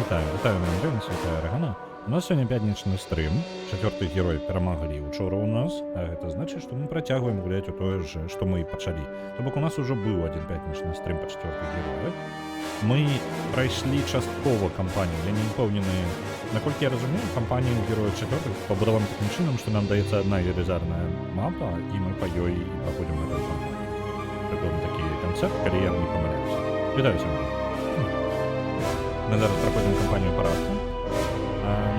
Вітаю на Інденці, вітаю Регана. У нас сьогодні п'ятнічний стрим. Чацвёрты герой перамаглі учора у нас. А гэта значыць, што мы працягваем гуляць у тое ж, што мы і пачалі. То бок у нас ужо быў адзін пятнічны стрим па чацвёртых героях. Мы прайшлі часткова кампанію. Я не упэўнены, наколькі я разумею, кампанію герояў чацвёртых пабудавана такім чынам, што нам даецца адна велізарная мапа, і мы па ёй праходзім гэтую кампанію. Прыкладна такі канцэпт, калі я не памыляюся. Вітаю сёння. Мы зараз праходзім кампанію парадку.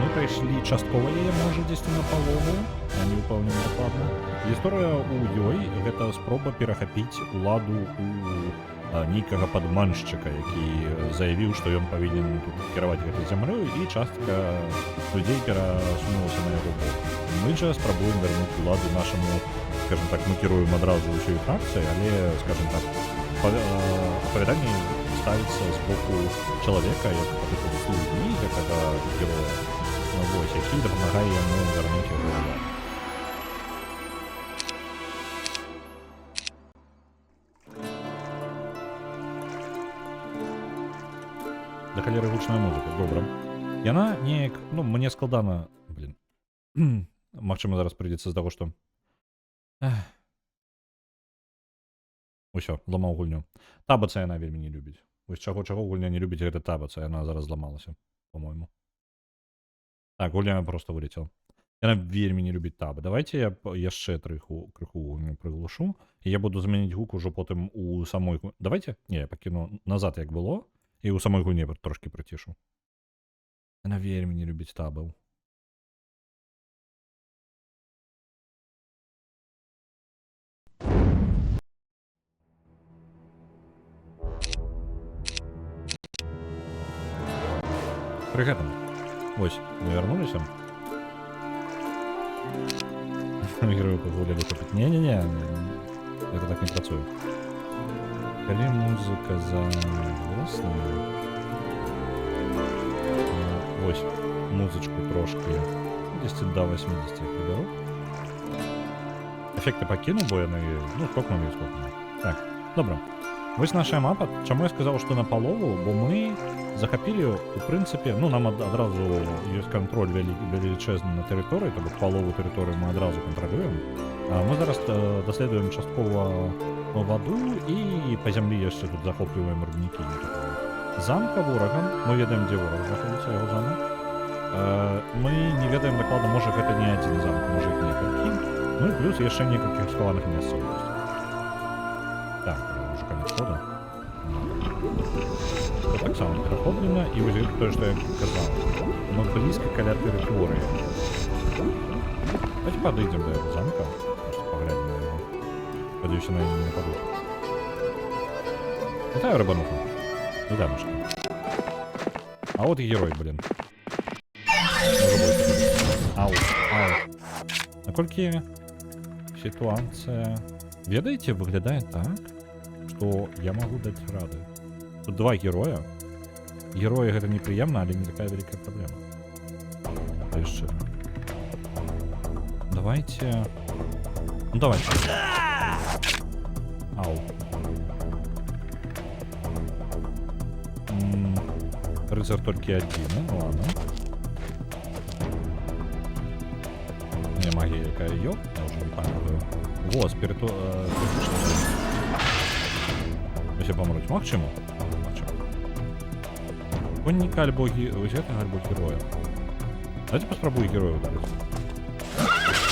Мы прайшлі часткова яе, можа, дзесьці на палову, я не упэўнены дакладна. Гісторыя ў ёй гэта спроба перахапіць уладу у нейкага падманшчыка, які заявіў, што ён павінен тут кіраваць гэтай зямлёй, і частка людзей перасунулася на яго бок. Мы жа спрабуем вярнуць уладу нашаму, скажем так, мы кіруем адразу ўсёй фракцыяй, але, скажем так, апавяданне ставіцца з боку чалавека, як па тыпу слугі гэтага героя, вось, які дапамагае яму вярнуць яго уладу. Да халеры гучная музыка, добра. Яна неяк, ну, мне складана, магчыма, зараз прыйдзецца з таго, што... Усё, зламаў гульню. Табаца яна вельмі не любіць. Вось чаго гульня не любіць, гэта табаца, яна зараз зламалася, по-мойму. Так, гульня проста вылецела. Яна вельмі не любіць таба. Давайте я яшчэ крыху гульню прыглушу, і я буду змяніць гук ужо потым у самой... Давайте? Не, я пакіну назад, як было, і ў самой гульне трошкі прыцішу. Яна вельмі не любіць табаў. Пры гэтым. Вось, мы вярнуліся. Герою пазволілі купіць. Не-не-не, гэта так не працуе. Калі музыка загласная... Вось, музычку трошкі 10 до 80 прыбяру. Эфекты пакіну, бо яны... Ну, сколько нам ёсць, сколько нам. Так, добра. Вось наша мапа. Чаму я сказаў, што на палову, бо мы захапілі, у прынцыпе, ну, нам адразу ёсць кантроль велічэзны на тэрыторыі, то бок палову тэрыторыі мы адразу кантралюем. Мы зараз даследуем часткова ваду і па зямлі яшчэ тут захопліваем руднікі. Замка ворага, мы ведаем, дзе вораг знаходзіцца, яго замак. Мы не ведаем дакладна, можа гэта не адзін замак, можа іх некалькі. Ну і плюс яшчэ некалькіх схаваных месцаў ёсць. Так, уже конец хода. Это так само перахоплена, і вось тое, што я казаў. Мы блізка каля тэрыторыі. Давайте падыдзем да яго замка, просто паглядзім на яго. Спадзяюся, на яго не нападу. Вітаю, рыбануха. Дамушка. А вот и герой, блин. Ау, ау. Наколькі ситуация... Ведаеце, выглядае так, што я магу даць рады. Тут два героя. Герои гэта непрыемна, але не такая вялікая праблема. А яшчэ. Давайте... Ну давайте. Ау. Рыцарь толькі адзін, ну ладно. Не, магія якая ёп, я уже не памятаю. Во, спириту... Усе памруць. Магчыма? Магчыма. Конніка альбо гэтага альбо героя. Давайте паспрабую героя ударыць.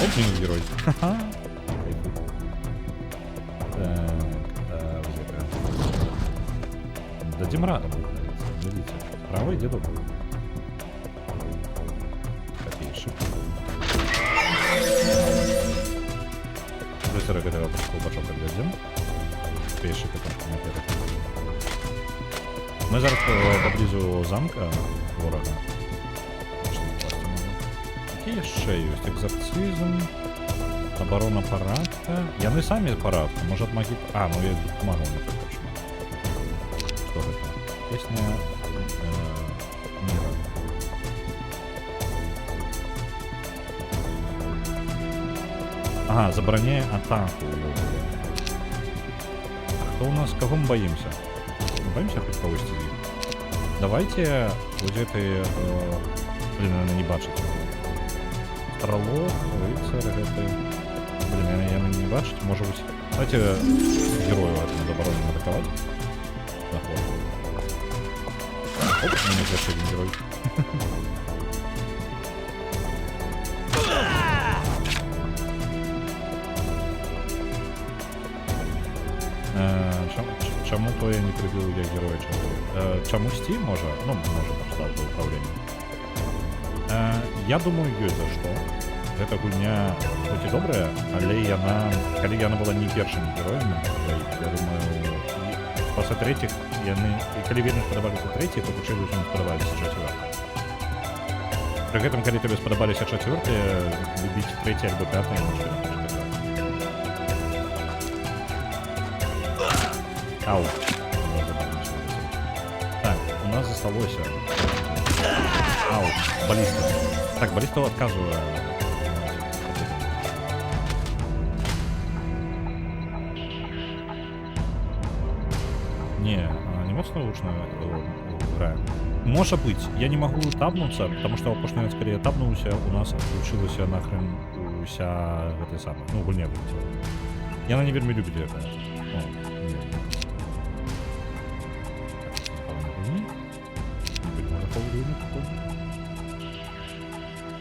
Оп, мінус герой. Ха-ха. Так, гэтага. Дадзім раду, даецца. Глядзіце. Справа ідзе добра. Капейшык. Рыцара гэтага проста ў бачок адвядзем. Капейшык это наперад. Мы зараз паблізу замка ворага. Які яшчэ ёсць? Экзарцызм, абарона парадка. Яны самі парадка, можа адмагі... А, ну я тут памагаў на такой шмат. Што гэта? Песня... міра. Ага, забараняе атаку. А хто у нас? Каго мы баімся? Мы баімся хоць кагосьці з іх? Давайте вот этой... блин, наверное, не бачить. Астролог, рыцарь, это... Блин, я не бачить, может быть... Давайте герою этому забороним атаковать. Заход. Оп, у меня еще один герой. Чому то я не прибив як героя чого? Чому Steam може? Ну, може поставити управління. Я думаю, ёсць за што. Гэта гульня хоць і добрая, але яна, калі яна была не першымі героямі, я думаю, пасля трэціх яны, і калі вельмі спадабаліся трэці, то хутчэй ўсім спадабаліся чацвёртыя. Пры гэтым, калі табе спадабаліся чацвёртыя, любіць трэці альбо пятыя нічога не перашкаджае. Ау. Так, у нас засталося. Ау, баллиста. Так, баллисту отказываю. Не моцно лучно играем. Может быть, я не могу табнуться, потому что опошний раз, коли я табнулся, у нас отключилась нахрен вся этой самой, ну, гульня вылетела. Я на не вельми люблю ее, конечно.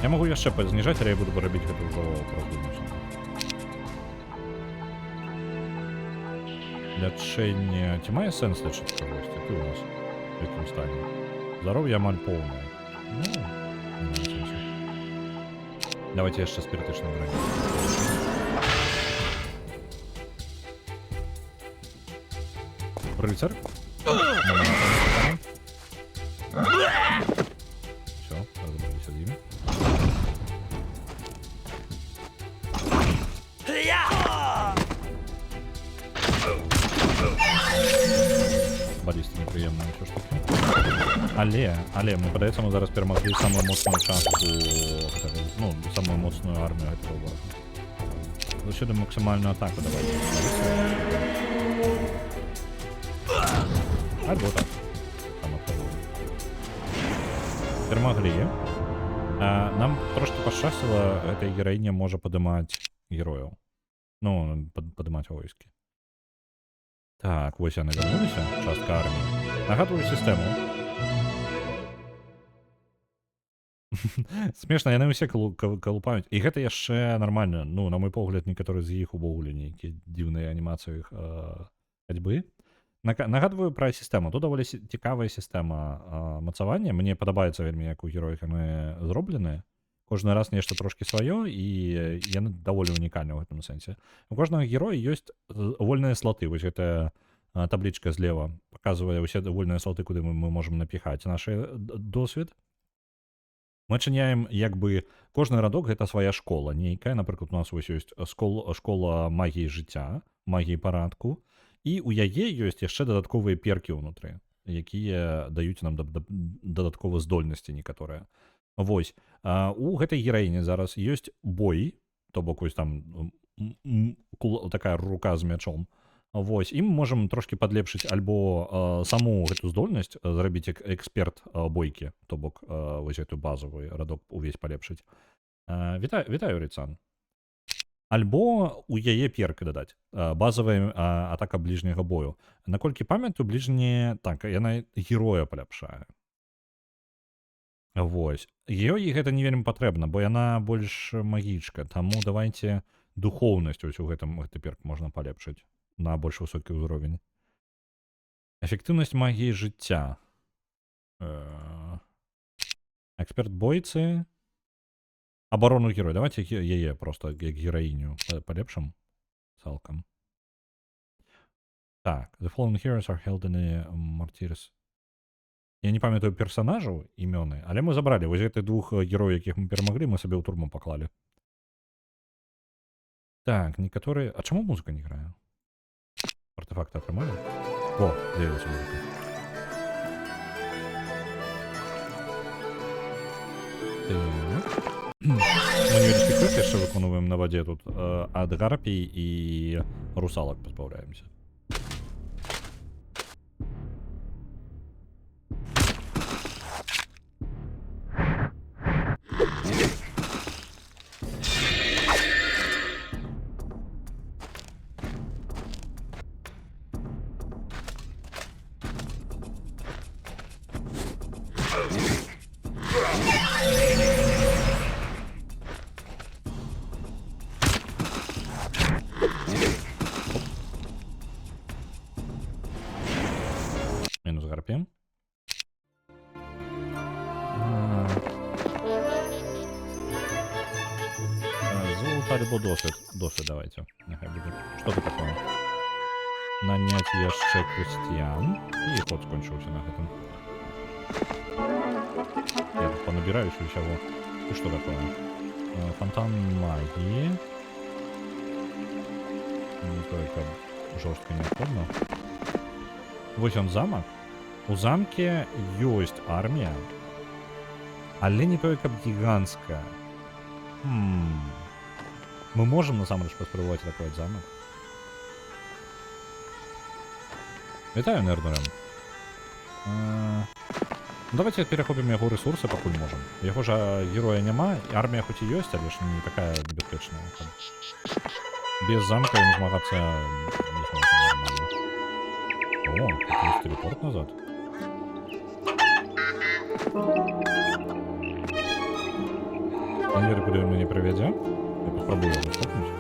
Я могу яшчэ пазніжаць, але я буду рабіць гэта ўжо праз. Лячэнне... Ці мае сэнс лечыць кагосьці? Ты у нас в якім стане? Здароўе амаль поўнае. Ну, не сэнсу. Давайте яшчэ спірытычны грань. Рыцар. Все, разобрались один. Баллиста неприемная еще штука. Але, мне падаецца, мы зараз перамаглі самую моцную частку, ну, самую моцную армію гэтага ворага. Заўсёды максімальную атаку давайте. Альбо так. Перамаглі. Нам трошки пашчасціла, эта гераіня можа падымаць герояў. Ну, падымаць войскі. Так, вось яны вярнуліся, частка арміі. Нагадваю сістэму. Смешна, яны ўсе калупаюць. І гэта яшчэ нармальна. Ну, на мой погляд, некаторыя з іх увогуле нейкія дзіўныя анімацыі іх хадьбы. Нагадваю пра сістэму. Тут даволі цікавая сістэма мацавання. Мне падабаецца вельмі, як у героях яны зроблены. Кожны раз нешта трошки сваё, і яны даволі унікальны ў гэтым сэнсе. У кожнага героя ёсць вольныя слоты. Вось гэтая таблічка злева паказвае ўсе вольныя слоты, куды мы можам напіхаць наш досвед. Мы чыняем, як бы, кожны радок гэта свая школа нейкая. Напрыклад, у нас вось ёсць школа магіі жыцця, магіі парадку, і у яе ёсць яшчэ дадатковыя перкі ўнутры, якія даюць нам дадатковыя здольнасці некаторыя. Вось, у гэтай гераіні зараз ёсць бой, то бок вось там такая рука з мячом. Вось, і мы можам трошки падлепшыць альбо саму гэту здольнасць, зрабіць эксперт бойкі, то бок вось гэту базовый радок увесь палепшыць. Вітаю, Рыцан. Альбо у яе перки дадаць. Базовая атака бліжняга бою. Наколькі памятаю, бліжні... Так, яна героя паляпшае. Вось. Ёй гэта не вельмі патрэбна, бо яна больш магічка. Таму давайте духоўнасць ось у гэты перк можна палепшыць на больш высокі ўзровень. Эфектыўнасць магіі жыцця. Эксперт бойцы. Абарону героя. Давайте яе просто як гераіню палепшым цалкам. Так. The following heroes are held in a martyrs. Я не памятаю персонажаў імёны, але мы забралі вось гэтых двух герояў, якіх мы перамаглі, мы сабе ў турму паклалі. Так, некаторыя... А чаму музыка не грае? Артефакты атрымалі? О, з'явілася музыка. Мы невялічкі квест яшчэ выконваем на вадзе тут. Ад гарпій і русалак пазбаўляемся. альбо досвід. Досвід давайте. Нехай буде. Що це таке? Нанять яшчэ крестьян. І ход скончився на гэтым. Я тут понабираю еще всего. И что такое? Фонтан магии. Только жестко необходимо. Вот он замок. У замке есть армия. Але не только гигантская. Мы можем на самом деле поспробовать такой замок. Вітаю, Нердерем. Давайте перехопим яго ресурсы, пакуль можем. Яго ж героя няма, армія хоць і ёсць, але ж не такая небяспечная. Без замка ім змагацца не зможа нормально. О, тут есть телепорт назад. Не верю, куда он меня приведет. Я попробую его стопнуть.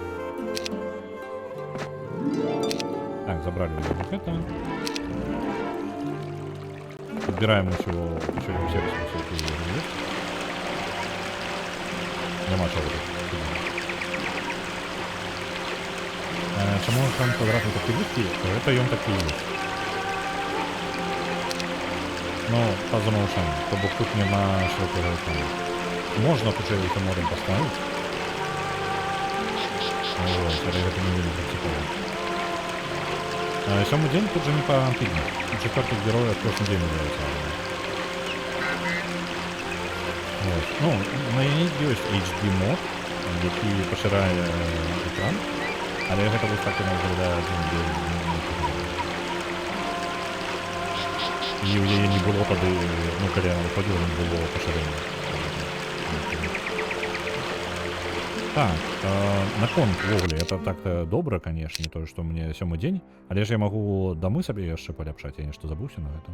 Так, забрали вот это. Подбираем еще все ресурсы, которые есть. Нема чего тут. Чему там квадратные такие легкие? Это и он такие есть. Ну, по замолчанию. То бок тут нема широкого экрана. Можно уже их модем поставить. Вот, але это не видно принципово. Сёмый день тут же не по антыгне. Четвертых героев в прошлый день является. Вот. Ну, на ней есть HD мод, який поширає екран, але гэта вось так і выглядае адзін дзень. І ў яе не было тады, ну, калі яна выходзіла, не было пашырэння. Так, наконт увогуле, это так добра, конечно, не тое, што мне сёмы дзень, але ж я магу дамы сабе яшчэ паляпшаць, я нешта забыўся на гэта.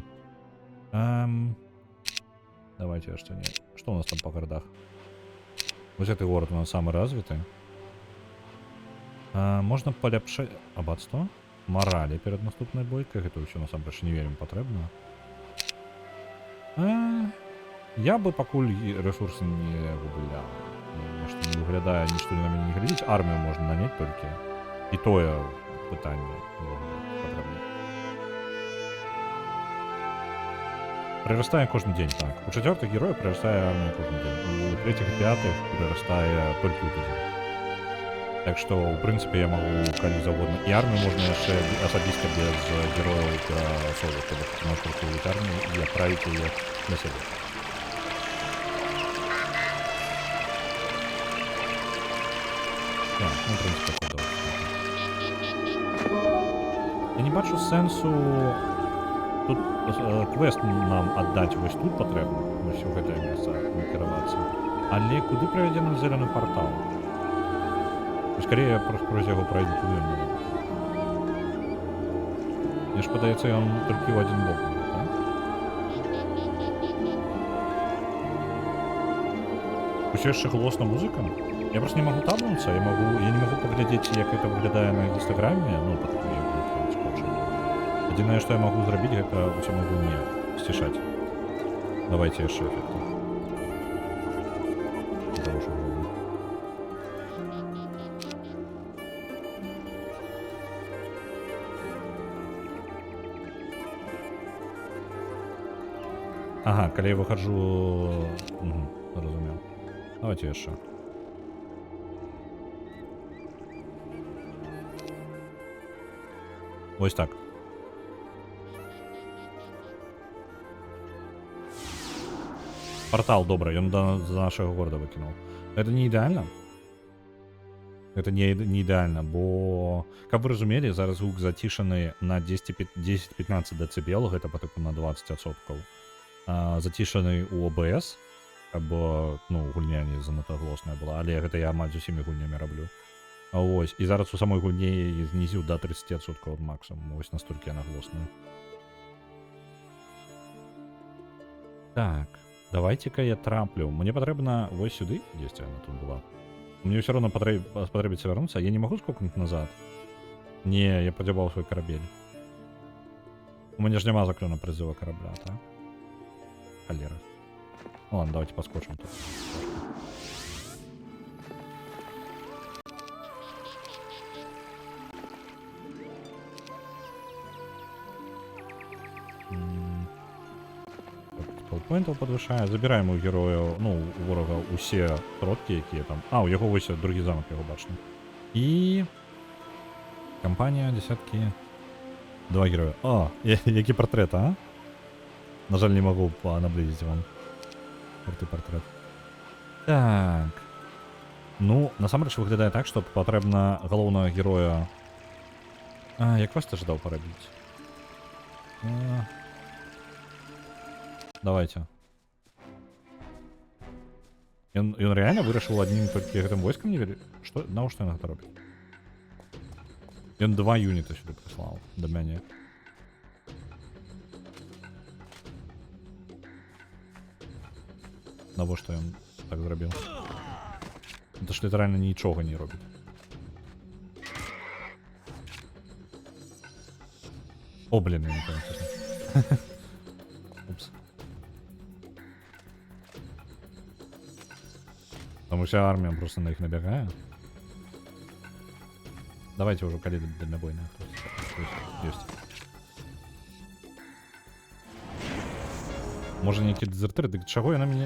Давайте яшчэ не. Што у нас там па гарадах? Вось гэты горад у нас самы развіты. Можна паляпшаць аббатства, маралі перад наступнай бойкай, гэта ўсё насамрэч не вельмі патрэбна. Я бы пакуль ресурсы не губляў. Нешта не выглядае, нішто на мяне не глядзіць. Армію можна наняць толькі. І тое пытанне патрэбна. Прырастае кожны дзень, так. У чацвёртых герояў прырастае армія кожны дзень. У трэціх і пятых прырастае толькі ў тыдзень. Так што, у прынцыпе, я магу калі заўгодна. І армію можна яшчэ асабіста без герояў перасоваць, то бок можна працаваць армію і адправіць яе на сябе. Так, ну, в принципе, такое. Я не бачу сенсу тут квест нам аддаць вось тут патрэбна, вось у гэтае месца накіравацца. Але куды правядзе нам зелены партал? Скорее я праз яго пройду куды ён мне. Мне ж падаецца, ён толькі ў адзін бок, так? Усё яшчэ галосна музыка? Я просто не могу табнуться, я не могу поглядеть, як это выглядае на инстаграме, ну, потому я буду скотчем. Единственное, что я могу зрабіць, это усё могу не стишать. Давайте яшчэ эффекты. Ага, калі я выхожу... Разумеў. Давайте яшчэ. Ось так. Портал, добра, ён до нашего города выкинул. Это не идеально. Это не идеально, бо, как вы разумели, зараз гук затишаны на 10-15 децибел, гэта по типу на 20%. Затишаны у OBS, або, ну, гульня не занадта голосная была, але гэта я амаль з усімі гульнямі раблю. Ось, і зараз у самой гульні я знізіў до 30% от максимуму, ось настолькі яна голосная. Так, давайте-ка я траплю. Мне патрэбна вось сюды, дзесьці яна тут была. Мне все равно потребуется вернуться. Я не могу скокнуть назад? Не, я подебал свой корабель. У меня же нема заклена призыва корабля, так? Холера. Ну ладно, давайте поскочим тут. поінтаў падвышае, забіраем у героя, ну, у ворага усе сродкі, якія там. А, у яго вось другі замак яго бачны. І кампанія, десяткі, 2 героя. О, які партрэт, а? На жаль, не магу наблизіць вам. Порты партрэт. Так. Ну, насамрэч выглядае так, што патрэбна галоўнага героя... А, як вас ты жадаў парабіць? Давайте. Ён реально вырашыў аднім толькі гэтым войскам не веры? Што? Навошта ён гэта робіць? Ён 2 юніта сюды прыслаў да мяне. Навошта ён так зрабіў? Это ж літаральна нічога не робіць. О, блин, я не понял, честно. Упс. Там вся армия просто на их набегает. Давайте уже калибр дальнобойный. Есть. Может некие дезертиры? Да чего я на меня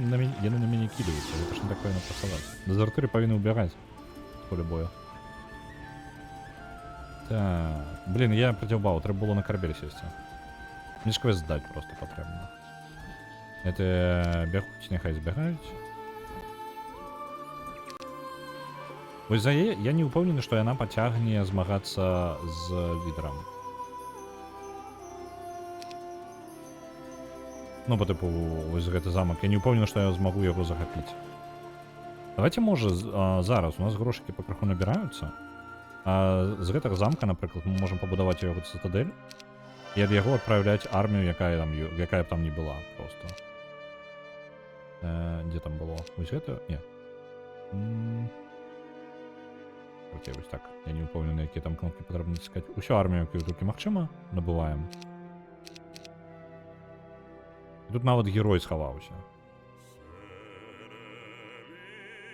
кидаюсь? Это ж не такое напасовать. Дезертиры повинны убегать в поле боя. Так, блин, я противбау, треба було на корабель сесть. Мені ж квест здати просто потрібно. Это бігуть, нехай збігають. Ось за я не упевнений, що вона потягне змагатися з відром. Ну, по типу, ось гэты замок. Я не упевнений, що я змогу його захопити. Давайте, може, зараз. У нас грошики покриху набираються. А з гэтага замка, напрыклад, мы можем пабудаваць яго цытадель і ад яго адпраўляць армію, якая б там не была просто. Дзе там было? Вось гэта? Не. Окей, вось так. Я не упомню, якія там кнопкі патрэбна націскаць. Усю армію, якую толькі магчыма, набываем. І тут нават герой схаваўся.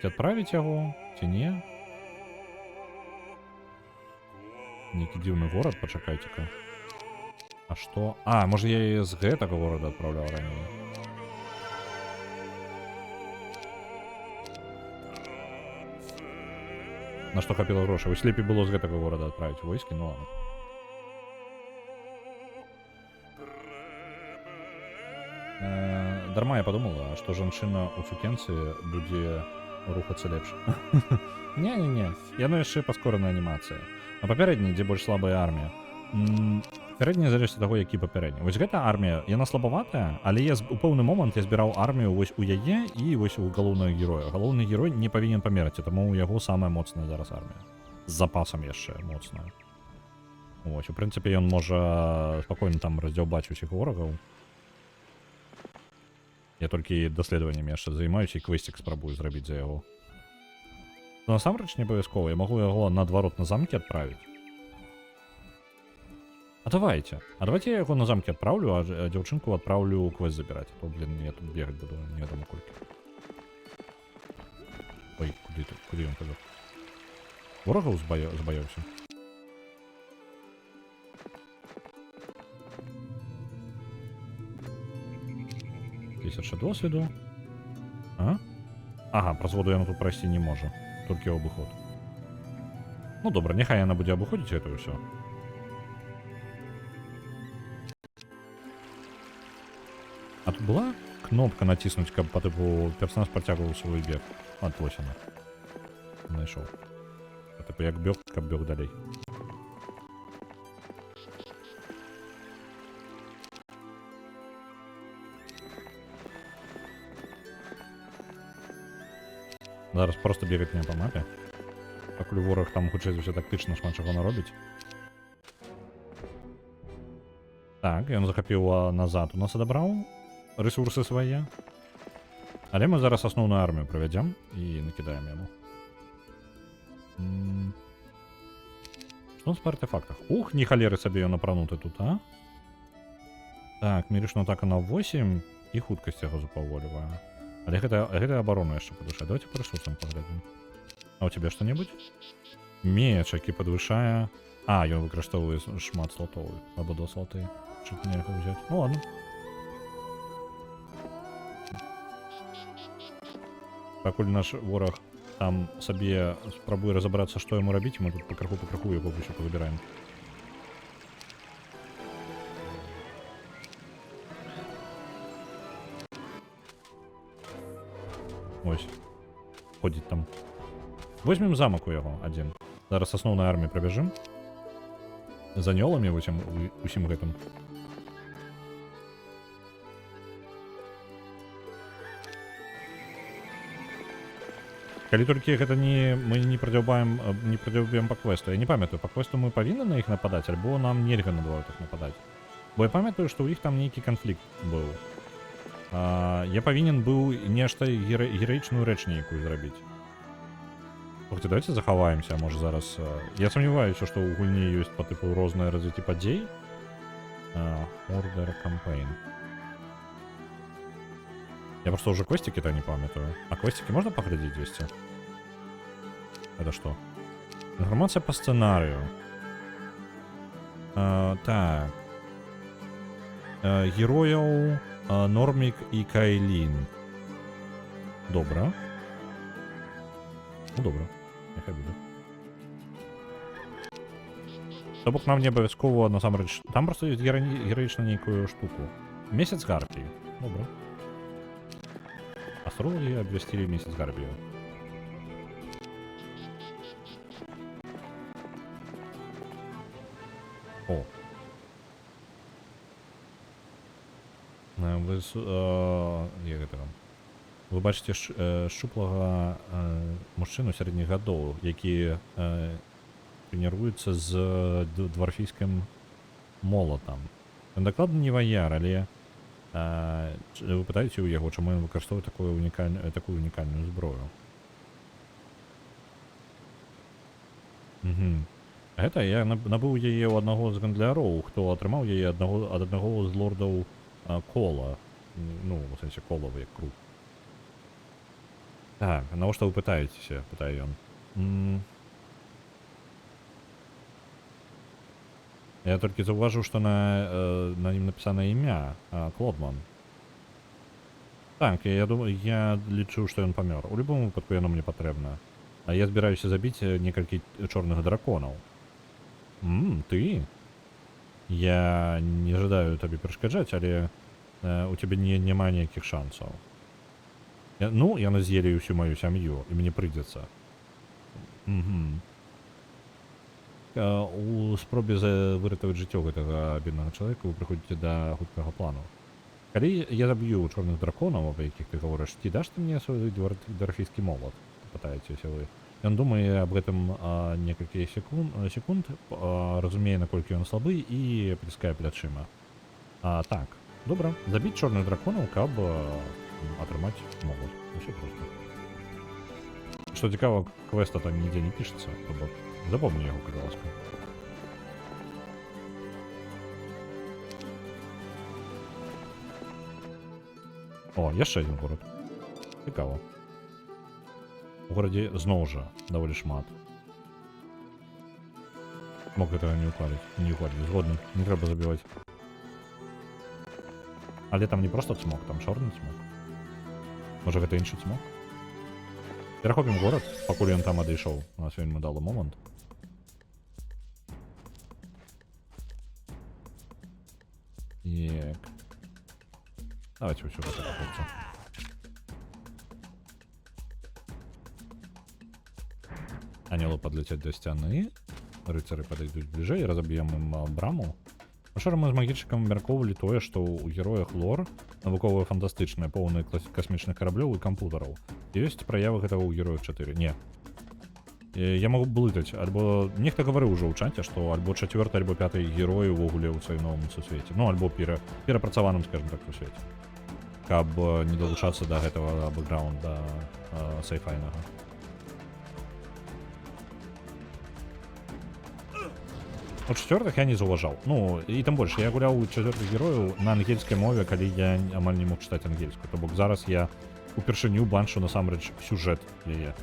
Ці адправіць яго, ці не? Некі дзіўны горад, пачакайце-ка. А што? А, можа я і з гэтага горада адпраўляў раней. На што хапіла грошай? Вось лепей было з гэтага горада адправіць войскі, ну ладно. Дарма я падумала, што жанчына ў сукенцы будзе рухацца лепш. Не-не-не, яно яшчэ паскораная анімацыя. А папярэдні, дзе больш слабая армія. Папярэдні залежыць ад таго, які папярэдні. Вось гэта армія, яна слабаватая, але у пэўны момант я збіраў армію вось у яе і вось у галоўнага героя. Галоўны герой не павінен памераць, таму у яго самая моцная зараз армія. З запасам яшчэ моцная. Вось, у прынцыпе, ён можа спакойна там раздзяўбаць усіх ворагаў. Я толькі даследаваннямі яшчэ займаюся і квестик спрабую зрабіць за яго. Но насамрэч не абавязкова, я магу яго наадварот на замкі адправіць. А давайте я яго на замкі адпраўлю, а дзяўчынку адпраўлю квест забіраць. А то, блин, я тут бегаць буду, невядома колькі. Ой, куды ён пабег? Ворагаў збаяўся. Тысяча досвіду. Ага, праз воду яна тут прайсці не можа. Толькі абыход. Ну добра, няхай яна будзе абыходзіць гэта ўсё. А тут была кнопка націснуць, каб па тыпу персонаж працягваў свой бег. От вось яна. Знайшоў. А тыпу як бег, каб бег далей. Зараз просто бегать не по мапе. Пакуль ворог там хутчэй за ўсё тактычна шмат чаго наробіць. Так, ён захапіў назад у нас адабраў рэсурсы свае. Але мы зараз асноўную армію правядзем і накідаем яму. Што з па артефактах? Ух, ні халеры сабе ён апрануты тут, а? Так, мірычную атаку на 8 і хуткасць яго запаўволівае. Але гэта абарону яшчэ падвышае. Давайте по ресурсам паглядзім. А у тебя што-небудзь? Меч, які падвышае... А, ён выкарыстоўвае шмат слотоў. Або 2 слоты. Чык мне яго ўзяць. Ну ладно. Пакуль наш вораг там сабе спрабуе разабрацца, што яму рабіць, мы тут па краху яго ўсё павыбіраем. Ось. Ходзіць там. Возьмем замак у яго адзін. Зараз асноўнай арміяй прабяжым. З анёламі усім гэтым. Калі толькі гэта мы не прадзяўбаем па квесту. Я не памятаю, па квесту мы павінны на іх нападаць, альбо нам нельга на двоих нападаць. Бо я памятаю, што ў іх там нейкі канфлікт быў. Я павінен быў нешта гераічную рэч нейкую зрабіць. Слухайте, давайте захаваемся, можа зараз... Я сомневаюся, што ў гульні ёсць па тыпу розныя развіцці падзей. Order Campaign. Я просто уже квестики-то не памятаю. А квестики можно поглядеть 200? Это что? Информация по сценарию. Так. Герояў Нормік і Кайлін. Добра. Ну, добра. Няхай буде. То бок нам не абавязкова, насамрэч... Там просто ёсць гераічна нейкую штуку. Месяц гарпій. Добра. Астрологи обвестили месяц гарпію. О. Вы бачыце шчуплага мужчыну сярэдніх гадоў, які тренируецца з дварфійскім молатам. Ён дакладна не ваяр, але вы пытаеце ў яго, чаму ён выкарыстоўвае такую унікальную зброю. Гэта я набыў яе ў аднаго з гандляроў, хто атрымаў яе ад аднаго з лордаў кола. Ну, у сэнсе колавы, як круг. Так, навошта вы пытаецеся, пытае ён. Я толькі заўважыў, што на ім напісана імя Клодман. Так, я лічу, што ён памёр. У любым выпадку яно мне патрэбна. А я збіраюся забіць некалькі чорных драконаў. Ты? Я не жадаю табе перашкаджаць, але у цябе няма ніякіх шансаў. Ну, яны з'елі ўсю маю сям'ю, і мне прыйдзецца. У спробе выратаваць жыццё гэтага беднага чалавека вы прыходзіце да хуткага плану. Калі я заб'ю чорных драконаў, аб якіх ты гаворыш, ці даш ты мне свой дwarfійскі молат? Пытаецеся вы. Ён думае аб гэтым некалькі секунд, разумее, наколькі ён слабы, і плескае плячыма. Так, добра, забіць чорных драконаў, каб атрымаць молат. Усё проста. Што цікава, квеста там нідзе не пішацца, то бок запомни яго, калі ласка. О, яшчэ адзін горад. Цікава. У горадзе зноў жа даволі шмат. Мог гэтага не укладзіць. Згодны, не трэба забіваць. Але там не проста цмок, там чорны цмок. Можа гэта іншы цмок? Перахопім горад, пакуль ён там адышоў. У нас вельмі далы момант. Так. Давайте ўсё гэта рахуецца. Анёлы падляцяць да сцяны. Рыцары падыдуць бліжэй, разаб'ем ім браму. Учора мы з магічыкам абмяркоўвалі тое, што ў героях лор, навуковыя фантастычныя, поўныя касмічных караблёў і кампутараў. Ёсць праявы гэтага ў героях 4. Не. Я магу блытаць, альбо нехта гаварыў ужо ў чаце, што альбо 4-й, альбо 5-й героі ўвогуле ў сваім новым сусвеце. Ну, альбо перапрацаваным, скажем так, сусвеце. Каб не далучацца да гэтага бэкграунда сайфайнага. У 4-х я не заўважаў. Ну, і тым больш, я гуляў у 4-х герояў на ангельскай мове, калі я амаль не мог чытаць ангельскую. То бок зараз я упершыню баншу насамрэч сюжэт яе.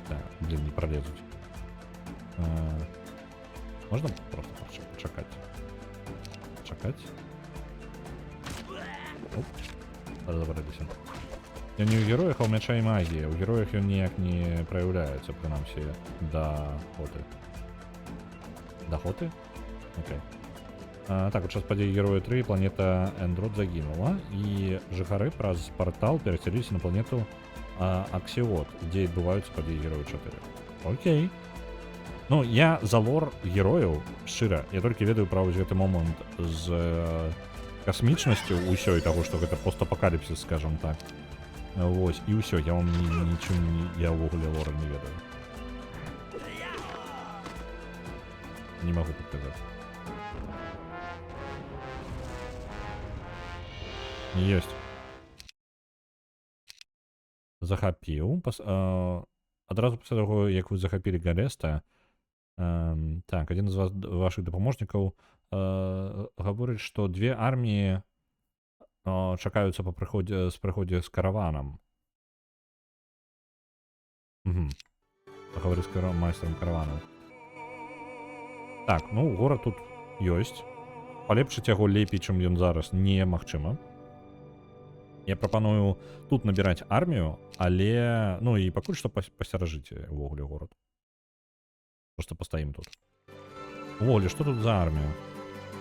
Так, блин, не пролезуть. Можна просто почекати? Чекати. Оп. Разобралися. Я не у героях, а у мяча і магії. У героях він ніяк не проявляється, принаймні, до хоти. До хоти? Окей. Так, вот сейчас падея Героя 3, планета Эндрод загинула, и жихары праз портал переселились на планету Аксиот, где отбываются падеи Героя 4. Окей. Ну, я за лор героев, шчыра, я только ведаю про вось гэты момент з касмічнасцю ўсёй таго, што гэта постапакаліпсіс, скажем так. Вось, і ўсё, я вам нічым я ўвогуле лора не ведаю. Не могу подказать. Есть. Захапіў. Адразу пасля таго, як вы захапілі Галеста, так, адзін з вашых дапаможнікаў гаворыць, што две арміі чакаюцца па прыходзе з караванам. Паговорыць з майстрам каравану. Так, ну, горад тут ёсць. Палепшыць яго лепей, чым ён зараз, немагчыма. Я прапаную тут набіраць армію, але... Ну, і пакуль што пасцеражыць увогуле горад. Просто пастаім тут. Увогуле, што тут за армія?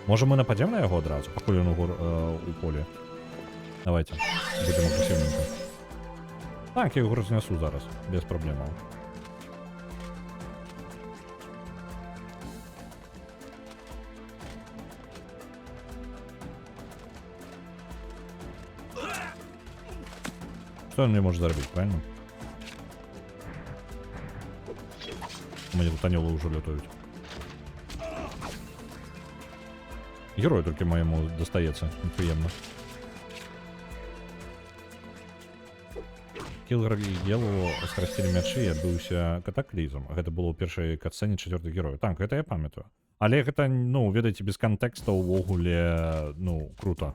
Можа, мы нападзем на яго адразу, пакуль ён у полі? Давайте, будзем агрэсіўненька. Так, я яго разнесу зараз, без праблемаў. Что он мне может заработать, правильно? У меня тут анёлы уже летают. Герой только моему достается, неприемно. Кілгар і Гелу скарасцілі мячы і адбыўся катаклізм. Гэта было ў першай катсцэне 4-х герояў. Так, гэта я памятаю. Але гэта, ну, ведаеце, без кантэкста ўвогуле, ну, круто.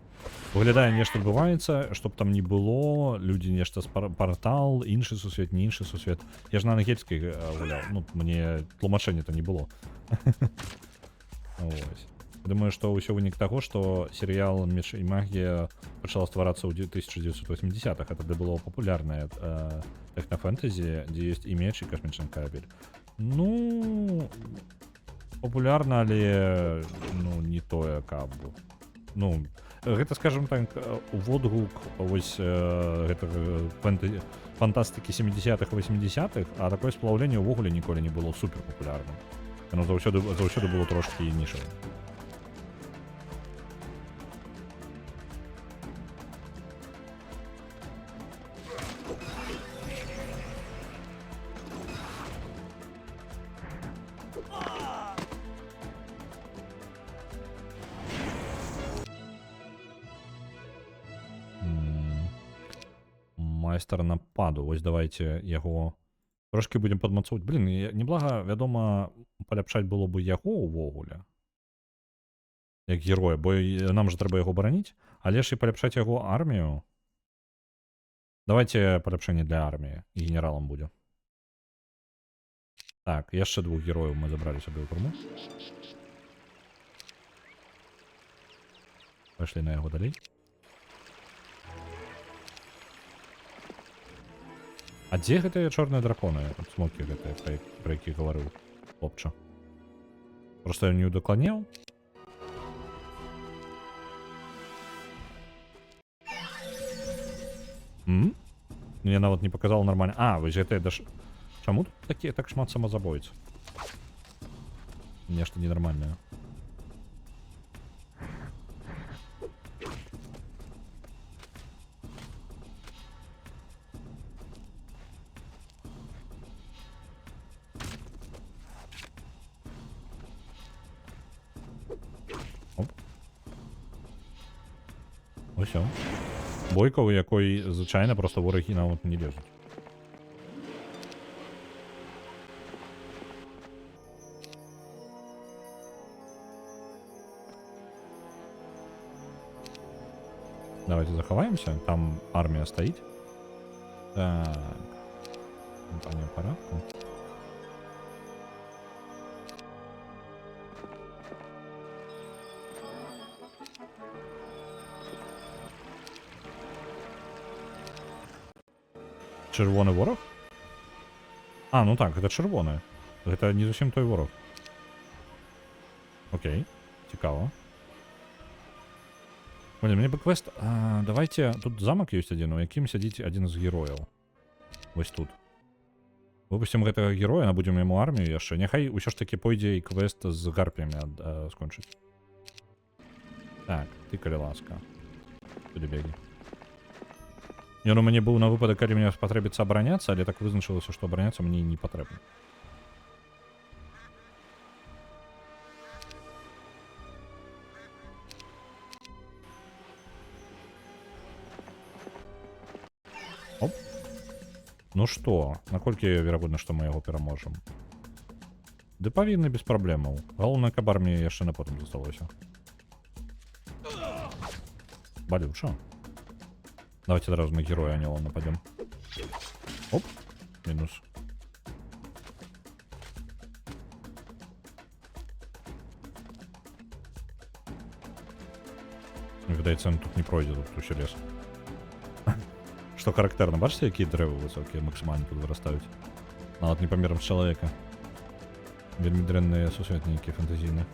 Выглядае, нешта адбываецца, чтоб там не было, людзі нешта з партал, іншы сусвет, не іншы сусвет. Я ж на ангельскай гуляў, ну, мне тлумачэння-то не было. Ось. Думаю, што ўсё вынік таго, што серыял «Меч і магія» пачала стварацца ў 1980-х. Это было папулярнае тэхнафэнтэзі, дзе ёсць і меч, і касмічны карабель. Ну... Популярна, але ну, не тое, каб. Ну, гэта, скажем так, водгук вось гэтага фантастыкі 70-х, 80-х, а такое сплаўленне ўвогуле ніколі не было супер папулярным. Яно заўсёды было трошкі нішавым. Майстар нападу. Вось давайте яго трошки будем падмацоўваць. Блин, неблага, вядома, паляпшаць было бы яго ўвогуле. Як героя, бо нам же трэба яго бараніць, але ж і паляпшаць яго армію. Давайте паляпшэнне для арміі і генералам будзе. Так, яшчэ двух герояў мы забралі сабе ў турму. Пайшлі на яго далей. А дзе гэтыя чорныя драконы? Смокі гэтыя, пра якіх гаварыў хлопча. Просто я не удакланяў. Я нават не паказаў нармальна. А, вось гэтыя даш... Чаму тут такія так шмат самазабойц? Нешта ненармальнае. Усё. Бойка, у якой звычайна просто ворагі нават не лезуць. Давайте захаваемся. Там армія стаіць. Так. Компанія парадку. Чырвоны вораг? А, ну так, гэта чырвоны. Гэта не зусім той вораг. Окей, цікава. Блин, мне бы квест... давайте... Тут замок ёсць адзін, у якім сядзіць адзін з герояў. Вось тут. Выпусцім гэтага героя, набудзем яму армію яшчэ. Няхай усё ж такі пойдзе і квест з гарпіямі скончыць. Так, ты, калі ласка. Туды беги. Ён у мяне быў на выпадак, калі мне патрэбіцца абараняцца, але так вызначылася, што абараняцца мне не патрэбна. Оп. Ну што, наколькі верагодна, што мы яго пераможам? Ды павінны без праблемаў. Галоўнае, каб армія яшчэ на потым засталося. Балюча. Давайте сразу на героя Анёла нападем. Оп, минус. Видается, он тут не пройдет, тут еще лес. Что характерно, бачите, какие деревы высокие максимально тут вырастают? А вот не по мерам человека. Вельми дрянные сусветники фантазийные.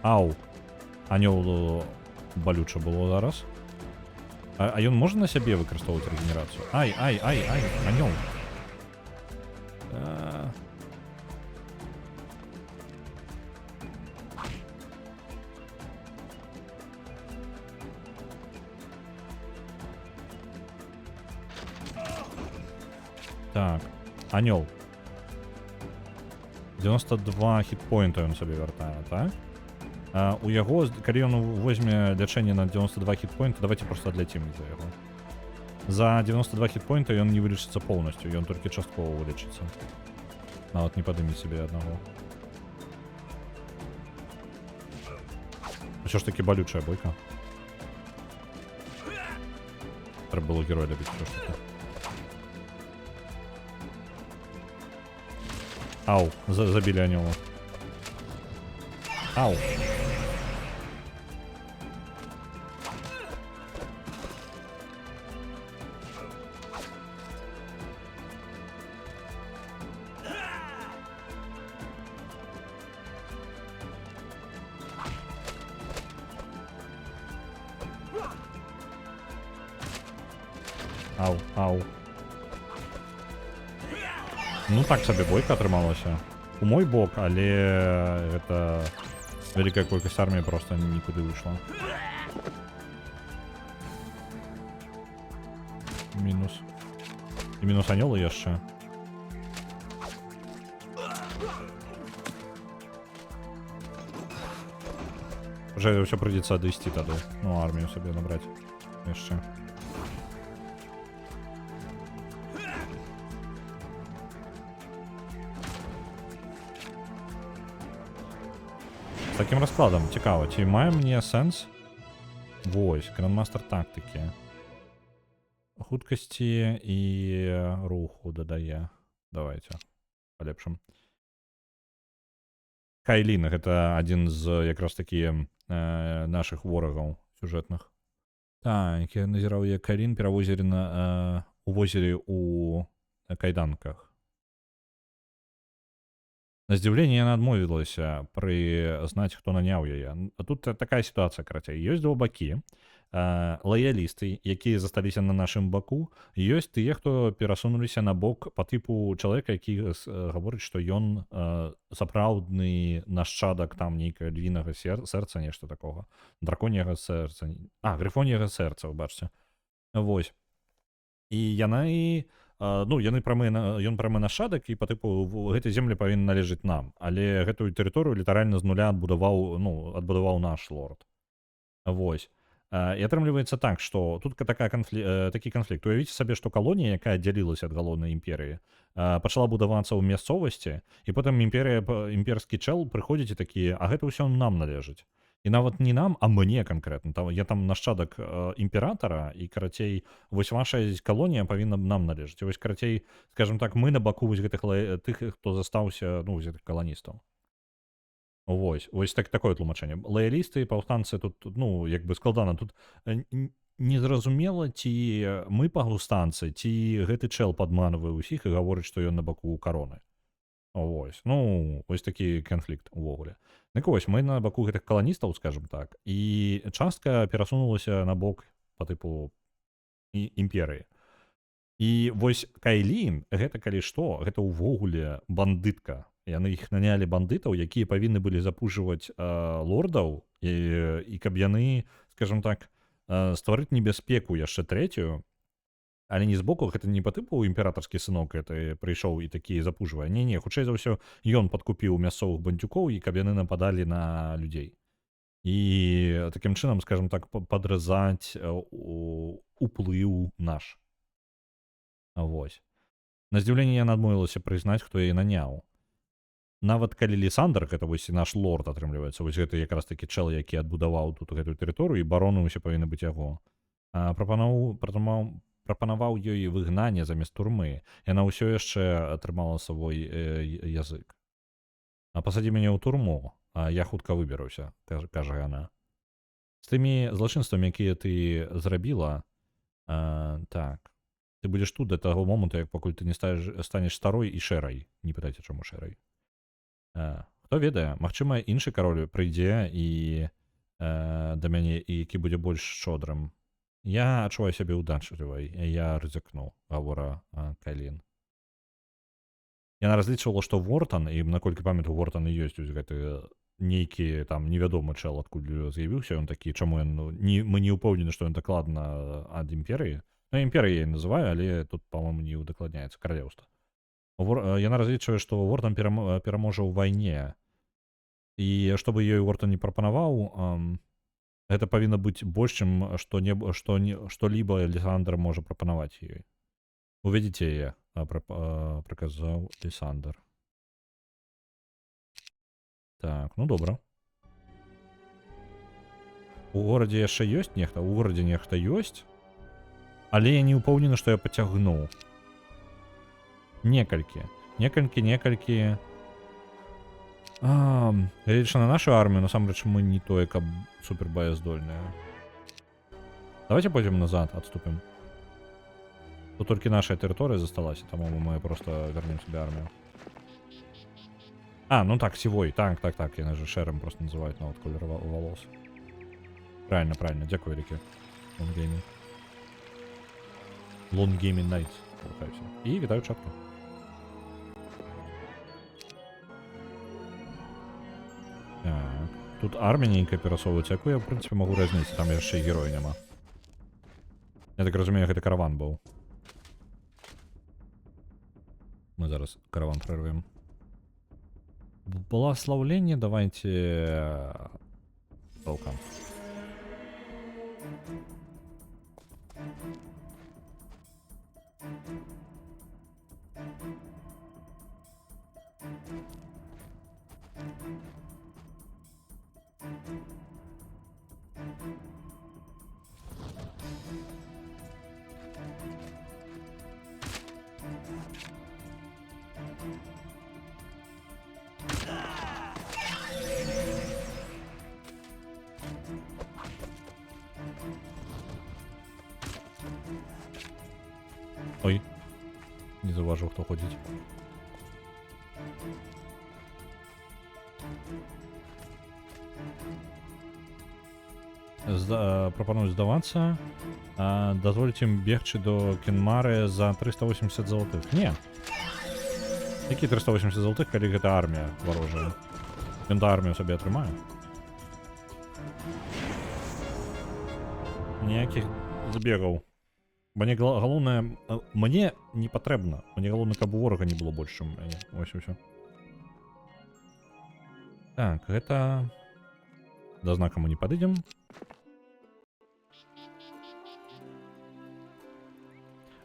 Ау. Анёл балюча было зараз. А ён можа на сябе выкарыстоўваць рэгенерацыю? Ай, анёл. Так, анёл. 92 хітпоінта ён сабе вяртае, так? У яго, калі ён возьме лячэнне на 92 хітпоінта, давайте просто адляцім за яго. За 92 хітпоінта ён не вылечыцца поўнасцю, ён толькі часткова вылечыцца. Нават не падымець сябе аднаго. Усё ж такі балючая бойка. Трэба было героя дабіць усё ж такі. Ау, забілі анёла. Ау. Ау. Ну так сабе бойка атрымалася. У мой бок, але гэта вялікая колькасць арміі просто нікуды выйшла. Мінус. І мінус анёла яшчэ. Уже ўсё прыйдзецца адысці тады. Ну, армію сабе набраць яшчэ. Таким раскладом цікаво, ці мае мне сэнс? Вось, грандмастер тактыкі. Хуткасці і руху дадае. Давайте палепшым. Кайлін, гэта адзін з якраз такі нашых ворагаў сюжэтных. Так, я назіраў, як Кайлін перавозілі у возеры у кайданках. На здзіўленне яна адмовілася прызнаць, хто наняў яе. Тут такая сітуацыя, карацей. Ёсць два бакі. Лаялісты, якія засталіся на нашым баку. Ёсць тыя, хто перасунуліся на бок па тыпу чалавека, які гаворыць, што ён сапраўдны нашчадак там нейкага львінага сэрца, нешта такога. Драконіяга сэрца. Грыфоніяга сэрца, вы бачыце. Вось. І яна і... Ну, ён прамы нашчадак, і па тыпу гэтай землі павінны належыць нам. Але гэтую тэрыторыю літаральна з нуля адбудаваў наш лорд. Вось. І атрымліваецца так, што тут такі канфлікт. Уявіце сабе, што калонія, якая аддзялілася ад галоўнай імперыі, пачала будавацца ў мясцовасці, і потым імперскі чэл прыходзіць і такі, а гэта ўсё нам належыць. І нават не нам, а мне канкрэтна. Я там нашчадак імператара, і, карацей, вось ваша калонія павінна нам належыць. І вось, карацей, скажем так, мы на баку вось гэтых тых, хто застаўся, ну, вось гэтых каланістаў. Вось такое тлумачэнне. Лаялісты і паўстанцы тут, ну, як бы складана. Тут незразумела, ці мы паўстанцы, ці гэты чэл падманвае ўсіх і гаворыць, што ён на баку кароны. Вось. Ну, вось такі канфлікт увогуле. Дык вось, мы на баку гэтых каланістаў, скажем так, і частка перасунулася на бок па тыпу імперыі. І вось Кайлін, гэта калі што, гэта ўвогуле бандытка. Яны іх нанялі бандытаў, якія павінны былі запужваць лордаў, і каб яны, скажем так, стварыць небяспеку яшчэ трэцюю, але не збоку, гэта не па тыпу імператарскі сынок гэта прыйшоў і такі запужвае. Не, хутчэй за ўсё, ён падкупіў мясцовых бандюкоў, і каб яны нападалі на людзей. І такім чынам, скажем так, падразаць уплыў наш. Вось. На здзіўленне яна адмовілася прызнаць, хто яе наняў. Нават калі Лісандр, гэта вось наш лорд атрымліваецца, вось гэта якраз такі чэл, які адбудаваў тут гэтую тэрыторыю, і бароны ўсе павінны быць яго. Прапанаваў ёй выгнанне замест турмы. Яна ўсё яшчэ атрымала свой язык. Пасадзі мяне ў турму, а я хутка выберуся, кажа яна. З тымі злачынствамі, якія ты зрабіла, так, ты будзеш тут да таго моманту, як пакуль ты не станеш старой і шэрай. Не пытайце, чаму шэрай. Хто ведае, магчыма, іншы кароль прыйдзе і да мяне, і які будзе больш шчодрым. Я адчуваю сябе ўдачлівай, я рызыкну, гавора Кайлін. Яна разлічвала, што Вортан, і наколькі памятаю, Вортан і ёсць гэты нейкі там невядомы чэл, адкуль з'явіўся ён такі, чаму мы не ўпэўнены, што ён дакладна ад імперыі. Ну, імперыя я называю, але тут, па-моему, не удакладняецца каралеўства. Яна разлічвае, што Вортан пераможа ў вайне, і чтобы ёй Вортан не прапанаваў, гэта павінна быць больш, чым што-либо Лісандр можа прапанаваць ёй. Уведзіце яе, праказаў Лісандр. Так, ну добра. У горадзе яшчэ ёсць нехта? У горадзе нехта ёсць, але я не ўпэўнены, што я пацягну. Некалькі. Гледзячы на нашу армію, насамрэч мы не тое, каб супербаяздольныя. Давайте пойдем назад, отступим. Тут толькі наша тэрыторыя засталася, таму мы просто вернем себе армію. Ну так, сівой, так, яны же шэрым просто называюць нават колер волос. Правильно, дзякую вялікі. Лонгеймінг Найт. І вітаю чатку. Так, тут армія нейкая перасоўваецца, якую я, в прынцыпе, магу разніць, там яшчэ і героя няма. Я так разумею, гэта караван быў. Мы зараз караван прорвем. Благословление давайте толкам. Ой, не заўважыў, хто ходзіць. Прапаную здавацца. Дазвольце ім бегчы до Кенмары за 380 золотых. Не. Які 380 золотых, калі гэта армія варожая? Ён да армію сабе атрымае. Ніякіх збегаў. Мне галоўнае... Мне не патрэбна. Мне галоўна, каб у ворага не было больш, чым мяне. Вось і ўсё. Так, гэта... Да знака мы не падыдзем.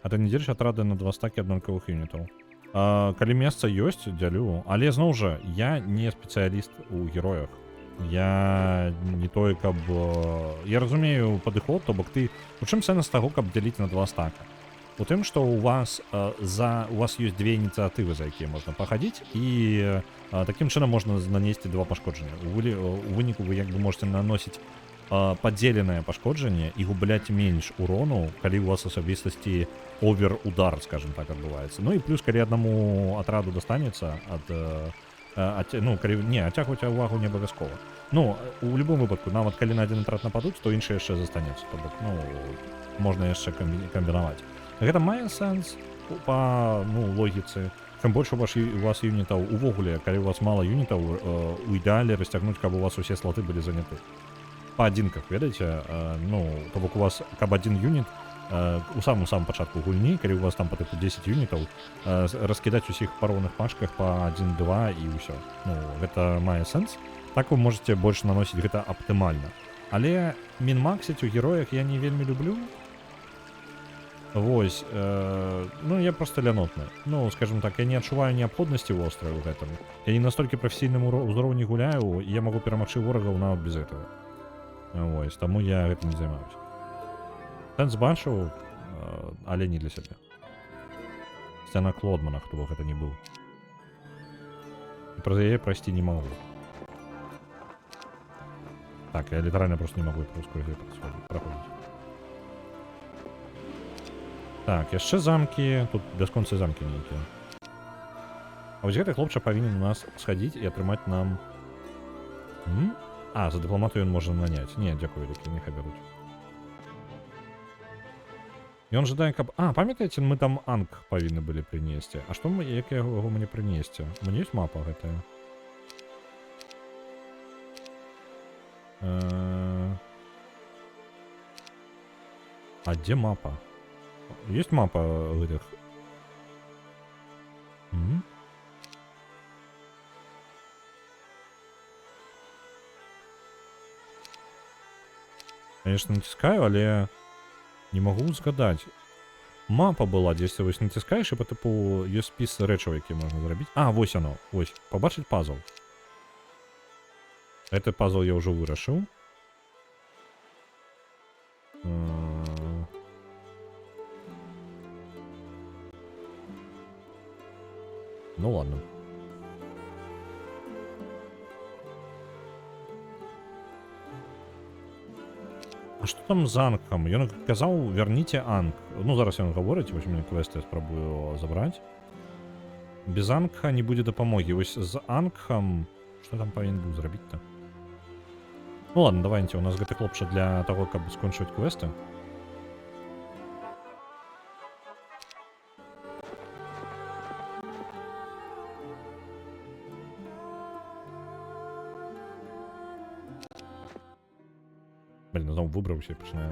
А ты не дзеліш атрады на 2 стакі аднолькавых юнітаў. Калі месца ёсць, дзялю. Але, зноў жа, я не спецыяліст у героях. Я не той, каб... Я разумею падыход, то бок ты... У чым сэнс таго, каб дзяліць на 2 стака? у тым, што у вас у вас ёсць две ініцыятывы, за якія можна пахадзіць, і такім чынам можна нанесці два пашкоджання. У выніку вы як бы можете наносіць падзеленае пашкоджанне і губляць менш урону, калі у вас асабістасці овер-удар, скажем так, адбываецца. Ну і плюс, калі аднаму атраду дастанецца ацягваць увагу не абавязкова. Ну, у любым выпадку, нават калі на адзін атрад нападуць, то іншы яшчэ застанецца. То бок, можна яшчэ камбінаваць. Гэта мае сэнс па логіцы. Чым больш у вас юнітаў увогуле, калі у вас мала юнітаў, у ідэале расцягнуць, каб у вас усе слоты былі заняты. Па адзінках, ведаеце, то бок у вас, каб адзін юніт у самым пачатку гульні, калі у вас там па тыпу 10 юнітаў, раскідаць усіх па роўных пачках па 1-2 і ўсё. Гэта мае сэнс. Так вы можете больш наносіць гэта аптымальна. Але мін-максіць у героях я не вельмі люблю. Вось, я просто лянотны. Скажем так, я не адчуваю неабходнасці вострай у гэтым. Я не настолькі прафесійным узроўні гуляю, і я магу перамагчы ворагаў нават без этого. Вось, таму я гэтым не займаюся. Сэнс бачу, але не для сябе. Сцяна Клодмана, хто б гэта не быў. І праз яе прайсці не магу. Так, я літаральна просто не магу праходзіць. Так, яшчэ замкі, тут бясконцыя замкі нейкія. А вось гэты хлопча павінен у нас схадзіць і атрымаць нам... За дыпламату ён можа наняць. Не, дзякую, які няхай бяруць. Ён жадае, каб... памятаеце, мы там анг павінны былі прынесці. А што як яго мне прынесці? У мяне ёсць мапа гэтая. А дзе мапа? Есть мапа гэтых? Конечно, націскаю, але не магу згадаць. Мапа была дзесьці, вось націскаеш і па тыпу ёсць спіс рэчаў, якія можна зрабіць. Вось оно, вось, пабачыць пазл. Гэты пазл я ўжо вырашыў. Ну ладно. А што там з ангам? Ён казаў, вярніце анг. Зараз ён гаворыць, вось мне квест я спрабую забраць. Без ангха не будзе дапамогі. Вось з ангхам... Што там павінен быў зрабіць-то? Ладно, давайте, у нас гэты хлопча для таго, каб скончыць квесты. Зноў выбраўся і пачынае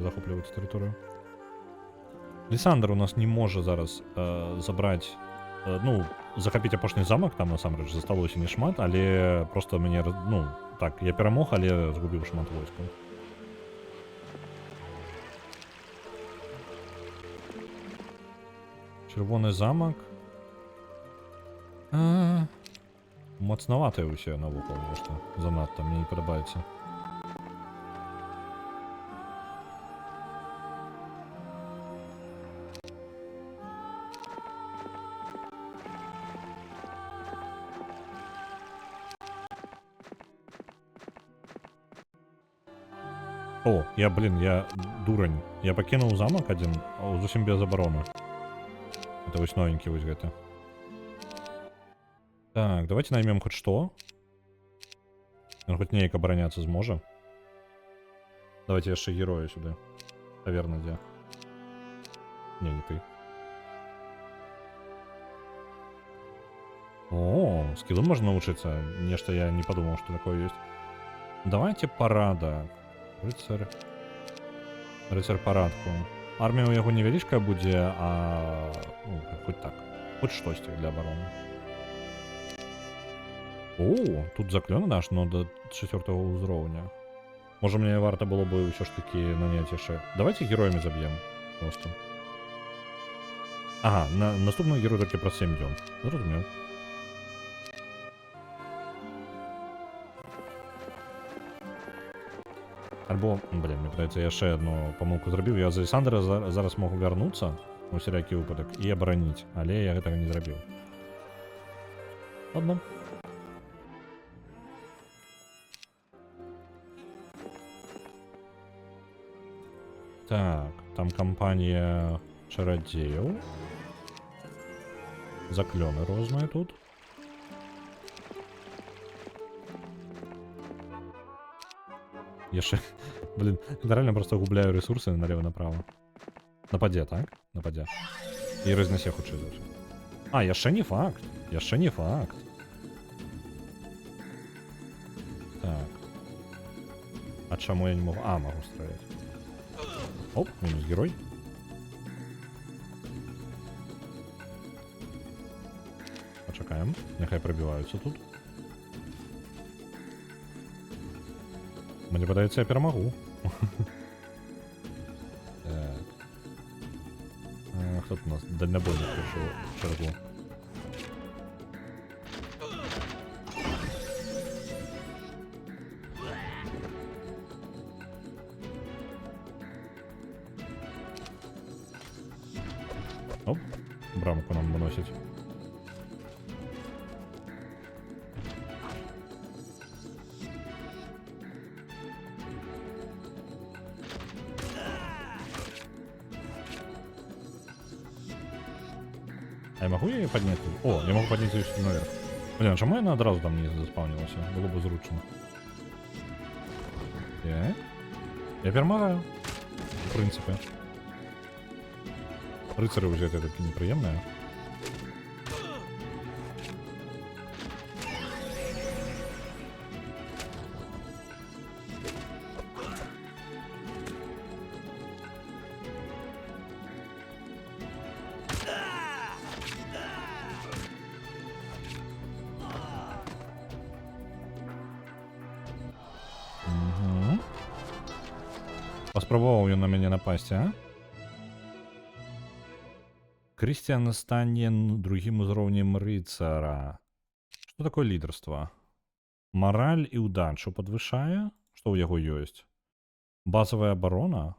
захопліваць тэрыторыю. Лісандр у нас не можа зараз забраць, захапіць апошні замак, там насамрэч засталося не шмат, але просто мяне, так, я перамог, але згубіў шмат войскаў. Чырвоны замак. Мацнаватыя ўсе навокал, нешта занадта, мне не падабаецца. Я дурань. Я пакінуў замак адзін, зусім без абароны. Это вось новенькі вось гэта. Так, давайте наймем хоць што. Ён хоць неяк абараняцца зможа. Давайте яшчэ героя сюды. Таверна дзе? Не ты. Скілу можна навучыцца. Нешта я не падумаў, што такое ёсць. Давайте парада. Рыцар парадку. Армія ў яго невялічкая будзе, хоць так. Хоць штосьці для абароны. Тут заклён наш, но до 4-го ўзроўня. Можа, мне варта было бы ўсё ж такі наняць яшчэ. Давайте героямі заб'ем. Просто. Наступны герой толькі праз 7 дзён. Зразумеў. Альбо, блин, мне падаецца, я яшчэ одну памылку зрабіў. Я з Александра зараз могу вярнуцца у усялякі выпадак і абараніць, але я гэтага не зрабіў. Ладно. Так, там кампанія чарадзеяў. Заклёны розныя тут. Яшчэ, блин, реально просто губляю ресурсы налево-направо. Нападзе, так? Нападзе. І разнясе хутчэй за ўсё. А, яшчэ не факт. Яшчэ не факт. Так. А чаму я не могу? А, могу стрелять. Оп, минус герой. Почакаем. Няхай пробиваются тут. Мне падаецца, я перамагу. Хто тут у нас? Дальнобойник пришел в чергу. Оп, брамку нам выносить. А я могу ее поднять? О, я могу поднять ее наверх. Блин, а чему я одразу там не заспавнился? Было бы зручно. Так. Я перемагаю. В принципе. Рыцари уже это таки неприемное. Паспрабаваў ён на мяне напасці, а? Крысціян стане другім узроўнем рыцара. Што такое лідарства? Мараль і ўдачу падвышае? Што ў яго ёсць? Базавая абарона?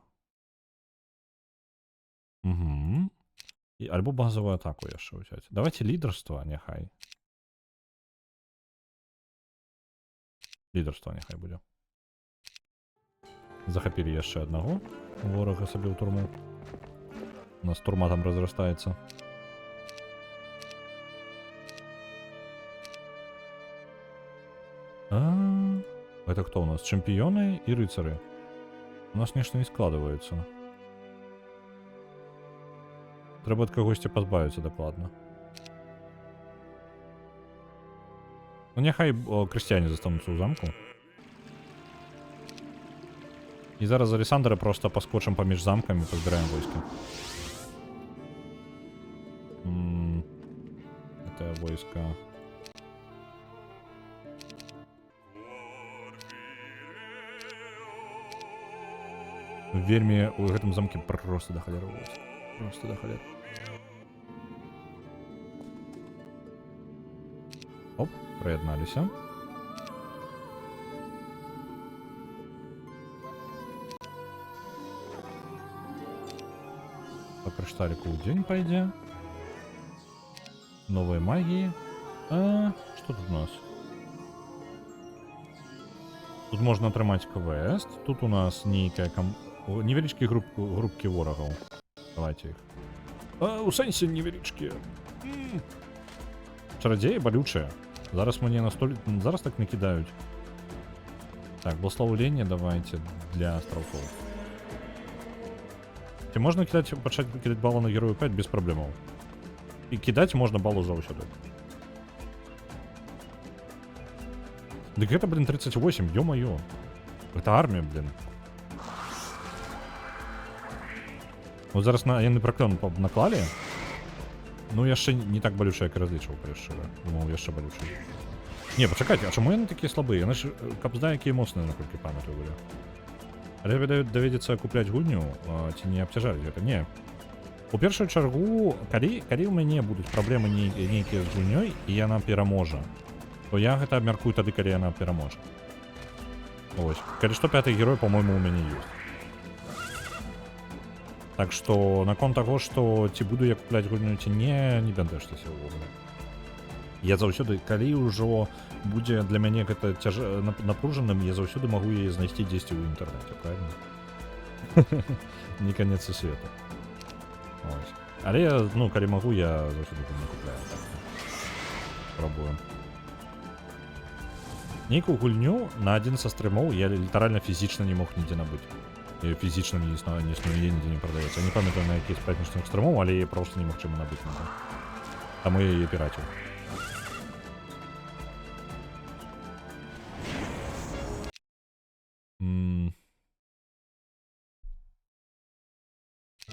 Угу. І альбо базавую атаку яшчэ ўзяць. Давайте лідарства, няхай. Лідарства няхай будзе. Захапілі яшчэ аднаго ворага сабе ў турму. У нас турма там разрастаецца. Это кто у нас? Чэмпіёны і рыцары. У нас нешта не складваецца. Трэба ад кагосьці пазбавіцца дакладна. Ну няхай крысціяне застануцца ў замку. І зараз з Александра просто паскочым паміж замкамі, пазбіраем войска. Это войска. Вельмі у гэтым замке просто да халеры войска. Просто да халеры. Оп, прыядналіся. По кришталику в день пойдя. Новые магии. Что тут у нас? Тут можно атрымаць квест. Тут у нас нейкая невялічкія групкі ворагаў. Давайте их. У сэнсе невялічкія. Чарадзеі балючыя. Зараз мне зараз так накидаюць. Так, благословление давайте для островков. Можно пачаць кидать баллы на герою 5 без проблем. И кидать можно баллу заўсёды. Дык это, блин, 38, ё-моё. Это армия, блин. Вот зараз яны праклён наклалі. Ну яшчэ не так балючая, як разлічваў, прышчыва. Думаў, яшчэ балючая. Не, пачакайце, а чаму яны такія слабыя? Яны ж капзда, якія моцныя, наколькі памятаю былі. Але даведзецца купляць гульню, ці не абцяжаць гэта? Не. У першую чаргу, калі ў мяне будуць праблемы нейкія з гульнёй, і яна пераможа, то я гэта абмяркую тады, калі яна пераможа. Ось. Калі што, 5-й герой, по-мойму, у мяне ёсць. Так што, наконт таго, што ці буду я купляць гульню, ці не бянтэжцеся ўвогуле. Я заўсёды, калі ўжо будзе для мяне гэта напружаным, я заўсёды магу яе знайсці дзесьці ў інтэрнэце, правильно? Не канец свету. Ось. Але я, ну, калі магу, я заўсёды не купляю. Пробуем. Нейкую гульню на адзін са стрымоў я літаральна фізічна не мог нідзе набыць. Я фізічна не існуе, нідзе не прадаецца. Я не памятаю, на які з пятнічных стрымоў, але яе проста немагчыма набыць. Таму я яе піраціў.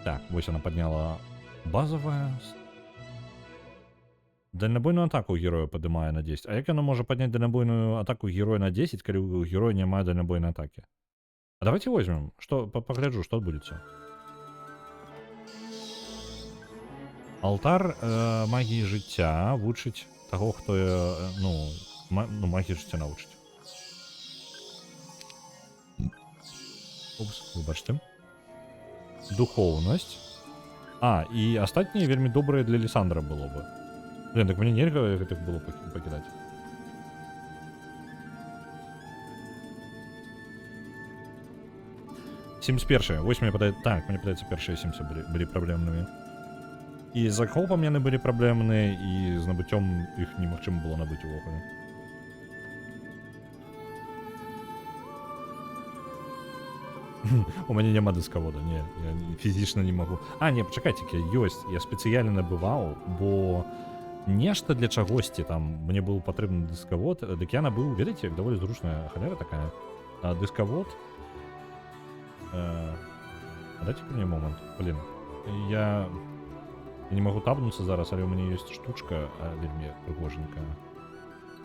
Так, вось она подняла базовая. Дальнобойную атаку героя падымае на 10. А як яно можа падняць дальнобойную атаку героя на 10, калі у героя няма дальнобойной атаки? А давайте возьмем, что погляджу, что отбудется. Алтар магии жыцця вучыць таго, хто магії жыцця навучыць. Упс, выбачце. Духовность. А, и остальные вельмі добрые для Лиссандра было бы. Блин, так мне нельга их было покидать. Симс першие. 8 мне подает. Так, мне подается першие Симсы были проблемными. И с захопом яны были проблемные, и с набытьем их немагчыма было набыть увогуле. У мяне няма дысковода, не, я фізічна не магу. А, не, пачакайце, ёсць, я спецыяльна набываў, бо нешта для чагосьці там мне быў патрэбны дысковод, дык я набыў, ведаеце, даволі зручная халера такая. Дысковод. Дайте мне момент, блин. Я не могу табнуцца зараз, але у мяне ёсць штучка вельмі прыгоженькая.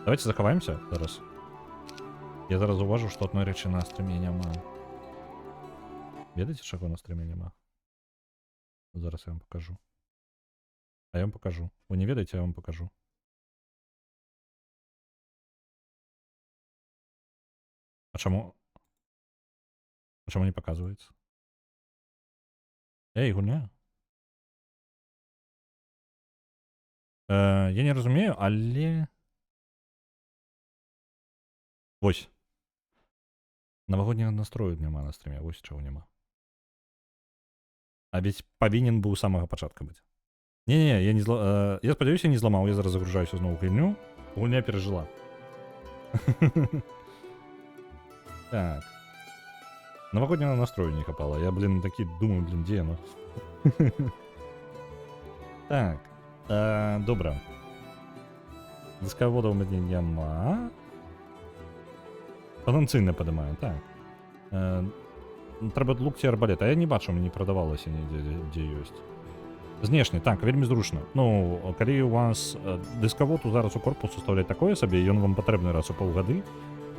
Давайте захаваемся зараз. Я зараз уважу, што адной рэчы на стрыме няма. Ведаеце, чаго на стрыме няма? Зараз я вам покажу. А я вам покажу. Вы не ведаеце, я вам покажу. А чаму? А чаму не показваецца? Эй, гульня. Я не разумею, але... Вось. Навагодняга настрою няма на стрыме, вось чаго няма. А ведь павінен быў з самага пачатка быць. Не-не, я не я спадзяюся, не зламаў, я зараз загружаюся зноў гульню. Гульня перажыла. Так. Навагодняга настрою не хапала. Я, блин, такі думаю, блин, дзе яно? Так. Добра. Дысковода ў мяне няма. Патэнцыйна падымаю, так. Трэба лук ці арбалет, а я не бачу, мне не прадавалася нідзе, дзе ёсць. Знешне, так, вельмі зручна. Ну, калі у вас дысководу зараз у корпус уставляць такое сабе, ён вам патрэбны раз у паўгады,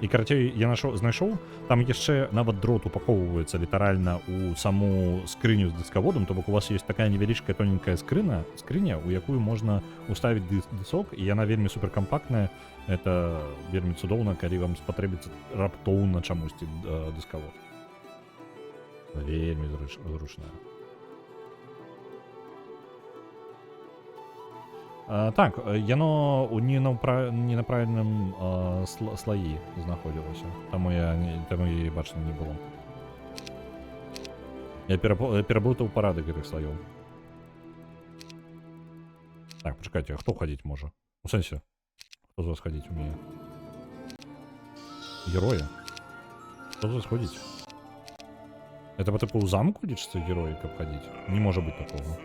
і, карацей, я знайшоў, там яшчэ нават дрот упаковываецца літаральна у саму скрыню з дысководам, то бок у вас ёсць такая невялічкая тоненькая скрыня, у якую можна уставіць дысок, і яна вельмі суперкампактная. Это вельмі цудоўна, калі вам спатрэбіцца раптоўна чамусьці дысковод. Вельмі зручная. Так, яно не на правільным слаі знаходзілася, таму яе бачна не было. Я пераблытаў парадак гэтых слаёў. Так, пачакайце, а хто хадзіць можа? У сэнсе, хто з вас хадзіць умее? Героі? Хто з вас ходзіць? Это по типу замку лічыцца героі, каб хадзіць? Не можа быць такого.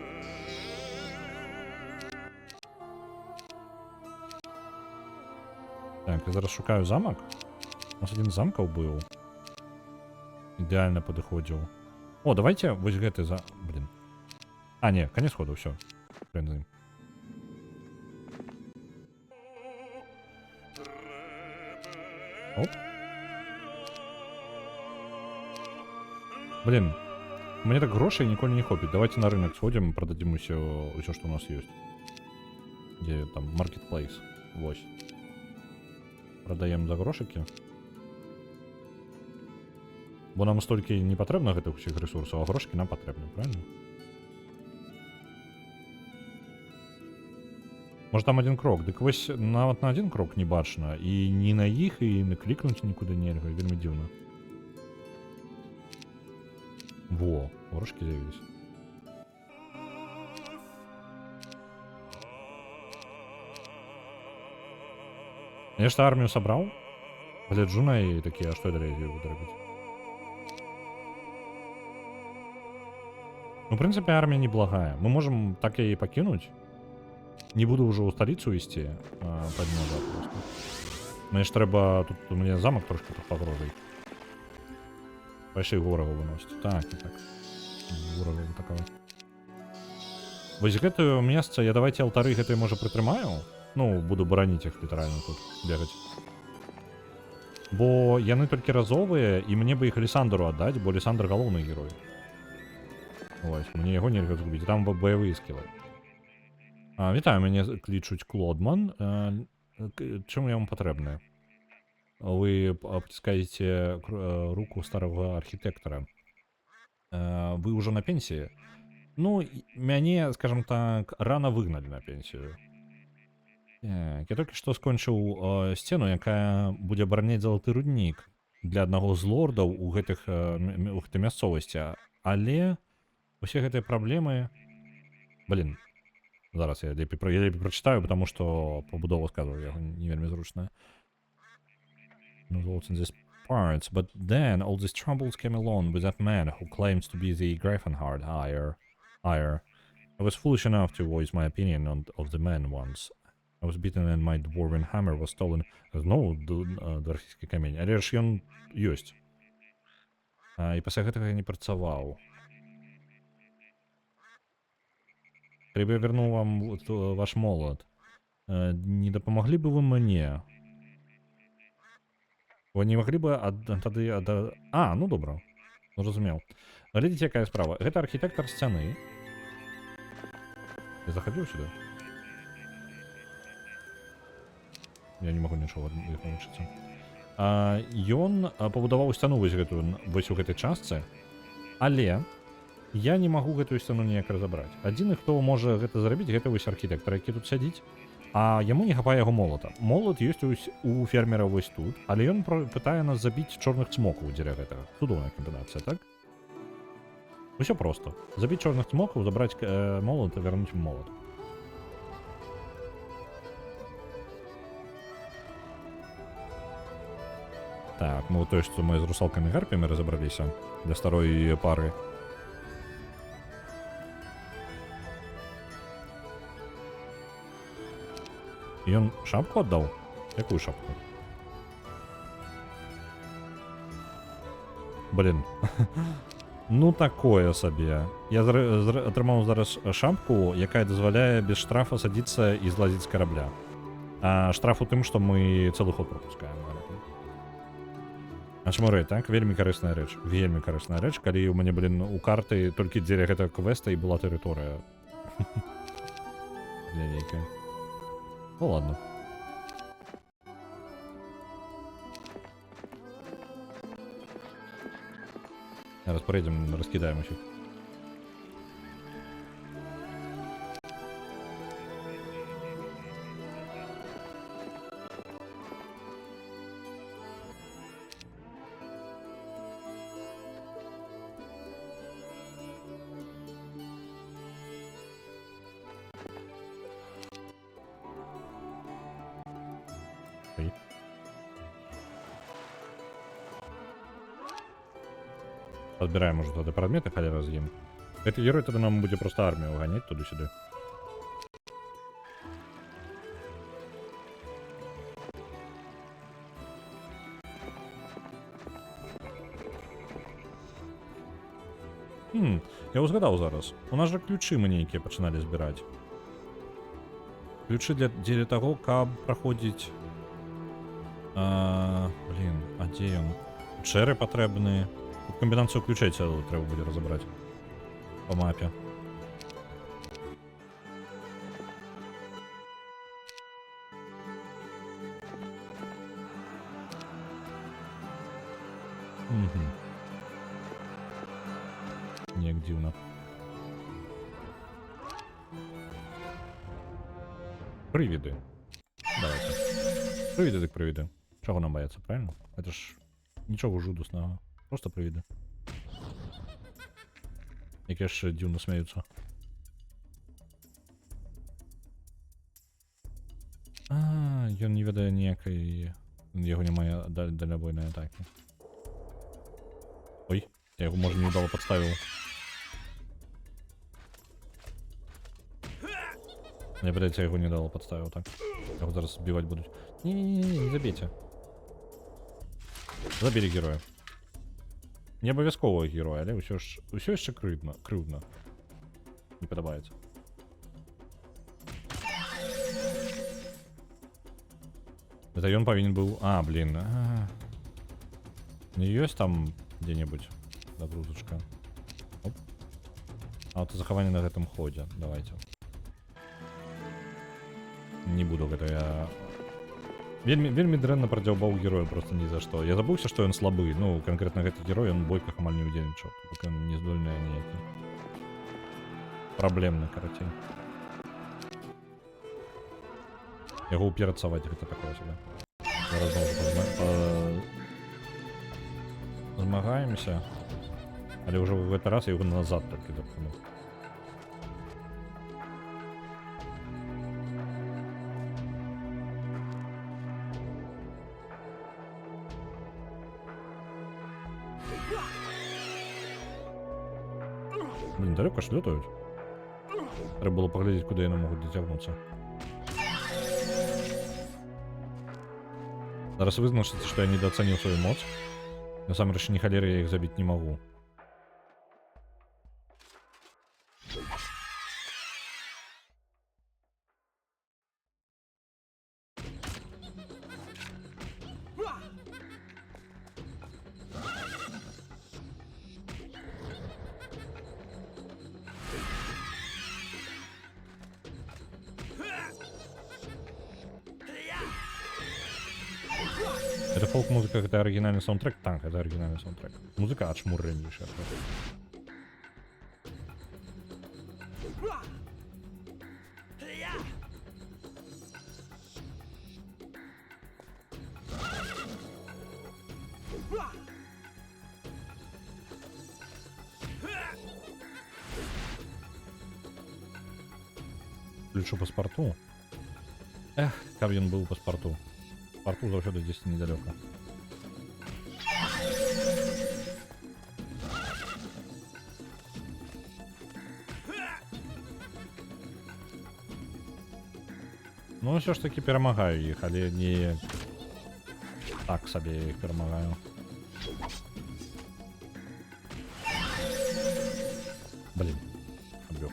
Так, я зараз шукаю замок. У нас один з замкаў быў. Ідэальна падыходзіў. О, давайте вось гэты Блин. А, не, конец ходу, все. Хрен за ним. Оп. Блин, мне так грошей ніколі не хопіць. Давайте на рынок сходим, продадим усё, что у нас есть. Где там marketplace. Вось. Продаем за грошики. Бо нам столькі не патрэбна гэтых усіх рэсурсаў, а грошкі нам патрэбны, правильно? Может там один крок, дык вось нават на один крок не бачна, і ні на іх, і не клікнуць нікуды нельга, вельмі дзіўна. Во, грошкі з'явіліся. Я ж армію сабраў, гляджу на яе такі, а што я далей буду рабіць? Ну, в прынцыпе, армія неблагая. Мы можам так яе пакінуць. Не буду ўжо ў сталіцу ісці, пойдем назад просто. Мне ж трэба, тут у мяне замак трошки под пагрозай. Пайшлі ворагу выносіць. Так, і так. Ворагу атакаваць. Вось гэтую месца, я давайте алтары гэтай, можа, прытрымаю. Ну, буду бараніць іх літаральна тут, бегаць. Бо яны толькі разовыя, і мне бы іх Лісандру аддаць, бо Лісандр галоўны герой. Вось, мне яго нельга згубіць, там баявыя скілы. Вітаю, мяне клічуць Клодман. Чым я вам патрэбны? Вы паціскаеце руку старого архітэктара. Вы ўжо на пенсіі? Ну, мяне, скажем так, рано выгналі на пенсію. Я толькі што скончыў сцену, якая будзе абараняць залаты руднік для аднаго з лордаў у гэтай мясцовасці. Але усе гэтыя праблемы... Блин, зараз я лепей прачытаю, потому што пабудова, сказаў, яго не вельмі зручная. No in this parts, but then all these troubles came along with that man who claims to be the Grafenhard hire. I was foolish enough to voice my opinion of the man once. I was beaten and my dwarven hammer was stolen. Зноў дwarfійскі камень. Але ж ён ёсць. І пасля гэтага я не працаваў. Калі я вернуў вам ваш молот, не дапамаглі бы вы мне? Вы не маглі бы тады... ну добра. Зразумеў. Глядзіце, якая справа. Гэта архітэктар сцяны. Я захадзіў сюда? Я не магу нічого навучыцца. Ён пабудаваў сцяну вось у гэтай частцы, але я не магу гэтую сцяну ніяк разабраць. Адзіны, хто можа гэта зрабіць, гэта вось архітэктар, які тут сядзіць, а яму не хапае яго молата. Молат ёсць у фермера вось тут, але ён пытае нас забіць чорных цмокаў дзеля гэтага. Цудоўная камбінацыя, так? Усё проста. Забіць чорных цмокаў, забраць молат і вярнуць молат. Так, ну тое, што мы з русалкамі-гарпямі разабраліся для старой пары. Ён шапку аддаў? Якую шапку? Блин. Ну такое сабе. Я атрымаў зараз шапку, якая дазваляе без штрафа садзіцца і злазіць з карабля. А штраф у тым, што мы цэлы ход пропускаем. Ачмурэй, так? Вельмі карысная рэч. Вельмі карысная рэч, калі ў мяне, блин, у карты толькі дзеля гэтага квеста і была тэрыторыя. Для нейкая. Ну ладно. Зараз пройдем, раскидаем усіх. Подбираем уже туда предметы, халява з'їм. Этот герой тогда нам будет просто армию гонять туда-сюда. Я узгадаў зараз. У нас же ключи мы нейкія пачыналі збіраць. Ключи для того, каб праходзіць... Блин, а дзе ён? Чэры патрэбныя. Тут комбінацыю ключей цэлую трэба будзе разабраць. По мапе. дзіўна. Прывіды. Давайте. Прывіды так прывіды. Чаго нам баяцца, правильно? Это ж нічога жудаснага. Просто прывіды. Якія ж дзіўна смяюцца. Ён не ведае ніякай... Яго не мае дальнабойнай атакі. Ой, я яго, можа, неудала падставіў. Не, блядь, я яго недала падставіў, так. Яго зараз збіваць будуць. Не забейце. Забілі героя. Не абавязкова героя, але ўсё яшчэ крыўдна. Не падабаецца. Это ён павінен быў... блин. Не ёсць там где-нибудь загрузочка. Оп. Аўтазахаванне на гэтым ходзе. Давайте. Не буду гэта я... Вельмі дрэнна прадзяўбаў героя просто ні за што. Я забыўся, што ён слабы. Ну, канкрэтна гэты герой, ён бойках амаль не ўдзельнічаў. Пакуль ён не здольны ніякі. Праблемны, карацей. Яго ўперцаваць, гэта такое сюда. Зараз змагаемся. Але ўжо в гэты раз я яго назад толькі дапхну. Блин, далеко ж лётаюць. Трэба было паглядзець, куды яны могуць дацягнуцца. Зараз вызначыцца, што я недооцаніў сваю моц. Насамрэч, ні халеры я іх забіць не магу. Это фолк-музыка, это оригинальный саундтрек? Так, это оригинальный саундтрек. Музыка отшмурреннейшая. Включу паспорту. Эх, каб ён быў паспорту. Порту заўсёды здесь недалёка. Ну, ўсё ж таки перамагаю іх, але не так сабе я іх перамагаю. Блин, аб'ёг.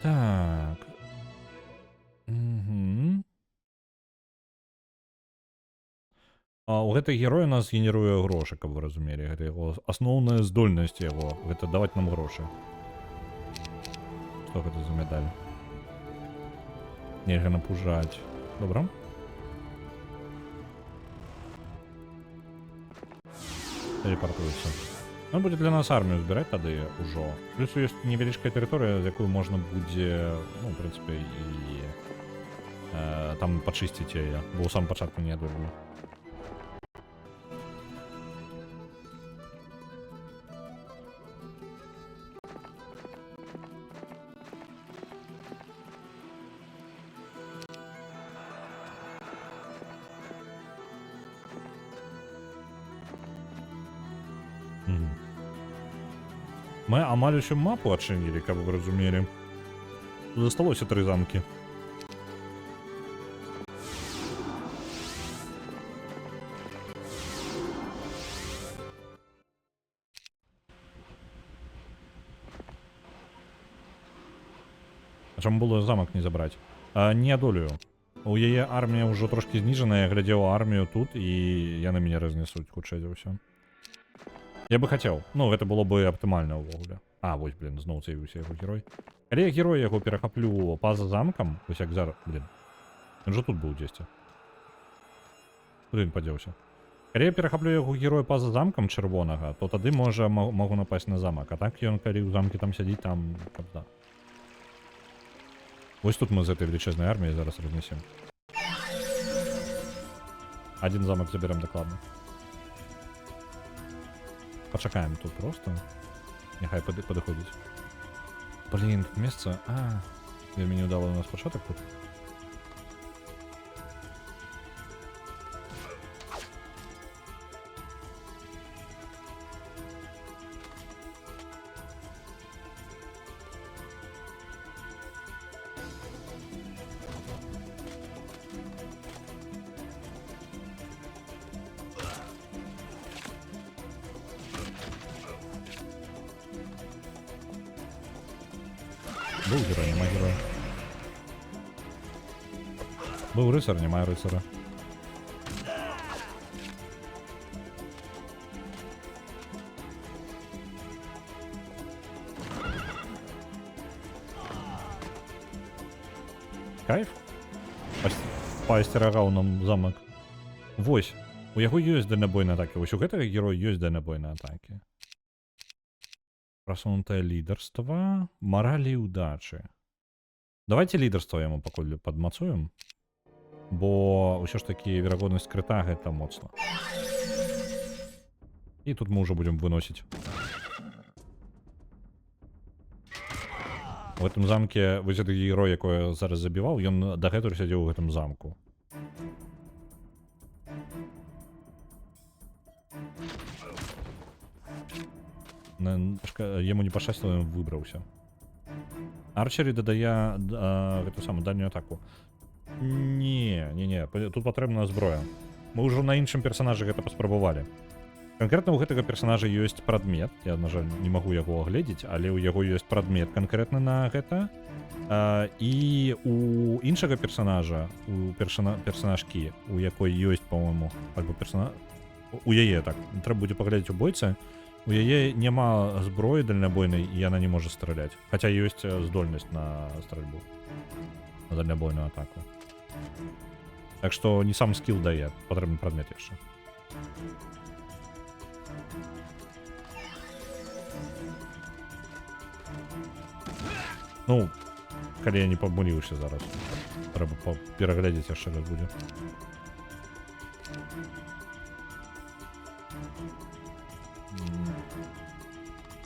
Так. У гэтай героя нас генеруе грошы, каб вы разумелі. Гэта яго асноўная здольнасць яго. Гэта даваць нам грошы. Што гэта за медаль? Нельга напужаць. Добра. Телепортуецца. Он будет для нас армію збіраць тады ўжо. Плюс ёсць невялічкая тэрыторыя, з якую можна будзе, ну, в прынцыпе, і там пачысціць яе, бо ў самым пачатку не адолею. Мы амаль усю мапу адчынілі, каб вы разумелі. Засталося 3 замкі. А чаму было замак не забраць? Не адолею. У яе армія ўжо трошкі зніжаная, я глядзеў армію тут, і яны мяне разнесуць хутчэй за ўсё. Я бы хацеў. Ну, гэта было бы аптымальна ўвогуле. Вось, блин, зноў з'явіўся яго герой. Але я герой яго перахаплю па-за замкам, вось як зараз, блин. Ён жа тут быў дзесьці. Куди він подівся? Калі я перахаплю яго героя па-за замкам чырвонага, то тады можа могу напасть на замак. А так ён калі ў замке там сядзіць, там кабда. Вось тут мы з этой велічэзнай арміяй зараз разнесем. Один замок заберем докладно. Пачакаем тут просто. Нехай падыходзіць. Блин, тут месца... Вельмі не ўдала у нас пачатак тут. Был герой, нема героя. Был рыцарь, нема рыцара. Кайф? Паасцерагаў нам замак. Вось, у яго ёсць дальнабойныя атакі. Вось у гэтага героя ёсць дальнабойныя атакі. Просунутое лидерство, мораль и удачи. Давайте лидерство яму пакуль падмацуем. Бо ўсё ж таки верагоднасць крыта гэта моцна. И тут мы уже будем выносить. В этом замке вось гэты герой, якой я зараз забіваў, ён дагэтуль сядзеў у гэтым замку. Яму не пашчасціла, ён выбраўся. Арчері дадае гэту самую дальнюю атаку. Не, тут патрэбна зброя. Мы ўжо на іншым персанажы гэта паспрабавалі. Канкрэтна ў гэтага персанажа ёсць прадмет. Я, на жаль, не магу яго агледзець, але ў яго ёсць прадмет канкрэтна на гэта. І у іншага персанажа, у персанажкі, у якой ёсць, па-моему, альбо у яе, так, трэба будзе паглядзець у бойцы. У яе няма зброі дальнабойнай, і яна не можа страляць. Хаця ёсць здольнасць на стральбу. На дальнабойную атаку. Так што не сам скилл дае, патрэбны прадмет яшчэ. Ну, калі я не памыліўся зараз. Трэба пераглядзець яшчэ раз будзе.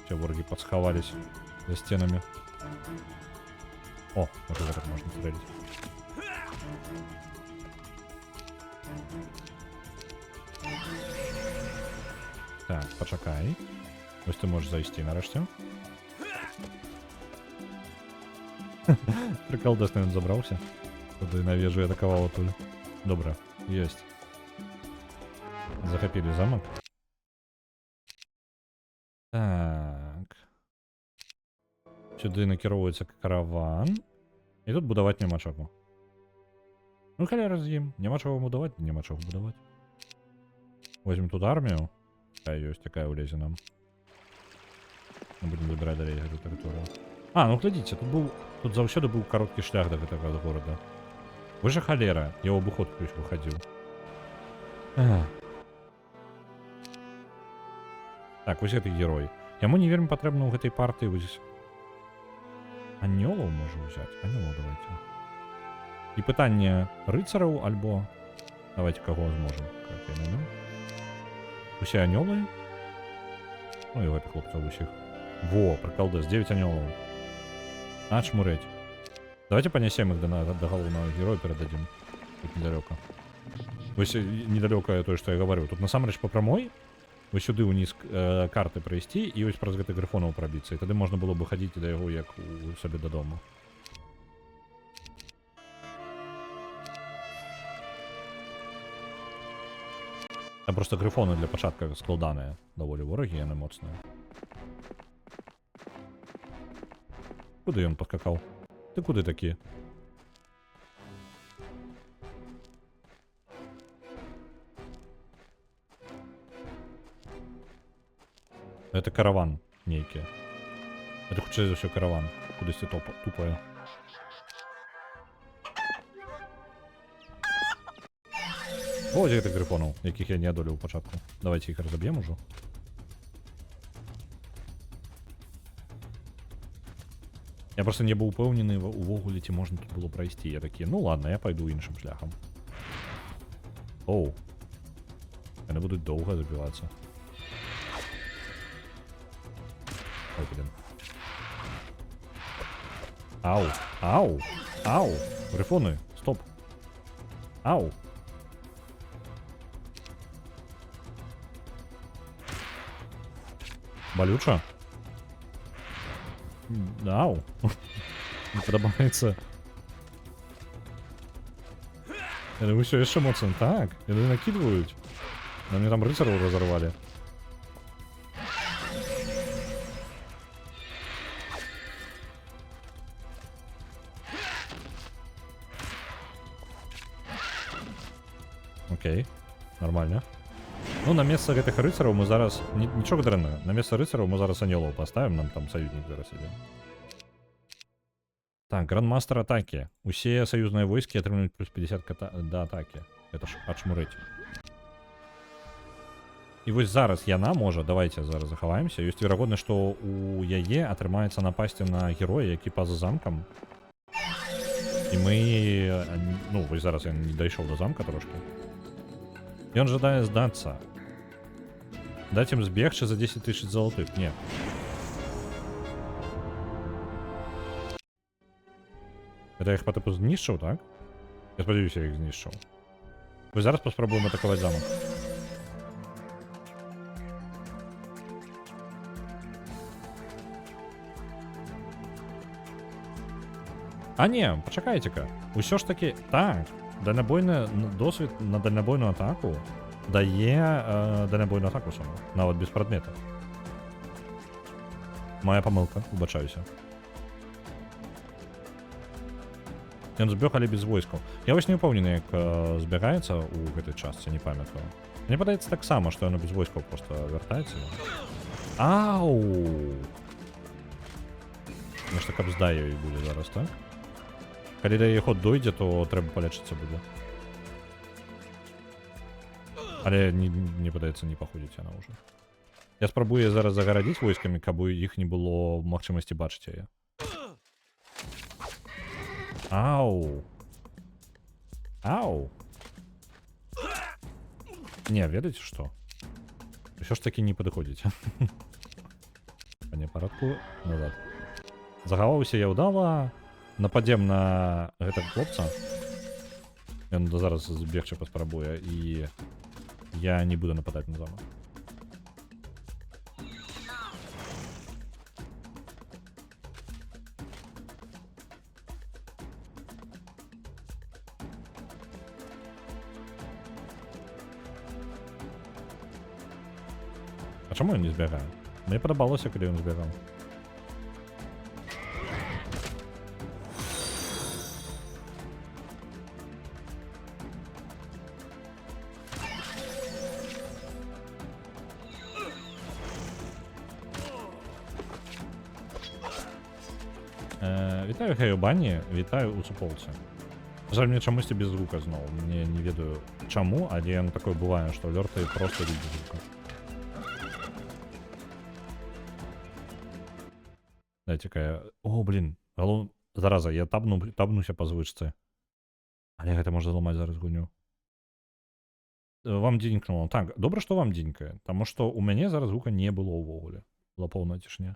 Все вороги подсховались за стенами. О, вот это так можно стрелять. Так, почакай. Ось ты можешь зайти нарешті. Прикол, да, он забрался. Туди на вежу я атаковал оттуда. Добре, есть. Захопили замок. Так. Сюди накіроўваецца караван. І тут будаваць няма чаго. Ну, халяра з ім. Няма чаго будаваць, няма чаго будаваць. Возьмем тут армію. Такая ёсць, такая ўлезе нам. Мы будем забираць далей гэту тэрыторыю. Ну глядзіце, тут заўсёды быў кароткі шлях да гэтага горада. Вы же халера, я ў абыход ключ выхадзіў. Так, вось гэты герой. Яму не вельмі патрэбна ў гэтай партыі вось... Анёлаў можа ўзяць? Анёлаў давайте. І пытанне рыцараў альбо... Давайте каго зможам. Усе анёлы? Ну і гэтых хлопцаў усіх. Во, прыкалдас, 9 анёлаў. Чмурэць. Давайте понесем их до галоўнага героя, перададзім. Тут недалёка. Вось недалёка тое, што я гаварыў. Тут насамрэч па прамой. Вось сюды ўніз карты прайсці і вось праз гэты грыфонаў прабіцца. І тады можна было бы хадзіць да яго як у сабе дадому. Там просто грыфоны для пачатка складаныя. Даволі ворагі, яны моцныя. Куды ён падскакаў? Ты куды такі? Это караван нейкі. Это хутчэй за ўсё караван. Кудысьці тупае. Ось гэтых грифонаў, якіх я не адолеў у пачатку. Давайте іх разаб'ем ужо. Я просто не быў упэўнены увогуле, ці можна тут было прайсці. Я такі, ну ладно, я пайду іншым шляхам. Оу. Яны будуць доўга забівацца. Ой, блин. Ау, ау, ау. Грифоны, стоп. Ау. Болюча? Ау. Не падабаецца. Яны ўсё яшчэ моцна. Так, яны накидваюць. На мне там рыцараў разорвали. Окей, нормально. Ну, на место гэтых рыцараў мы зараз... Нічога дрэннага. На место рыцараў мы зараз анёлаў поставим, нам там союзник зараз ідзе. Так, грандмастер атаки. Усе союзныя войскі атрымаюць плюс 50 да атаки. Это ж адшмурыць. І вось зараз яна можа, давайте зараз захаваемся. Ёсць верагоднасць, што у яе атрымаецца напасці на героя, які па-за замкам. І мы... Ну, вось зараз я не дайшоў до замка трошки. Ён жадае здацца. Даць ім збегчы за 10 000 золотых. Не. Это я іх па тыпу знішчыў, так? Я спадзяюся, я іх знішчыў. Вось зараз паспрабуем атакаваць замак. А не, пачакайце-ка. Усё ж таки... Так. Дальнабойны досвід на дальнабойную атаку дае дальнабойную атаку саму, нават без прадмета. Моя памылка, выбачаюся. Ён збег, але без войскаў. Я вось не ўпэўнены, як збягаецца ў гэтай частцы, не памятаю. Мне падаецца таксама, што яно без войскаў проста вяртаецца. Ау! Нешта каб здае ёй будзе зараз, так? Калі да яе ход дойдзе, то трэба палечыцца будзе. Але не падаецца, не паходзіць яна ўжо. Я спрабую зараз загарадзіць войскамі, каб у іх не было магчымасці бачыць яе. Ау! Ау! Не, ведаеце што? Усё ж такі не падыходзіць. Па непарадку назад. Захаваўся я ўдала. Нападзем на гэтага хлопца. Ён зараз збегчы паспрабуе, і я не буду нападаць на замак. А чаму ён не збягае? Мне падабалося, калі ён збягаў. Вітаю Хаюбані, вітаю у суполцы. Жаль, мне чамусьці без звука зноў. Мне не ведаю чаму, але яно такое бывае, што лёрты просто ідуць без звука. Дайце-ка я... О, блин. Зараза, я табнуся па звычцы. Але гэта можна зламаць зараз гульню. Вам дзенькнула. Так, добра, што вам дзенькае. Таму што у мяне зараз звука не было ўвогуле. Была поўная цішня.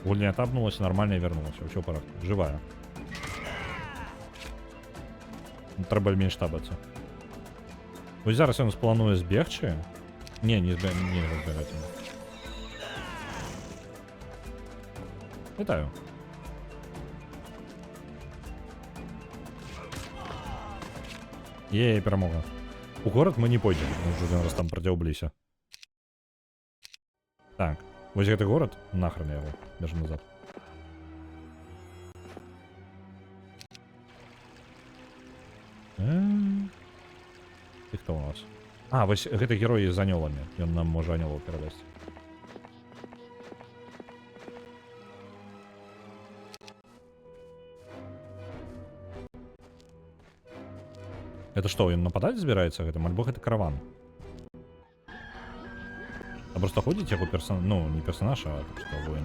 Гульня табнулася, нормально і вярнулася. Усё ў парадку. Жывая. Трэба менш табацца. Вось зараз ён сплануе збегчы. Не разбегаць. Вітаю. Ей, перамога. У горад мы не пойдзем. Мы ўжо один раз там працяўбліся. Так. Вось гэты горад, нахрен яго, бежим назад. І хто у нас? А, вось гэты герой з анёламі. Ён нам можа анёлаў перадасць. Это што, ён нападаць збіраецца гэтым, альбо гэта караван? А просто ходзіць яго персонаж, ну, не персонаж, а так што воін.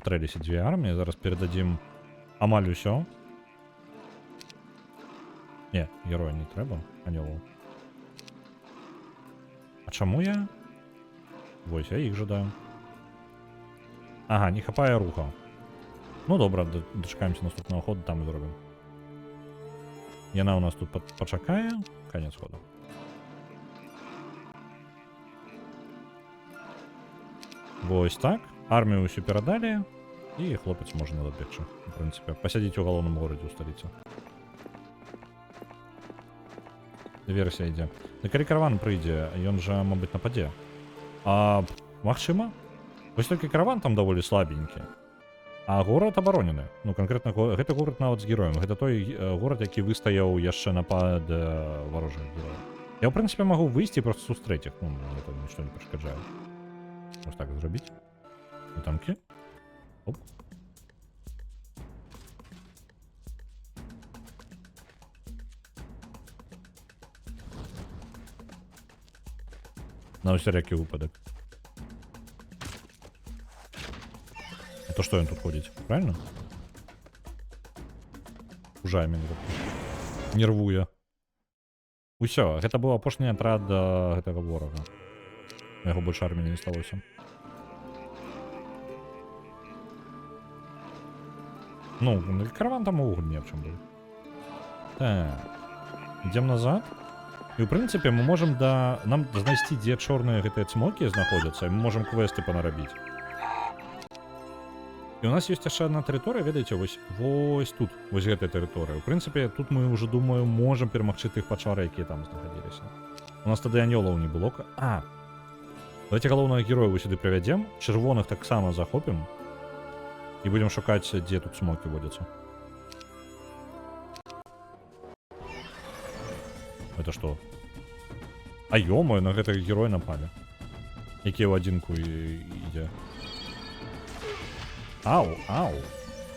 Зустрэліся дзве арміі, зараз перададзім амаль усё. Не, героя не трэба, анёлаў. А чаму я? Вось, я іх жадаю. Ага, не хапае руха. Ну добра, дачакаемся наступнага ходу, там і зробім. Яна у нас тут пачакае, канец ходу. Вось так. Армію ўсю перадалі, і хлопец можа назад бегчы. У прынцыпе, пасядзіць у галоўным горадзе ў сталіцы. Версія ідзе. Да калі караван прыйдзе, ён жа, мабыць, нападзе. А магчыма? Вось толькі караван там даволі слабенькі. А горад абаронены. Ну, канкрэтна, гэта горад нават з героем. Гэта той горад, які выстаяў яшчэ напад варожых герояў. Я, ў прынцыпе, магу выйсці і проста сустрэць іх. Ну, мне там нічто не перашкаджае. Вось так зрабіць. І танкі. Оп. На усялякі выпадак. А то што ён тут ходзіць, правильно? Ужай мяне тут. Нервуе. Усё, гэта быў апошні атрад гэтага ворага. Яго больш арміі не сталося. Ну, караван там увогуле не аб чым быў. Так. Ідзем назад. І ў прынцыпе мы можам нам знайсці, дзе чорныя гэтыя цмокі знаходзяцца, і мы можам квесты панарабіць. І у нас ёсць яшчэ адна тэрыторыя, ведаеце, вось тут, вось гэтая тэрыторыя. У прынцыпе, тут мы ўжо, думаю, можам перамагчы тых пачвар, якія там знаходзіліся. У нас тады анёлаў не было. Давайте галоўнага героя вы сюды прывядзем, чырвоных таксама захопім і будзем шукаць, дзе тут цмокі водзяцца. Это что? А ё-моё, на гэтага героя напалі. Які ў адзінку ідзе. Ау, ау.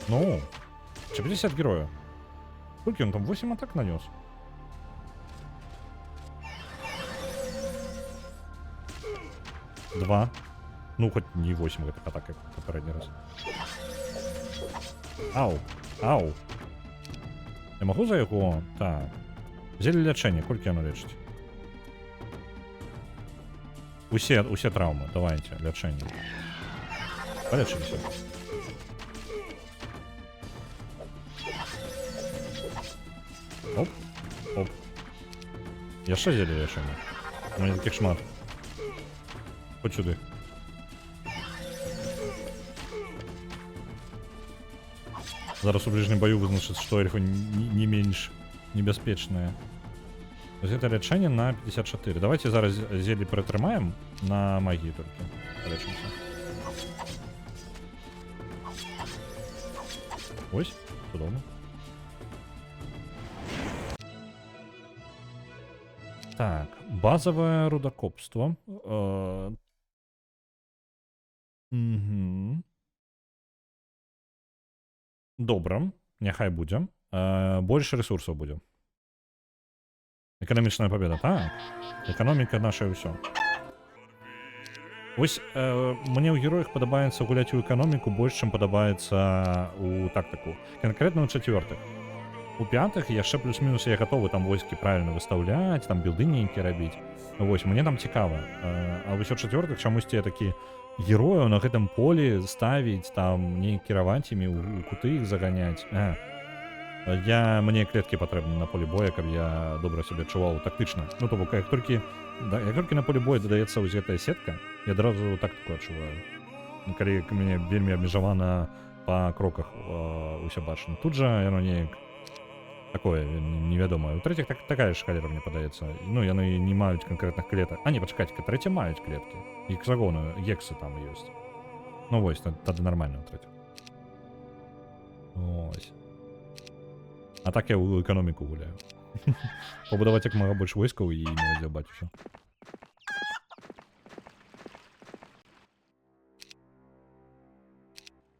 Ну, 50 героя. Сколько он там? 8 атак нанес. Два. Ну, хоть не 8 гэтых атак, как в попередний раз. Ау, ау. Я могу за яго? Так. Зеле лячэння, колькі яно лечыць? Усе траўмы, давайте, лячэнне. Полечыліся. Оп, оп. Яшчэ зеле лячэння. У мяне такіх шмат. Хоць сюды. Зараз у ближнім бою вызначыць, што эльфы не менш небяспечнае. Вось гэта лячэнне на 54. Давайте зараз зелі прытрымаем на магіі толькі. Палечымся. Ось, цудоўна. Так, базавае рудакопства. Добра, няхай будзе. Больше ресурсаў будзе. Эканамічная победа, так. Эканоміка наша і ўсё. Вось мне ў героях падабаецца гуляць у эканоміку больш, чым падабаецца у тактыку. Канкрэтна ў чацвёртых. У пятых яшчэ плюс-мінус я гатовы там войскі правільна выстаўляць, там білды нейкія рабіць. Вось, мне там цікава. А вось у чацвёртых чамусьці я такі герою на гэтым полі ставіць, там не кіраваць імі, у куты іх заганяць. Мне клеткі патрэбны на полі боя, каб я добра сябе адчуваў тактычна. Ну, то бок, як толькі на полі боя дадаецца вось гэтая сетка, я адразу тактыку адчуваю. Калі мяне вельмі абмежавана па кроках ўсё бачна. Тут жа яно неяк такое невядомае. У трэціх такая ж халера, мне падаецца. Ну, яны не маюць канкрэтных клетак. А не, пачакайце-ка, трэця маюць клеткі. Гексагоны, гексы там ёсць. Ну, вось, тады нармальна у трэціх. Ось. А так я ў эканоміку гуляю. Побудаваць як мага больш войскаў і не раз'ябаць усё.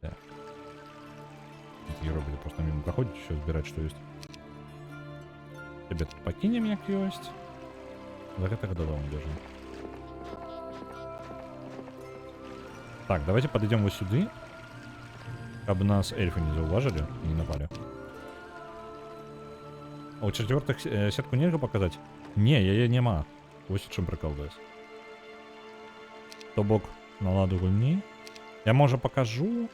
Так. Герой будзе просто мимо праходзіць, усё збіраць, што ёсць. Тебе тут пакінем, як ёсць. За гэтага дадому бежим. Так, давайте подойдем вот сюда, каб нас эльфы не заўважылі і не напалі. А у чацвёртых сетку нельга показать? Не, яе няма. Вось у чым прыкол даць. То бок наладу гульні. Я можа покажу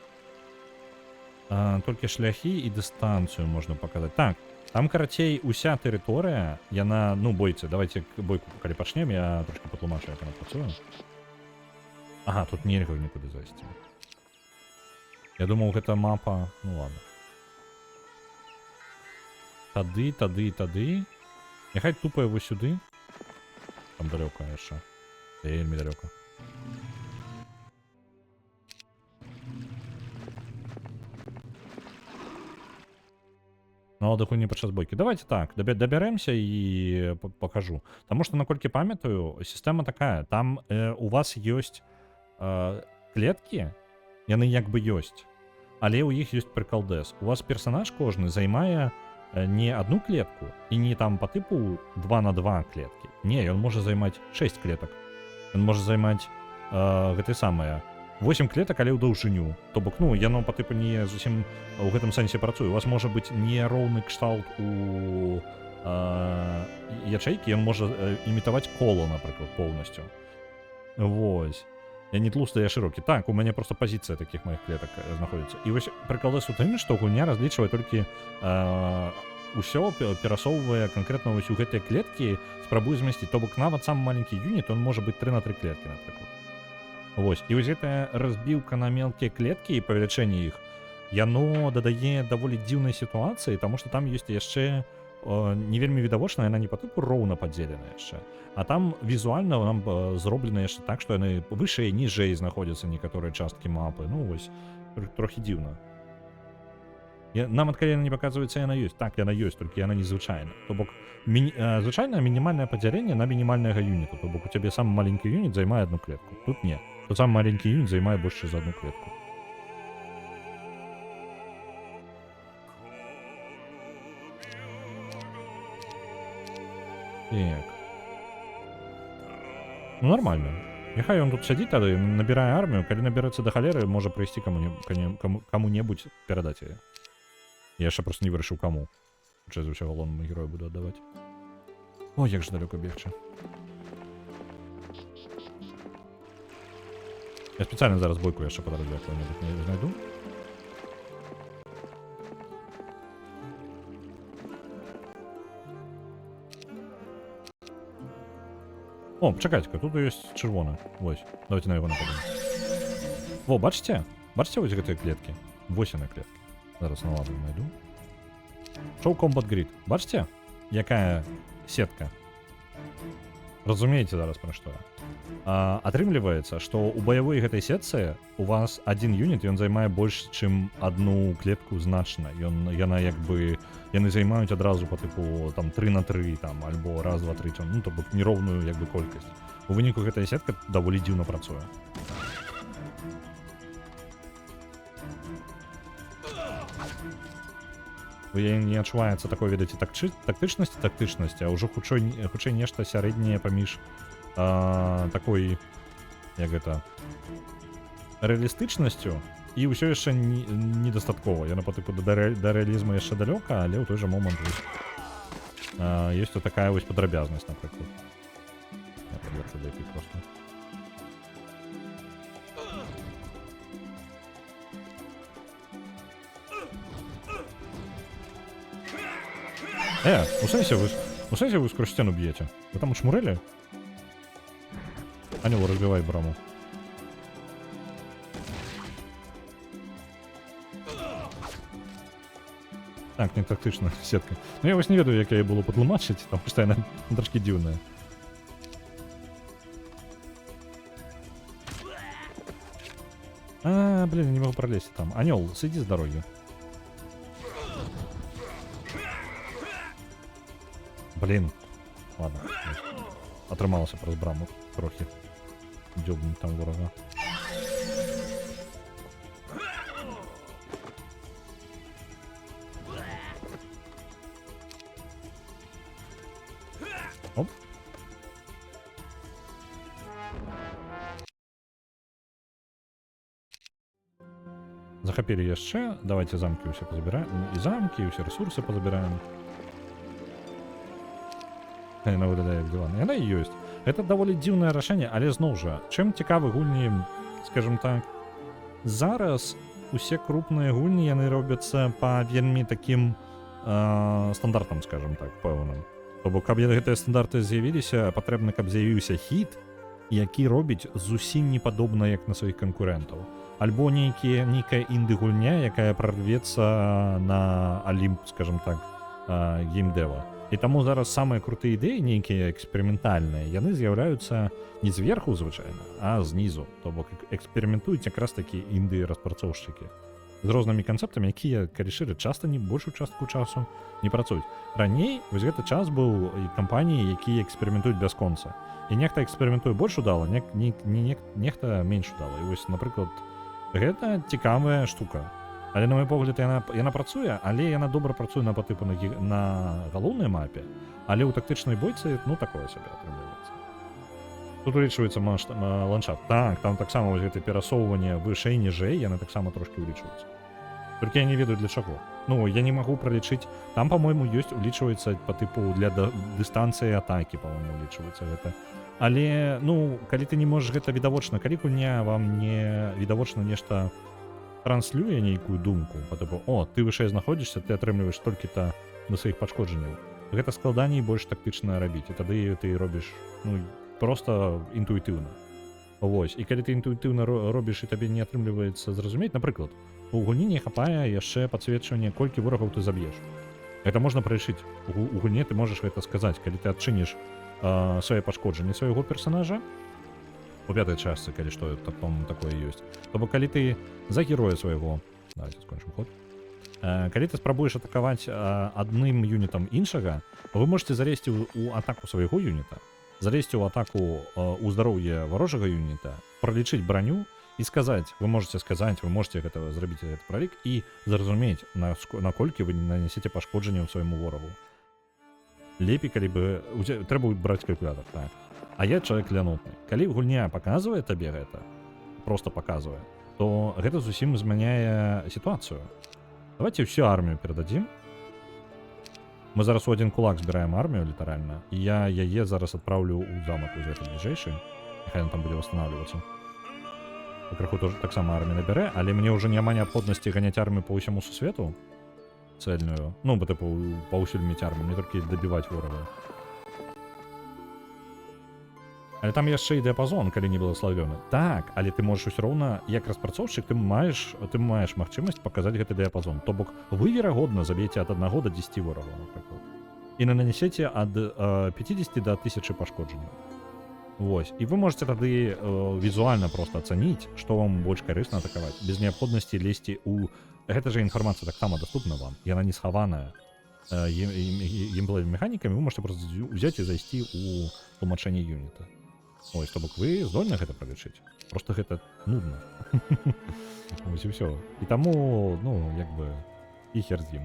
толькі шляхі і дыстанцыю можна показать. Так, там карацей уся тэрыторыя, яна, ну бойцы, давайте бойку калі пачнем, я трошки патлумачу, як она працуе. Ага, тут нельга нікуды зайсці. Я думаў, гэта мапа, ну ладно. Тады. Няхай тупае вось сюды. Там далёка яшчэ. Вельмі далёка. Ну, дыху не падчас бойкі. Давайте так, дабярэмся і пакажу. Таму што, наколькі памятаю, сістэма такая. Там у вас ёсць клеткі, яны як бы ёсць. Але ў іх ёсць прыкалдэс. У вас персанаж кожны займае не одну клетку і не там по типу 2 на 2 клеткі. Не, ён можа займаць 6 клетак. Ён можа займаць гэты самае 8 клетак, але ў даўжыню. То бок, ну, яно по типу не зусім у гэтым сэнсе працуе. У вас можа быць нероўны кшталт у ячэйкі, ён можа імітаваць коло, напрыклад, поўнасцю. Вось. Я не тлусты, я шырокі. Так, у мяне просто пазіцыя такіх маіх клетак знаходзіцца. І вось прыкладаць у тым, што гульня разлічвае толькі ўсё, перасоўвае канкрэтна вось у гэтыя клеткі, спрабуе змясціць. То бок нават сам маленькі юніт, он можа быць 3 на 3 клеткі, напрыклад. Вось. І вось гэтая разбіўка на мелкія клеткі і павелічэнне іх, яно дадае даволі дзіўнай сітуацыі, таму што там ёсць яшчэ не вельмі відавочна, яна не па тыпу роўна падзелена яшчэ. А там візуальна нам зроблена яшчэ так, што яны вышэй і ніжэй знаходзяцца некаторыя часткі мапы. Ну вось, трохі дзіўна. Нам адкалі яна не паказваецца, яна ёсць. Так, яна ёсць, толькі яна незвычайна. То бок, звычайна мінімальнае падзяленне на мінімальнага юніта. То бок у цябе самы маленькі юніт займае одну клетку. Тут не. Тут самы маленькі юніт займае больш за одну клетку. Так. Ну, нормально. Няхай ён тут сядзіць тады, набірае армію, калі наберэцца да халеры, можа прыйсці каму-небудзь перадаць яе. Я яшчэ просто не вырашыў каму. Хутчэй за ўсё галоўнаму герою буду аддаваць. О, як жа далёка бегчы. Я спецыяльна зараз бойку яшчэ па дарозе якую-небудзь не знайду. О, чакайце-ка, тут ёсць чырвоны. Вось, давайте на яго нападем. Во, бачыце? Бачыце вось гэтыя клеткі? Вось яны клеткі. Зараз наладу найду. Show Combat Grid. Бачыце? Якая сетка? Разумееце зараз пра што? Атрымліваецца, што ў баявой гэтай сетцы у вас один юніт, ён займае больш, чым одну клетку значна. Яна як бы... Яны займаюць адразу по тыпу там 3 на 3, там, альбо раз, два, три, ну, то бок нероўную як бы колькасць. У выніку гэтая сетка даволі дзіўна працуе. У яе не адчуваецца такой, ведаце, тактычнасці, а ўжо хутчэй нешта сярэдняе паміж такой, як гэта, рэалістычнасцю і ўсё яшчэ недастаткова. Яна по тыпу да рэалізму яшчэ далёка, але ў той жа момант ёсць такая вось падрабязнасць, напрыклад. Гэта лепей проста. У сэнсе вы скрозь сцену б'еце? Вы там учмурэлі? Анёл, разбівай браму. Так, не тактычна сетка. Ну я вось не ведаю, як яе было падлумачыць, таму што яна трошкі дзіўная. Блин, не могу пролезть там. Анёл, сойди с дороги. Блін. Ладно. Атрымалася праз браму трохи. Дзёбнуць там ворага. Оп. Захапілі яшчэ. Давайте замкі ўсе пазабіраем. І замкі, і ўсе рэсурсы пазабіраем. Яна выглядае як диван. Яна і ёсць. Гэта даволі дзіўнае рашэнне, але зноў жа, чым цікавы гульні, скажем так, зараз усе крупныя гульні яны робяцца па вельмі такім стандартам, скажем так, пэўным. То бок, каб гэтыя стандарты з'явіліся, патрэбна, каб з'явіўся хіт, які робіць зусім не падобна, як на сваіх канкурэнтаў. Альбо нейкая інды-гульня, якая прорвецца на Алімп, скажем так, геймдэва. І таму зараз самыя крутыя ідэі, нейкія эксперыментальныя, яны з'яўляюцца не зверху звычайна, а знізу. То бок эксперыментуюць якраз такі інды-распрацоўшчыкі з рознымі канцэптамі, якія, калі шчыра, часта не большую частку часу не працуюць. Раней вось гэты час быў і кампаніі, якія эксперыментуюць бясконца. І нехта эксперыментуе больш удала, нехта менш удала. І вось, напрыклад, гэта цікавая штука. Але, на мой погляд, яна працуе, але яна добра працуе на патыпу на галоўнай мапе, але ў тактычнай бойцы, ну, такое сабе атрымліваецца. Тут улічваецца ландшафт. Так, там таксама вось гэта перасоўванне вышэй, ніжэй, яны таксама трошкі улічваюцца. Толькі я не ведаю для чаго. Ну, я не магу пралічыць. Там, па-мойму, ёсць улічваецца па тыпу для дыстанцыі атакі, па-мойму, улічваецца гэта. Але, ну, калі ты не можаш гэта відавочна, калі гульня вам не відавочна нешта транслюе нейкую думку, па тыпу, о, ты вышэй знаходзішся, ты атрымліваеш толькі-то на сваіх пашкоджанняў. Гэта складаней больш тактычна рабіць, і тады ты робіш, ну, проста інтуітыўна. Вось, і калі ты інтуітыўна робіш і табе не атрымліваецца зразумець, напрыклад, у гульні не хапае яшчэ падсведчвання, колькі ворагаў ты заб'еш. Гэта можна пралічыць. У гульне ты можаш гэта сказаць, калі ты адчыніш свае пашкоджанні свайго персанажа, у пятай частцы, калі што такое ёсць. То бок, калі ты за героя свайго, давайте скончым ход, калі ты спрабуеш атакаваць адным юнітам іншага, вы можете залезці ў атаку свайго юніта, залезці ў атаку ў здароўе варожага юніта, пралічыць броню і сказаць, вы можете гэта зрабіць гэты пралік і зразумець, наколькі вы нанесеце пашкоджанняў свайму ворагу. Лепей, калі бы... Трэба браць калькулятор, так. А я чалавек лянотны. Калі гульня паказвае табе гэта, проста паказвае, то гэта зусім змяняе сітуацыю. Давайте ўсю армію перададзім. Мы зараз у адзін кулак збіраем армію, літаральна, і я яе зараз адпраўлю ў замак у гэты бліжэйшы. Няхай ён там будзе восстанавливацца. Пакрыху таксама армія набярэ, але мне ўжо няма неабходнасці ганяць армію па ўсяму сусвету цэльную. Ну, бо тыпу паўсюль мець армію, мне толькі дабіваць ворага. Але там яшчэ і дыяпазон, калі не благословёны. Так, але ты можаш усё роўна, як распрацоўшчык, ты маеш магчымасць паказаць гэты дыяпазон. То бок, вы, верагодна, заб'еце ад 1 до 10 ворагаў, напрыклад. І нанесеце ад 50 до 1000 пашкоджанняў. Вось. І вы можете тады візуальна проста ацаніць, што вам больш карысна атакаваць, без неабходнасці лезці ў... Гэта же інфармацыя таксама даступна вам, яна не схаваная. Геймплейнымі механікамі вы можете просто взяць і зайсці ў тлумачэнне юніта. Ой, то бок вы здольны гэта пралічыць. Просто гэта нудна. Вось і ўсё. І таму, ну, як бы, і хер з ім.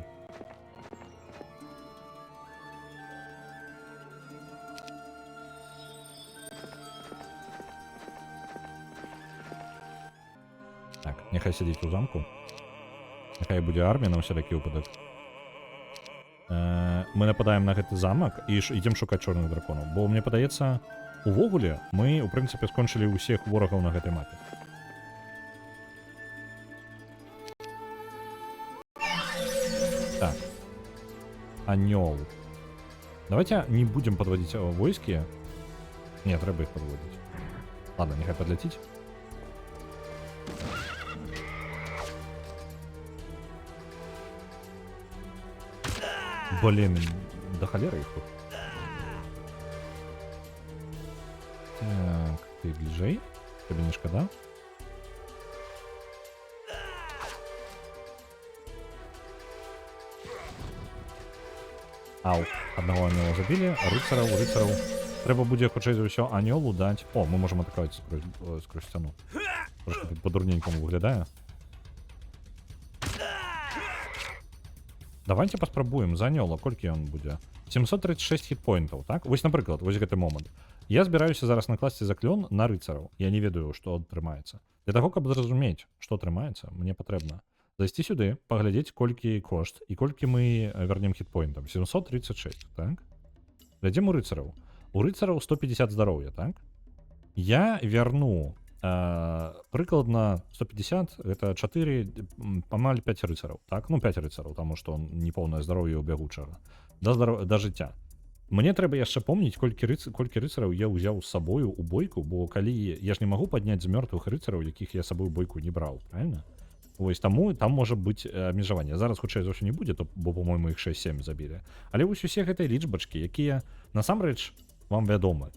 Так, няхай сядзіць у замку. Няхай будзе армія на ўсялякі выпадак. Мы нападаем на гэты замак і ідзем шукаць чорных драконаў. Бо мне падаецца, увогуле, мы, у прынцыпе, скончылі ўсіх ворагаў на гэтай мапе. Так. Анёл. Давайте не будем подводить войски. Не, трэба их подводить. Ладно, нехай подлетить. Блин, до холеры их тут. Так, ты ближей? Тебе не шкода? Ау, одного анёла забілі, рыцараў. Трэба будзе, хутчэй за ўсё, анёлу даць. О, мы можам атакаваць скрозь сцяну. Трошки тут по-дурненькому выглядае. Давайте паспрабуем за анёла, колькі ён будзе. 736 хітпоінтаў, так? Вось, напрыклад, вось гэты момант. Я збіраюся зараз накласці заклён на рыцараў. Я не ведаю, што атрымаецца. Для таго, каб зразумець, што атрымаецца, мне патрэбна зайсці сюды, паглядзець, колькі кошт і колькі мы вернем хітпоінтам. 736, так? Глядзім у рыцараў. У рыцараў 150 здароўя, так? Я верну прыкладна 150, гэта 4, амаль 5 рыцараў, так? Ну, 5 рыцараў, таму што непоўнае здароўе ў бягучага. Да жыцця. Мне трэба яшчэ помніць, колькі рыцараў я ўзяў з сабою ў бойку, бо калі я ж не магу падняць з мёртвых рыцараў, якіх я сабою бойку не браў, правильно? Вось таму там можа быць абмежаванне. Зараз хутчэй за ўсё не будзе, то, бо, по-мойму, іх 6-7 забілі. Але вось усе гэтыя лічбачкі, якія насамрэч вам вядомы.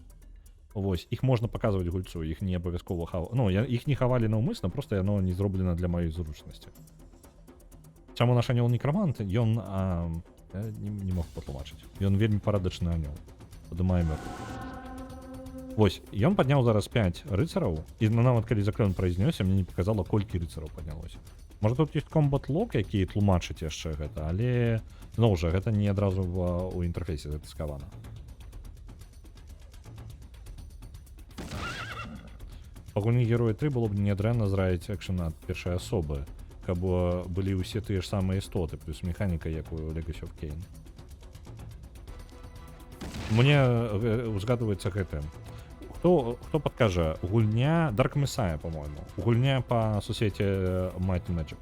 Вось, іх можна паказваць гульцу, іх не абавязкова ну, іх не хавалі наўмысна, проста яно не зроблена для маёй зручнасці. Чаму наш анёл некрамант? Ён не мог патлумачыць. Ён вельмі парадачны анёл. Падымае мёртвых. Вось, ён падняў зараз 5 рыцараў, і нават калі заклён прайзнёся, мне не паказала, колькі рыцараў паднялося. Можа, тут ёсць комбат-лог, які тлумачыць яшчэ гэта, але, зноў жа, гэта не адразу ў інтэрфейсе затыскавана. Па гульні Героя 3 было б нядрэнна зраіць экшн ад першай асобы, каб былі ўсе тыя ж самыя істоты, плюс механіка, як у Legacy of Kain. Мне узгадваецца гэта. Хто падкажа? Гульня Dark Messiah, по-моему. Гульня па сусвеце Might and Magic.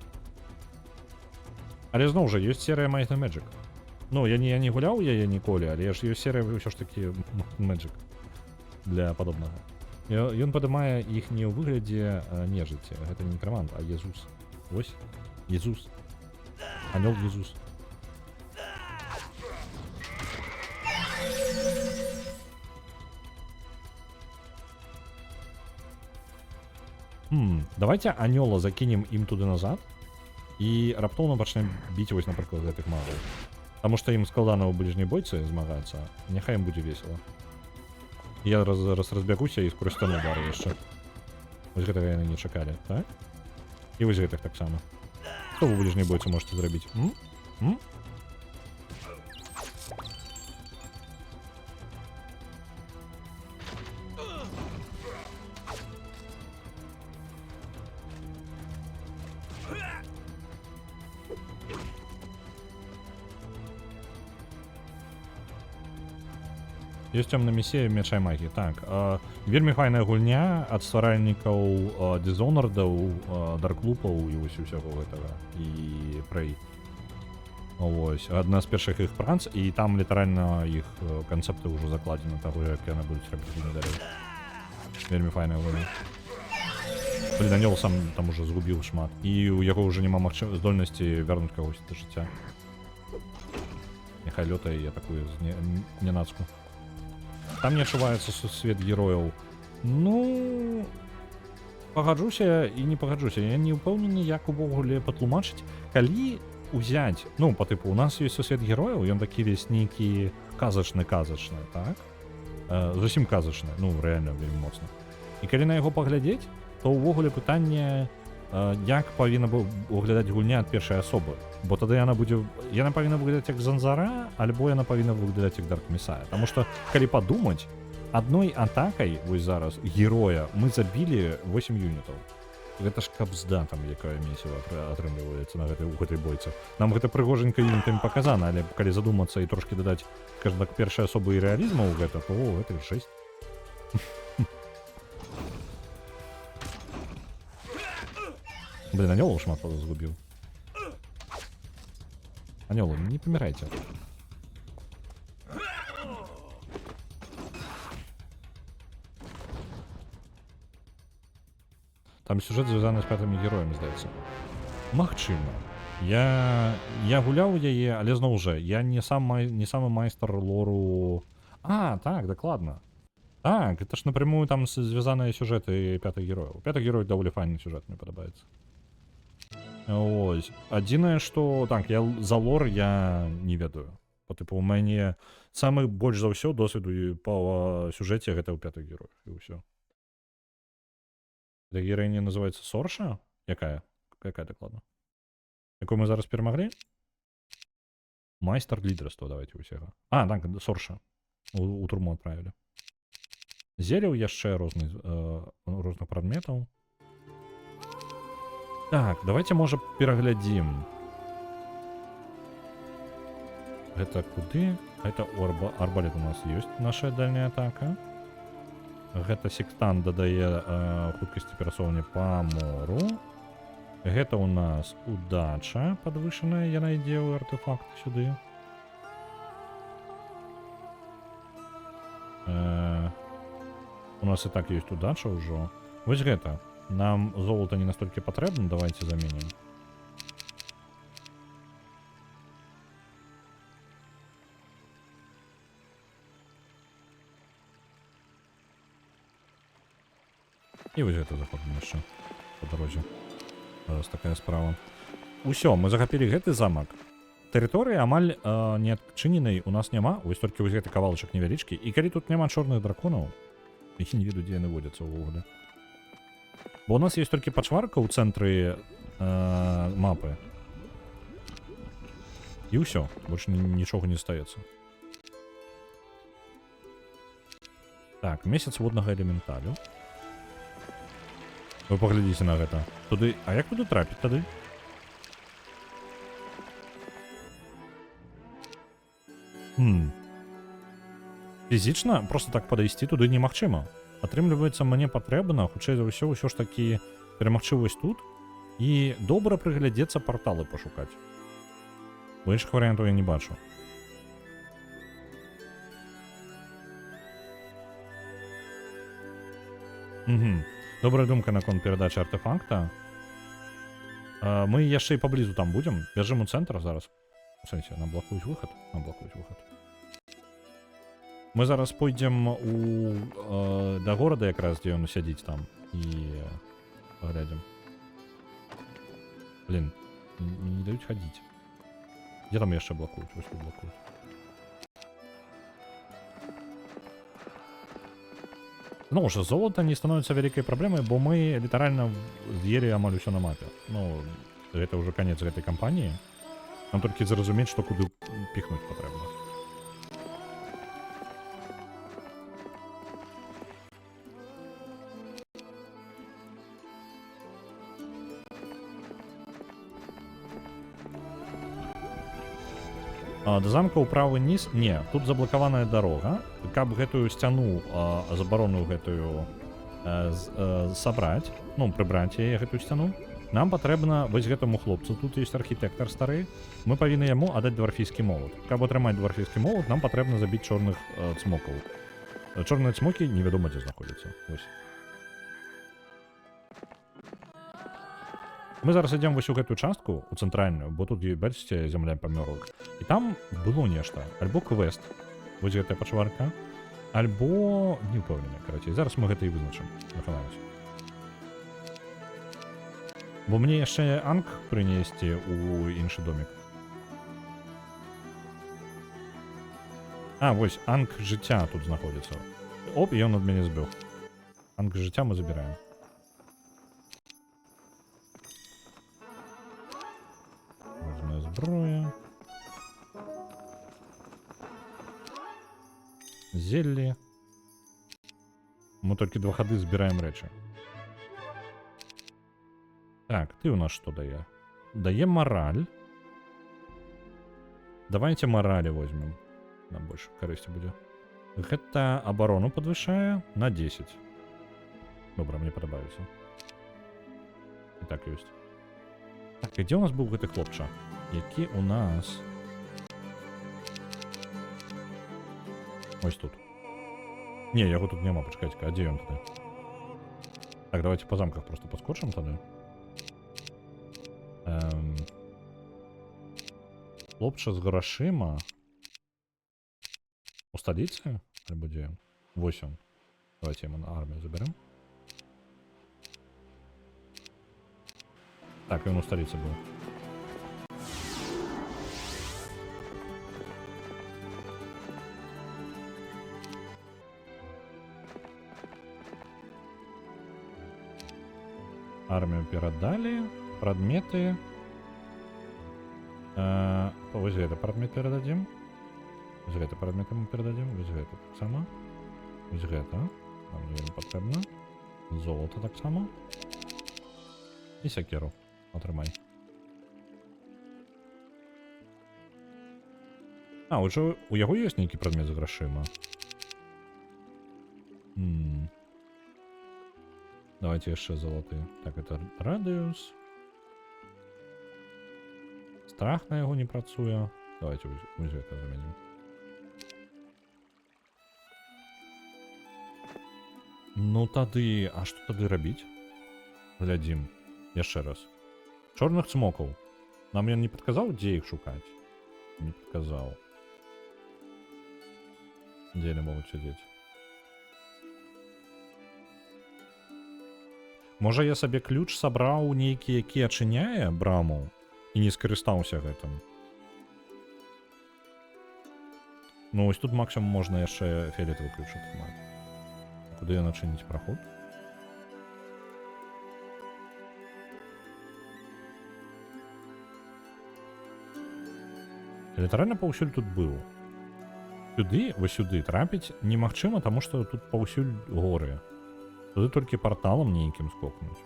Але зноў жа, ёсць серыя Might and Magic. Ну, я не гуляў яе ніколі, але ж ёсць серыя ўсё ж такі Might and Magic для падобнага. Ён падымае іх не ў выглядзе нежыці. Гэта не некрамант, а Езус. Вось, Езус. Анёл Езус. Давайте анёла закінем ім туды назад і раптоўна пачнем біць, вось, напрыклад, гэтых магаў. Таму што ім складана ў бліжняй бойцы змагацца, няхай ім будзе весела. Я разбягуся і скрозь сцяну удару яшчэ. Вось гэтага яны не чакалі, так? І вось гэтых таксама. Што вы ў бліжняй бойцы можете зрабіць? Ёсць цёмная місія мяча магіі. Так, вельмі файная гульня ад стваральнікаў Dishonored'аў, Darkloop'аў і вось усяго гэтага. І Prey. Вось, адна з першых іх прац, і там літаральна іх канцэпты ўжо закладзены таго, як яны будуць рабіць гульні далей. Вельмі файная гульня. Блін, анёл сам там ужо згубіў шмат. І ў яго ўжо няма здольнасці вярнуць кагось да жыцця. Няхай лётае і атакуе знянацку. Там не адчуваецца сусвет герояў. Ну, пагаджуся і не пагаджуся. Я не ўпэўнены, як увогуле патлумачыць. Калі ўзяць, ну, па тыпу, у нас ёсць сусвет герояў, ён такі весь нейкі казачны, так? Зусім казачны, ну, рэальна, вельмі моцна. І калі на яго паглядзець, то ўвогуле пытанне, як павінна выглядаць гульня ад першай асобы. Бо тады яна павінна выглядаць як Занзара, альбо яна павінна выглядаць як Dark Messiah. Таму што, калі падумаць, адной атакай, вось зараз, героя, мы забілі 8 юнітаў. Гэта ж кабзда там, якая месіва атрымліваецца ў гэтай бойцы. Нам гэта прыгожанька юнітамі паказана, але калі задумацца і трошкі дадаць, скажем так, першай асобы і рэалізму ў гэта, то гэта 6. Блин, анёлаў шмат згубіў. Анёлы, не памірайце. Там сюжэт звязаны з пятымі героямі, здаецца. Магчыма. Я гуляў яе, але зноў жа, я не самы майстар лору. А, так, дакладна. Так, это ж напрямую там звязаныя сюжэты пятых герояў. Пятых герояў даволі файны сюжэт, мне падабаецца. Ось. Адзінае, што... Так, за лор я не ведаю. Бо, типу, у мяне самы больш за ўсё досведу па сюжэце гэта ў 5 героях, і ўсё. Эта героиня называется Сорша? Якая? Какая докладно? Якую мы зараз перамаглі? Майстар лідерства, давайте усяга. А, так, Сорша. У турму отправили. Зеліў яшчэ розных прадметаў. Так, давайте, можа, пераглядзім. Гэта куды? Гэта арбалет у нас ёсць, наша дальняя атака. Гэта сектант дадае хуткасці перасоўвання па мору. Гэта у нас удача падвышаная, яна ідзе ў артефакт сюды. У нас і так ёсць удача ўжо. Вось гэта. Нам золата не настолькі патрэбна, давайте заменім. І вось гэта заходим яшчэ па дарозе. Зараз такая справа. Усё, мы захапілі гэты замак. Тэрыторыі амаль не адчыненай у нас няма. Вось толькі вось гэты кавалачак невялічкі. І калі тут няма чорных драконаў, які не ведаю, дзе яны водзяцца ўвогуле. Бо у нас ёсць толькі пачварка ў цэнтры мапы. І ўсё, больш нічога не застаецца. Так, месяц воднага элементалю. Вы паглядзіце на гэта. Туды, а як туды трапіць тады? Фізічна просто так падысці туды немагчыма. Атрымліваецца, мне патрэбна, хутчэй за ўсё ж такі перамагчы вось тут і добра прыглядзецца парталы пашукаць. Бо іншых варыянтаў я не бачу. Добрая думка наконт перадачы артефакта. Мы яшчэ і паблізу там будзем. Бяжым у цэнтр зараз. У сэнсе, нам блакуюць выхад. Мы зараз пойдзем да горада якраз, дзе ён сядзіць там. І паглядзім. Блін, не даюць хадзіць. Дзе там яшчэ блакуюць? Вось тут блакуюць. Ну ж, золото не становіцца вялікай праблемай, бо мы літаральна з'елі амаль усё на мапе. Ну, гэта ўжо канец гэтай кампаніі. Нам толькі зразумець, што куды піхнуць патрэбна. До замка ў правы ніз? Не, тут заблакаваная дарога. Каб гэтую сцяну забарону гэтую сабраць, ну, прыбраць яе гэтую сцяну, нам патрэбна вось гэтаму хлопцу. Тут ёсць архітэктар стары. Мы павінны яму аддаць дварфійскі молат. Каб атрымаць дварфійскі молат, нам патрэбна забіць чорных цмокаў. Чорныя цмокі невядома дзе знаходзяцца. Вось. Мы зараз ідзем вось у гэтую частку, у цэнтральную, бо тут, бачыце, зямля памёрла. І там было нешта. Альбо квест, вось гэтая пачварка, альбо... не ўпэўнены, карацей. Зараз мы гэта і вызначым. Нахаваемся. Бо мне яшчэ анг прынесці ў іншы домік. А, вось, анг жыцця тут знаходзіцца. Оп, і ён ад мяне збег. Анг жыцця мы забіраем. Зброя. Зеллі. Мы толькі 2 хады збіраем рэчы. Так, ты у нас што дае? Дае мараль. Давайте маралі возьмем. Нам больш карысці будзе. Гэта абарону падвышае на 10. Добра, мне падабаецца. І так ёсць. Так, і дзе у нас быў гэты хлопча? Які у нас... Ось тут. Не, яго тут няма, пачакайце, а дзе ён тады? Так, давайте по замках просто подскочим тады. Хлопча з грашыма. У сталіцы? Альбо дзе ён? Вось ён. Давайте яму на армію заберем. Так, ён у сталіцы быў. Армію передали. Предметы. Вось гэта предмет передадим. Вось гэта предмет мы передадим. Вось гэта так само. Вось гэта. Нам не потрібно. Золото так само. І сякеру. Отримай. А, отже, у яго ёсць нейкі предмет з грашима. Давайте яшчэ золоты. Так, это радиус. Страх на яго не працуе. Давайте вось гэта заменім. Ну тады, а што тады рабіць? Глядзім. Яшчэ раз. Чорных цмокаў. Нам ён не падказаў, дзе іх шукаць? Не падказаў. Дзе яны могуць сядзець? Можа я сабе ключ сабраў нейкі, які адчыняе браму і не скарыстаўся гэтым? Ну ось тут максимум можна яшчэ фіолетовый ключ атрымаць. Куды ён адчыніць праход? Літаральна паўсюль тут быў. Сюды, вось сюды трапіць немагчыма, таму што тут паўсюль горы. Туды толькі порталам нейкім скокнуць.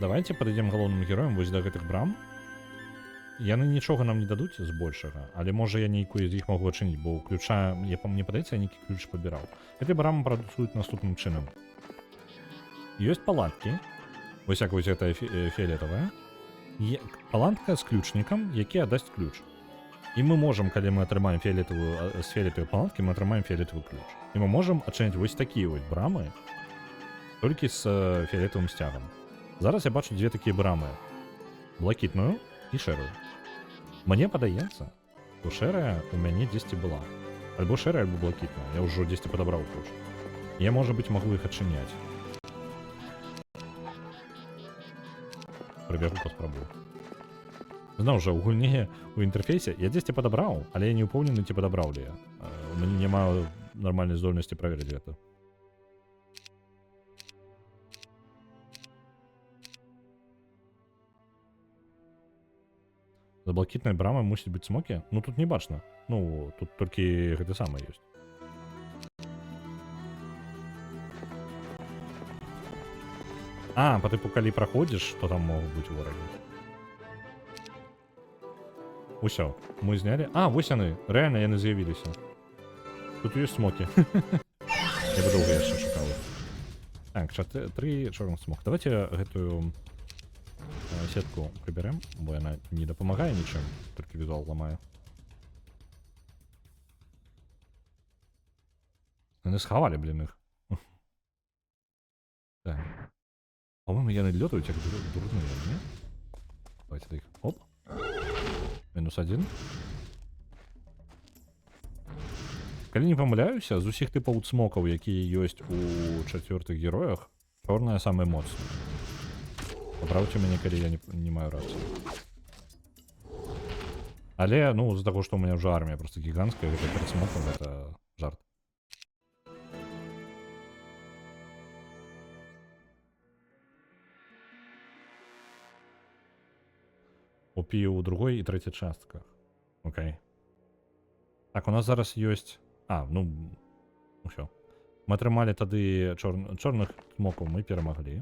Давайте падыдзем галоўным героем вось да гэтых брам. Яны нічога нам не дадуць збольшага, але можа я нейкую з іх магу адчыніць, бо ў ключа, мне падаецца, я нейкі ключ пабіраў. Гэты брамы працуюць наступным чынам. Ёсць палаткі, вось як вось гэтая фіолетавая. Палатка з ключнікам, які аддасць ключ. І мы можам, калі мы атрымаем фіолетавую, з фіолетавай палаткі, мы атрымаем фіолетавы ключ. І мы можам адчыняць вось такія вось брамы, толькі з фіолетавым сцягам. Зараз я бачу дзве такія брамы. Блакітную і шэрую. Мне падаецца, што шэрая у мяне дзесьці была. Альбо шэрая, альбо блакітная. Я ўжо дзесьці падабраў ключ. Я, можа быць, магу іх адчыняць. Прыбягу паспрабую. Зноў жа, у гульні, у інтэрфейсе я дзесьці падабраў, але я не ўпэўнены, ці падабраў ли я. У мяне няма нармальнай здольнасці праверыць гэта. За блакітнай брамай мусіць быць смокі? Ну тут не бачна. Ну, тут толькі гэта самае ёсць. А, па тыпу, калі праходзіш, то там могуць быць ворагі. Усё, мы знялі. А, вось яны, рэальна яны з'явіліся. Тут ёсць смокі. Я бы доўга яшчэ шукаў. Так, 3 чорных смок. Давайте гэтую сетку прыбярэм, бо яна не дапамагае нічым, толькі візуал ламае. Яны схавалі, блін, іх. Так. По-моему, яны лётаюць, як дурныя, не? Давайте да іх. Оп. -1. Калі не памыляюся, з усіх тыпаў цмокаў, якія ёсць у 4-х героях, чорная самая моцная. Паправце мяне, калі я не маю рацыю. Але, ну, з-за таго, што ў мяне ўжо армія просто гіганцкая, гэта перад смокам, гэта жарт. Опі ў другой і трэцяй частках. Окей. Так, у нас зараз ёсць... А, ну, усё. Мы атрымалі тады чорных смокаў, мы перамаглі.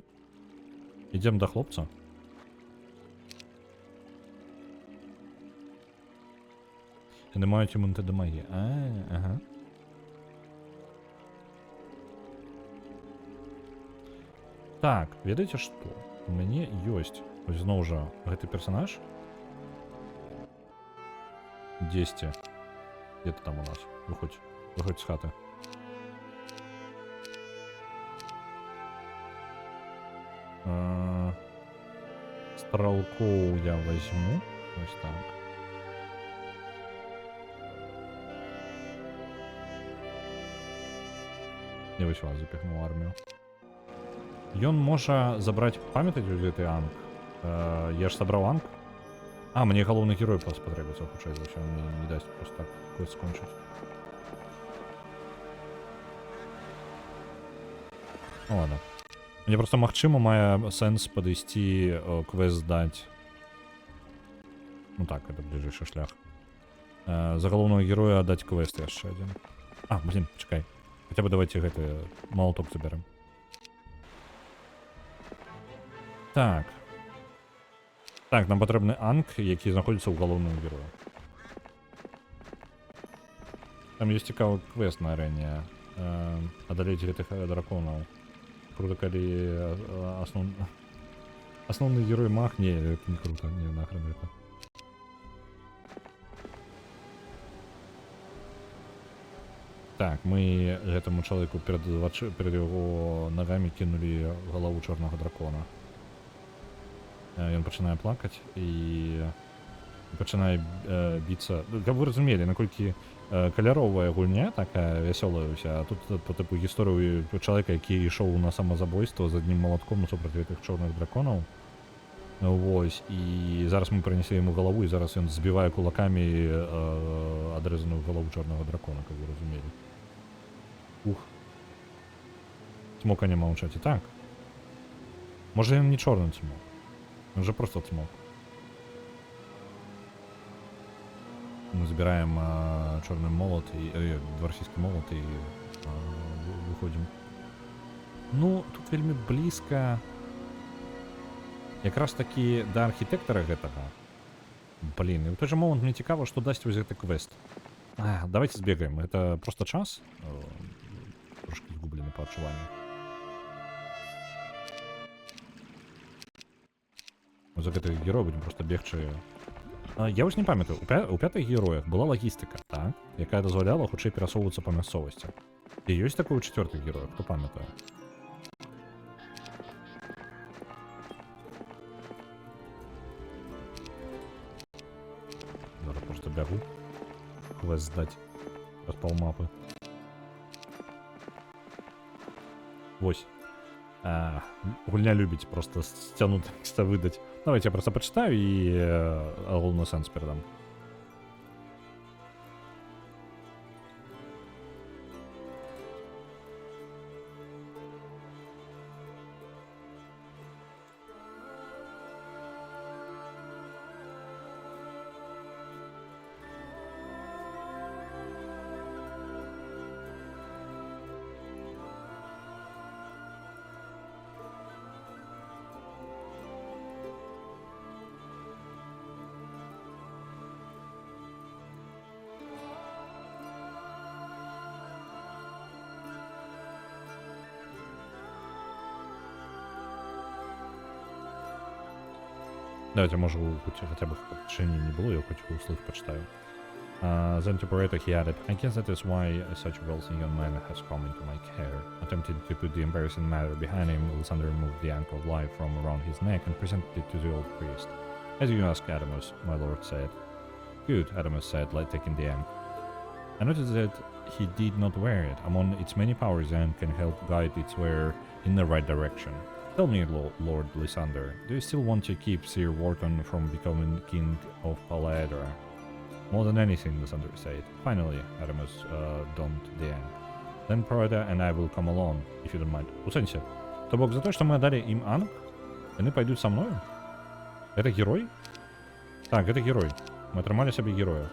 Ідзем да хлопца. Яны маюць імунітет да магіі. Ага. Так, ведаеце што? У мяне ёсць, вось зноў жа, гэты персанаж. Дзесьці. Где ты там у нас? Выходь з хаты. Стралкоў я возьму. Ось так. Я вось вас запихнуў армію. Ён можа забраць, памятаеце гэты анг? Я ж сабраў анг. А, мне головний герой потребуется, хутчэй за ўсё, он мне не даст просто так квест скончыць. Ну ладно. Мне просто магчыма мае сэнс падысці квест здаць. Ну так, это бліжэйшы шлях. За галоўнага героя аддаць квест яшчэ адзін. А, блин, чакай. Хаця бы давайте гэты малоток заберем. Так. Так, нам патрэбны анг, які знаходзіцца ў галоўным герою. Там ёсць цікавы квест на арэне. Адалець гэтых драконаў. Круто, калі асноўны герой маг. Не, это не круто. Не, нахрен это. Так, мы гэтаму чалавеку перад яго нагамі кінулі галаву чорнага дракона. Ён пачынае плакаць і пачынае біцца. Каб вы разумелі, наколькі каляровая гульня такая вясёлая ўся, а тут по тыпу гісторыю чалавека, які ішоў на самазабойства з аднім малатком супраць гэтых чорных драконаў. Вось, і зараз мы прынеслі яму галаву, і зараз ён збівае кулакамі адрэзаную галаву чорнага дракона, каб вы разумелі. Ух. Цмока няма ў чаце. Так. Можа ён не чорны цмок. Ён же просто цмок. Мы забираем черный молот и дворфийский молот и выходим. Ну, тут вельмі близко. Якраз таки до архітектора гэтага. Блин, и в той же момент мне цікаво, что дасть вось гэты квест. Давайте сбегаем. Это просто час. Трошки згублены по адчуванню. За гэтых герояў будем просто бегчы. Я вось не памятаю, у пятых героях была лагістыка, так? Якая дазваляла хутчэй перасоўвацца па мясцовасці. І ёсць такое ў чацвёртых героях, хто памятае? Зараз просто бягу. Квест здаць. Распал мапы. Вось. Гульня любіць просто сцяну тэкста выдаць. Давайте я просто почитаю и галоўны сэнс перадам. Давайте, может, хотя бы в течение не было, я хоть услых почитаю. Then to Pareto he added, I guess that is why such a wealthy young man has come into my care. Attempting to put the embarrassing matter behind him, Lysander removed the anchor of life from around his neck and presented it to the old priest. As you ask, Adamus, my lord said. Good, Adamus said, like taking the ankh. I noticed that he did not wear it. Among its many powers, the ankh can help guide its wearer in the right direction. Tell me, Lord Lysander, do you still want to keep Sir Wharton from becoming king of Palaedra? More than anything, Lysander said. Finally, Adamus donned the ankh. Then Parada and I will come along, if you don't mind. У сенсі. То бок за то, что мы отдали им анг, они пойдут со мною? Это герой? Так, это герой. Мы отрымали себе героя.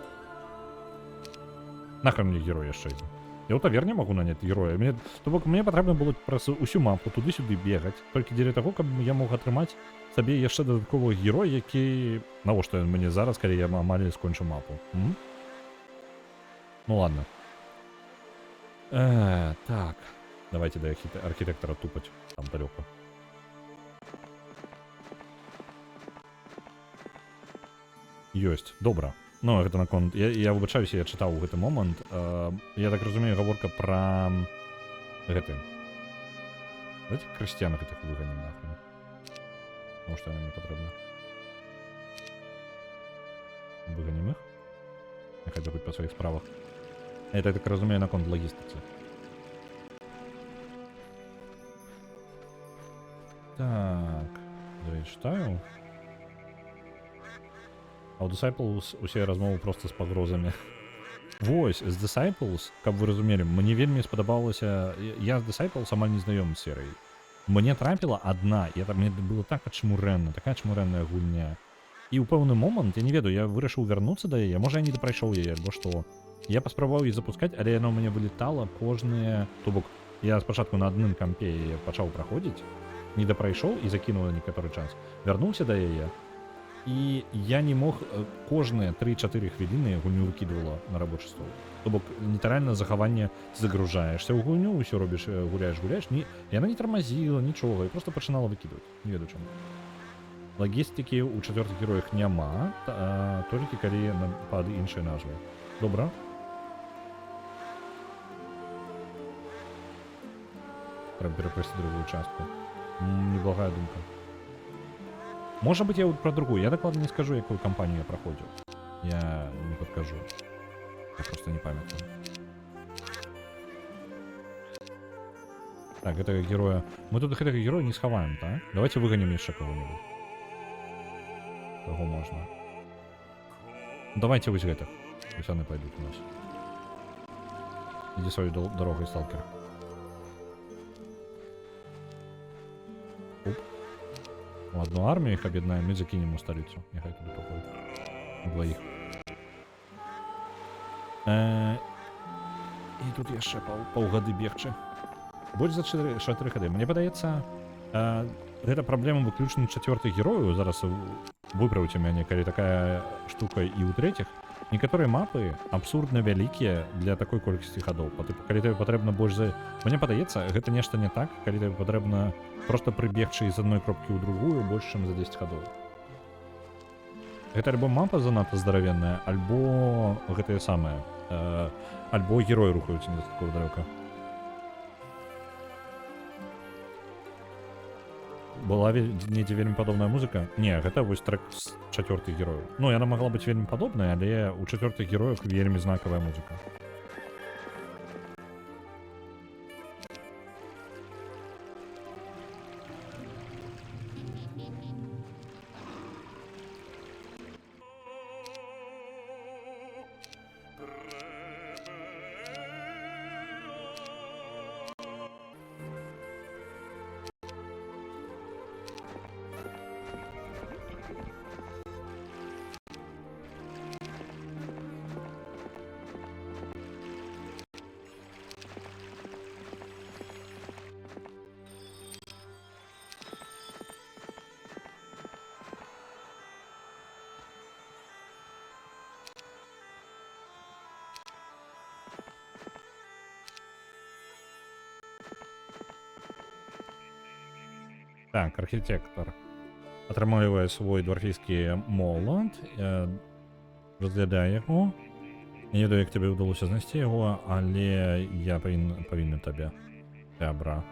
Нахрен мне герой яшчэ адзін? Я ў таверне магу наняць героя. То бок мне патрэбна было праз усю мапу туды-сюды бегаць, толькі дзеля таго, каб я мог атрымаць сабе яшчэ дадатковы герой, які... Навошта ён мне зараз, калі я амаль скончу мапу? Ну ладно. Так. Давайте до архітектора тупать. Там далеко. Ёсць. Добра. Ну, гэта наконт... Я выбачаюся, я чытаў у гэты момант. Я так разумею, гаворка пра... гэты. Давайте крысціян гэтых выганім нахрен. Потому что она не патрэбна. Выганім іх. Няхай забудь па сваіх справах. Это, я так разумею, наконт лагістыцы. Так. Давай читаю. А ў Disciples усе размовы проста з пагрозамі. Вось, з Disciples, каб вы разумелі, мне вельмі спадабалася... Я з Disciples амаль не знаёмы з серыяй. Мне трапіла адна, мне было так ачмурэнна, такая ачмурэнная гульня. І ў пэўны момант, я не ведаю, я вырашыў вярнуцца да яе, можа я не дапрайшоў яе, альбо што. Я паспрабаваў яе запускаць, але яна ў мяне вылетала кожныя... То бок, я спачатку на адным кампе яе пачаў праходзіць, не дапрайшоў і закінуў на некаторы час. Вярнуўся да яе, і я не мог кожныя 3-4 хвіліны гульню выкідывала на рабочы стол. То бок, літаральна захаванне, ты загружаешься ў гульню, ўсё робіш, гуляеш, яна не тармазіла, нічога, і проста пачынала выкідваць. Не ведаю чаму. Лагістыкі ў чацвёртых героях няма, толькі калі пад іншай назвай. Добра. Трэба перапрасці другую частку. Неблагая думка. Можа быць, я про другую. Я дакладна не скажу, якую кампанію я праходзіў. Я не падкажу. Я просто не памятаю. Так, гэтага героя... Мы тут гэтага героя не схаваем, так? Давайте выганем яшчэ кого-нибудь. Кого можна? Давайте вось гэтых. Пусть яны пойдут у нас. Иди свою дорогой, сталкер. Оп. В одну армию их объединаем и закинем у столицу. Нехай туди походит. Двоих. І тут яшчэ паўгады бегчы. Больш за 4 гады. Мне падаецца, гэта праблема выключна чацвёртых герояў. Зараз выправіце мяне, калі такая штука і ў трэціх. Некаторыя мапы абсурдна вялікія для такой колькасці гадоў. Калі тебе патрэбна больш за... Мне падаецца, гэта нешта не так, калі тебе патрэбна проста прыбегчы з адной кропкі ў другую больш, чым за 10 гадоў. Гэта альбо мапа занадта здаравенная, альбо гэтае самае, альбо героі рухаюцца недастаткова далёка. Была недзе вельмі падобная музыка? Не, гэта вось трек з чацвёртых герояў. Ну, яна магла быць вельмі падобная, але ў чацвёртых героях вельмі знакавая музыка. Так, архітектор атрымлівае свой дворфійскі молот, разглядае яго. Я не ведаю, як тебе ўдалося знайсці яго, але я павінен табе. Добра.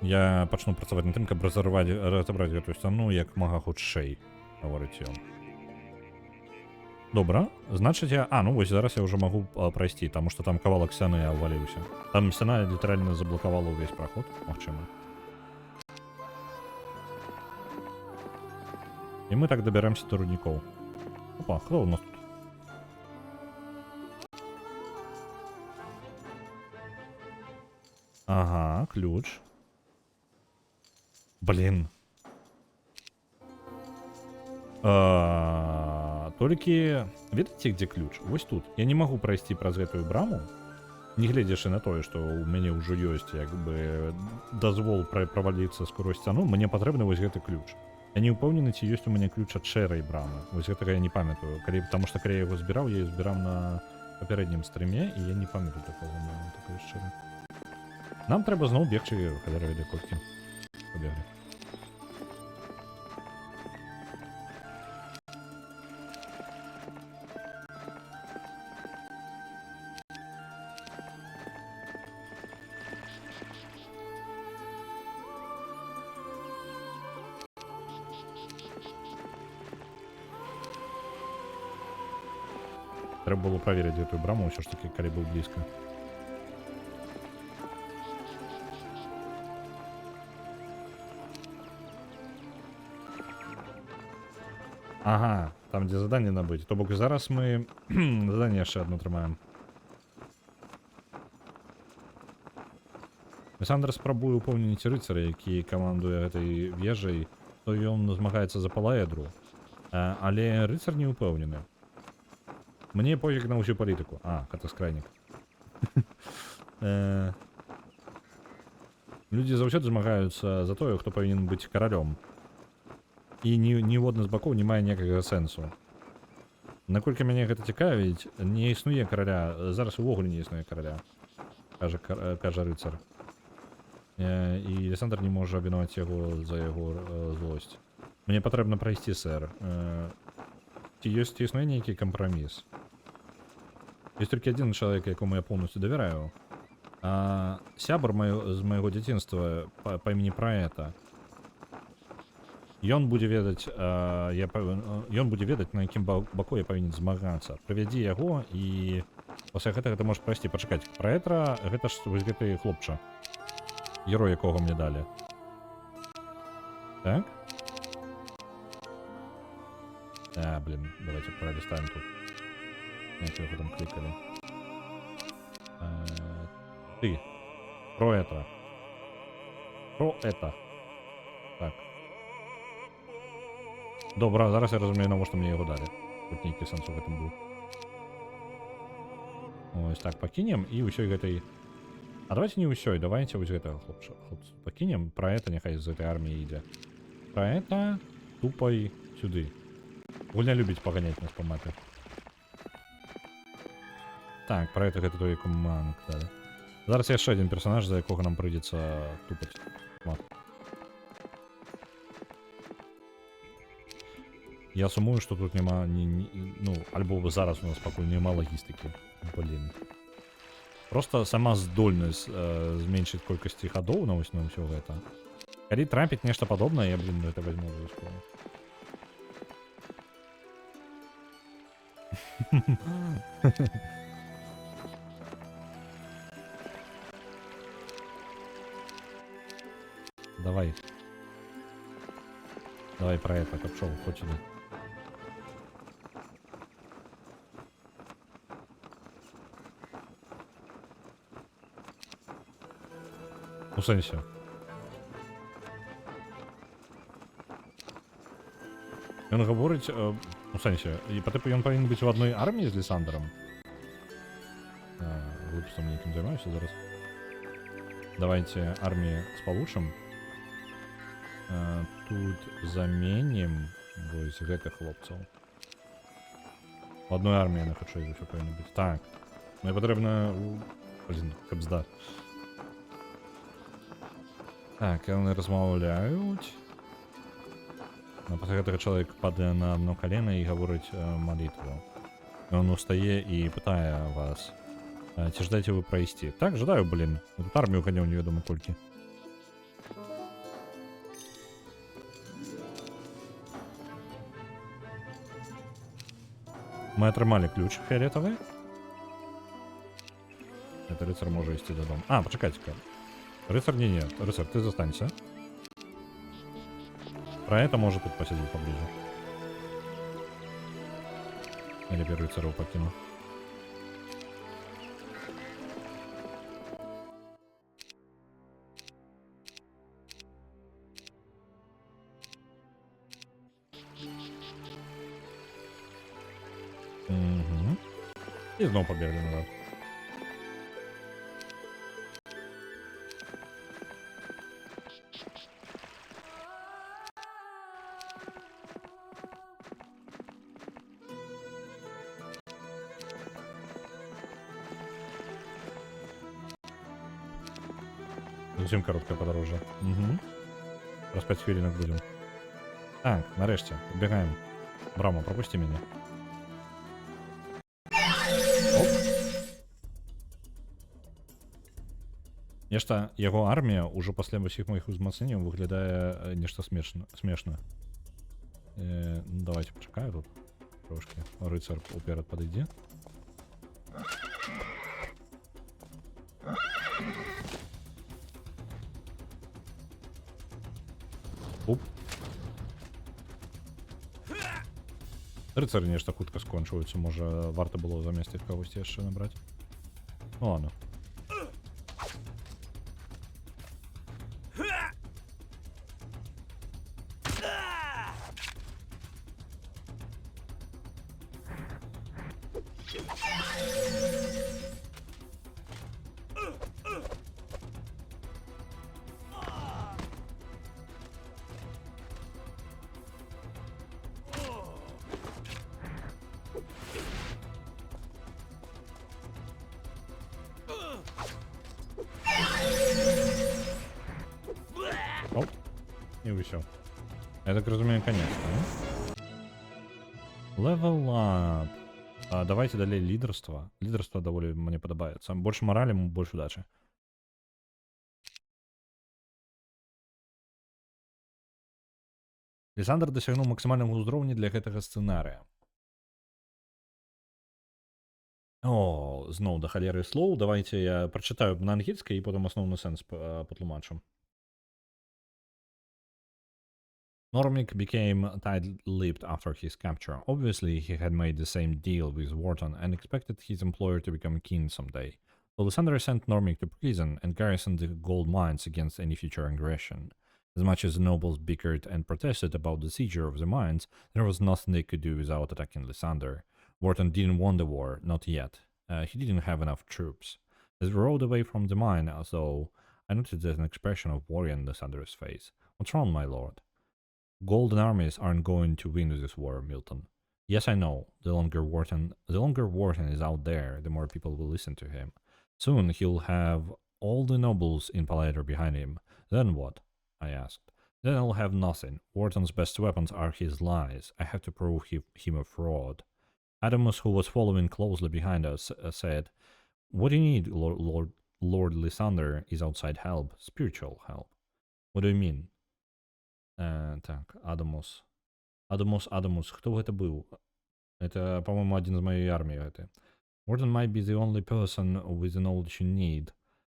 Я пачну працаваць над тым, каб разабраць гэтую сцяну як мага хутчэй, гаворыць ён. Добра, значыць я... ну вось зараз я ўжо магу прайсці, таму што там кавалак сцяны абваліўся. Там сцяна літаральна заблакавала ўвесь праход, магчыма. І мы так дабяремся до руднікоў. Опа, хто у нас тут? Ага, ключ. Блин. Толькі... Ведаеце, где ключ? Вось тут. Я не магу прайсці праз гэтую браму, не гледзячы на тое, што ў мяне ўжо ёсць як бы дазвол праваліцца скурозь сцяну, мне патрэбны вось гэты ключ. Я не ўпэўнены, ці ёсць у мяне ключ ад шэрай брамы. Вось гэтага я не памятаю. Таму што калі я яго збіраў, я збіраў на папярэднім стрыме, і я не памятаю такога моменту, калі шчыра. Нам трэба зноў бегчы, халера ведае колькі. Пабеглі. Трэба было праверыць гэтую браму, ўсё ж такі, калі быў блізка. Ага, Там, де задання набити. То бок зараз ми задання ще одне тримаємо. Лісандр спрабуе ўпэўніць рыцара, які камандуе гэтай вежай, то ён змагаецца за палаэдру. Але рыцар не ўпэўнены. Мне пофіг на ўсю палітыку. Катаскрайнік. Людзі заўсёды змагаюцца за тое, хто павінен быць каралём. І ніводны з бакоў не мае ніякага сэнсу. Наколькі мяне гэта цікавіць, не існуе караля, зараз увогуле не існуе караля, кажа рыцар. І Лісандр не можа абвінаваць яго за яго злосць. Мне патрэбна прайсці, сэр. Ці існуе нейкі кампраміс? Ёсць толькі адзін чалавек, якому я поўнасцю давяраю. Сябар з майго дзяцінства па імені Праэта. Ён будзе ведаць, на якім баку я павінен змагацца. Прывядзі яго, і пасля гэтага ты можаш прайсці. Пачакаць, Праэтра, гэта ж вось гэты хлопча. Герой, якого мне далі. Так? Блін, давайте пролистаем тут. Як його там кликали. Ты. Про это. Так. Добре, зараз я розумію, навіщо мені його дали. Хоч нейкий сенс у гэтым був. Ось так, покинем і усёй гэтай... давайте не усёй, давайте вось гэтага хлопца покинем. Про это няхай з гэтай арміі ідзе. Про это тупай сюды. Гульня любіць паганяць нас па мапе. Так, про это гэта той команд далі. Зараз яшчэ один персонаж, за якога нам прыйдзецца тупаць. Я сумую, што тут няма альбо зараз у нас пакуль няма лагістыкі. Блін. Просто сама здольнасць зменшыць колькасці хадоў на ўсё гэта. Калі трапіць нешта падобнае, я, блін, гэта возьму абавязкова. Давай. Давай про это, капшоу, хоть сюда. У сенсі. Ён гаворыць, у сенсі, і па типу ён павінен быць у адной арміі з Лісандром. Глупством нейкім займаюся зараз. Давайте армію спалучым. Тут заменім вось гэтых хлопцаў. У адной арміі я не хачу, і ўсё павінна быць. Так. Мне патрэбна... Блін, кабзда. Так, яны размаўляюць. Пасля гэтага чалавек падае на одно колено і гаворыць малітву. Ён устае і пытае вас, ці жадаеце вы прайсці. Так, жадаю, блін. Тут армію ганяў невядома колькі. Мы атрымалі ключ фіолетовый. Это рыцар можа ісці дадому. Пачакайце-ка. Рыцар не, рыцар, ты застанься. Про это может тут посидеть поближе. Или первый рыцаров покину. Угу. И снова побегали назад. Зовсім короткое подорожжя. Угу. Раз 5 хвилинок будем. Так, нарешті, бегаем. Брамо, пропусти меня. Оп. Нешта, яго армія ўжо пасля ўсіх моих узмацненняў выглядае нешта смешна. Давайте пачакаю тут трошки. Рыцар уперед подойди. Оп. Рыцары нешта хутка скончваюцца, можа варта было замест іх кагосьці яшчэ набраць. Ну ладно. Оп, і ўсё. Я так разумею, конец, да? Level up. Давайте далей лідерства. Лідерство даволі мне падабаецца. Больш маралі, больш удачы. Лісандр дасягнуў максімальнага ўзроўня для гэтага сцэнарыя. О, зноў да халеры слоў. Давайте я прачытаю на ангельскай і потым асноўны сэнс патлумачу. Normic became tight-lipped after his capture. Obviously, he had made the same deal with Wharton and expected his employer to become king someday. So Lysander sent Normic to prison and garrisoned the gold mines against any future aggression. As much as the nobles bickered and protested about the seizure of the mines, there was nothing they could do without attacking Lysander. Wharton didn't want the war, not yet. He didn't have enough troops. As we rode away from the mine, though, I noticed an expression of worry on Lysander's face. What's wrong, my lord? Golden armies aren't going to win this war, Milton. Yes, I know. The longer Wharton is out there, the more people will listen to him. Soon he'll have all the nobles in Palador behind him. Then what? I asked. Then I'll have nothing. Wharton's best weapons are his lies. I have to prove him a fraud. Adamus, who was following closely behind us, said, "What do you need, Lord Lysander is outside help, spiritual help." What do you mean? Так, Адамус. Адамус. Кто это был? Это, по-моему, один из моей армии. Это. Wharton might be the only person with the knowledge you need,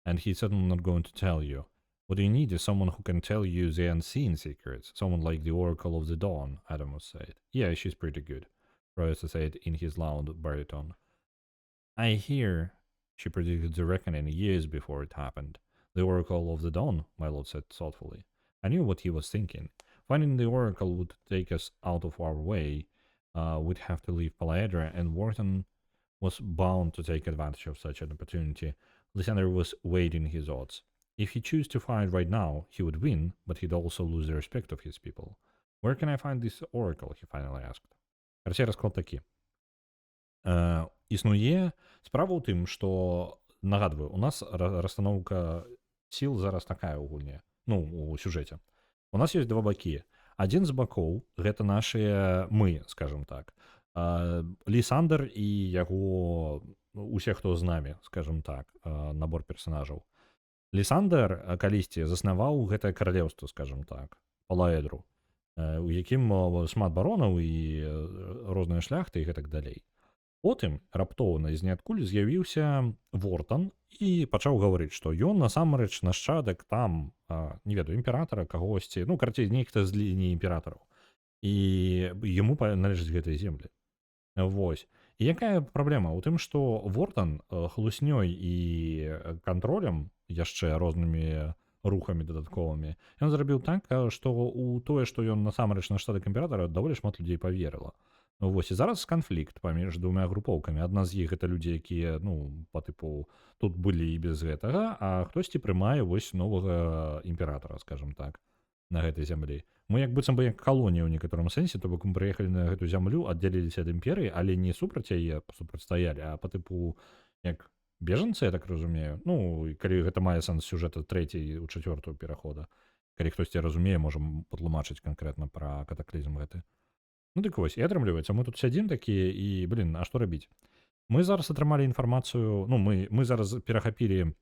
and he's certainly not going to tell you. What you need is someone who can tell you the unseen secrets. Someone like the Oracle of the Dawn, Adamus said. Yeah, she's pretty good, Professor said in his loud baritone. I hear she predicted the reckoning years before it happened. The Oracle of the Dawn, my lord said thoughtfully. I knew what he was thinking. Finding the Oracle would take us out of our way. We'd have to leave Paladra, and Wharton was bound to take advantage of such an opportunity. Lysander was weighing his odds. If he chose to fight right now, he would win, but he'd also lose the respect of his people. Where can I find this Oracle? He finally asked. Карацей, расклад такі. Існуе справа ў тым, што, нагадваю, у нас расстаноўка сіл зараз такая ў гульне. Ну, у сюжэце. У нас ёсць два бакі. Адзін з бакоў гэта нашыя мы, скажем так. Лісандр і яго усе, хто з намі, скажем так, набор персанажаў. Лісандр калісьці заснаваў гэтае каралеўства, скажем так, Палаэдру, у якім шмат баронаў і розныя шляхты і гэтак далей. Потым раптоўна з ніадкуль з'явіўся Вортан і пачаў гаварыць, што ён насамрэч нашчадак там, не ведаю, імператара кагосьці, ну, карацей, нехта з лініі імператараў. І яму належаць гэтыя землі. Вось. І якая праблема? У тым, што Вортан хлуснёй і кантролем, яшчэ рознымі рухамі дадатковымі, ён зрабіў так, што у тое, што ён насамрэч нашчадак імператара, даволі шмат людзей паверыла. Вось, і зараз канфлікт паміж двумя групоўкамі. Адна з іх гэта людзі, якія, ну, па тыпу, тут былі і без гэтага, а хтосьці прымае вось новага імператара, скажем так, на гэтай зямлі. Мы як быццам бы як калонія ў некаторым сэнсе, то бок мы прыехалі на гэту зямлю, аддзяліліся ад імперыі, але не супраць яе супрацьстаялі, а па тыпу як бежанцы, я так разумею. Ну, і калі гэта мае сэнс сюжэта 3 у 4 перахода. Калі хтосьці разумее, можам патлумачыць канкрэтна пра катаклізм гэты. Ну, дык вось, і атрымліваецца, мы тут сядзім такія і, блін, а што рабіць? Мы зараз атрымалі інфармацыю, ну, мы зараз перахапілі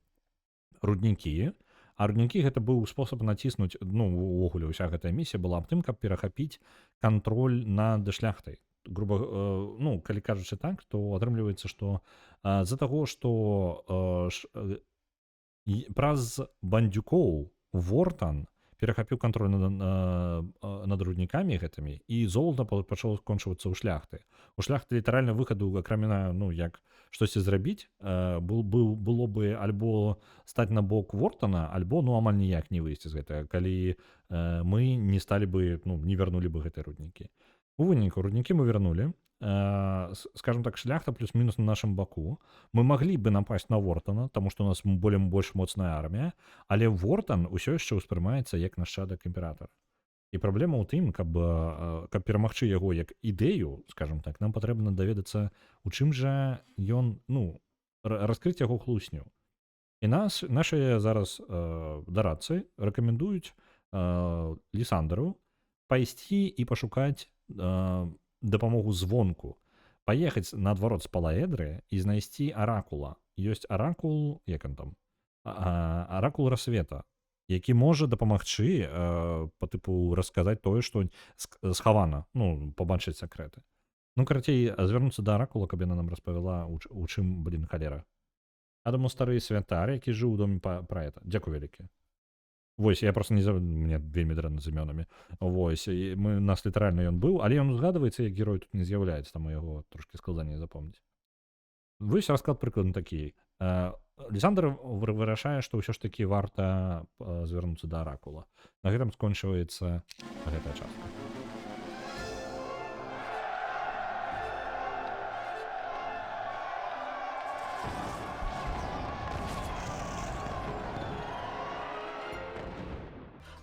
руднікі, а руднікі гэта быў спосаб націснуць, ну, увогуле, уся гэтая місія была аб тым, каб перахапіць кантроль над шляхтай. Груба, ну, калі кажучы так, то атрымліваецца, што з-за таго, што праз бандюкоў Вортан перахапіў кантроль над руднікамі гэтымі, і золата пачало скончвацца ў шляхты. У шляхты літаральна выхаду, акрамя, ну, як штосьці зрабіць, было бы альбо стаць на бок Вортана, альбо, ну, амаль ніяк не выйсці з гэтага, калі мы не сталі бы, ну, не вярнулі бы гэтыя руднікі. У выніку руднікі мы вярнулі, скажем так, шляхта плюс-мінус на нашым баку. Мы маглі бы напасть на Вортана, таму што у нас больш моцная армія, але Вортан усё яшчэ ўспрымаецца як нашчадак імператара. І праблема ў тым, каб перамагчы яго як ідэю, скажем так, нам патрэбна даведацца, у чым жа ён, ну, раскрыць яго хлусню. І нашыя зараз дарадцы рэкамендуюць Лісандру пайсці і пашукаць дапамогу звонку, паехаць наадварот з Палаэдры і знайсці аракула. Ёсць аракул, як он там, аракул рассвета, які можа дапамагчы па тыпу расказаць тое, што схавана, ну, пабачыць сакрэты. Ну, карацей, звярнуцца да аракула, каб яна нам распавяла, у чым, халера. А таму стары святар, які жыў у доме праэта. Дзякуй вялікі. Вось, я просто не знаю, мне вельмі дрэнна з імёнамі. Вось, нас літаральна ён быў, але ён згадваецца, як герой тут не з'яўляецца, таму яго трошкі складаней запомніць. Вось расклад прыкладна такі. Лісандр вырашае, што ўсё ж такі варта звярнуцца да аракула. На гэтым скончваецца гэтая частка.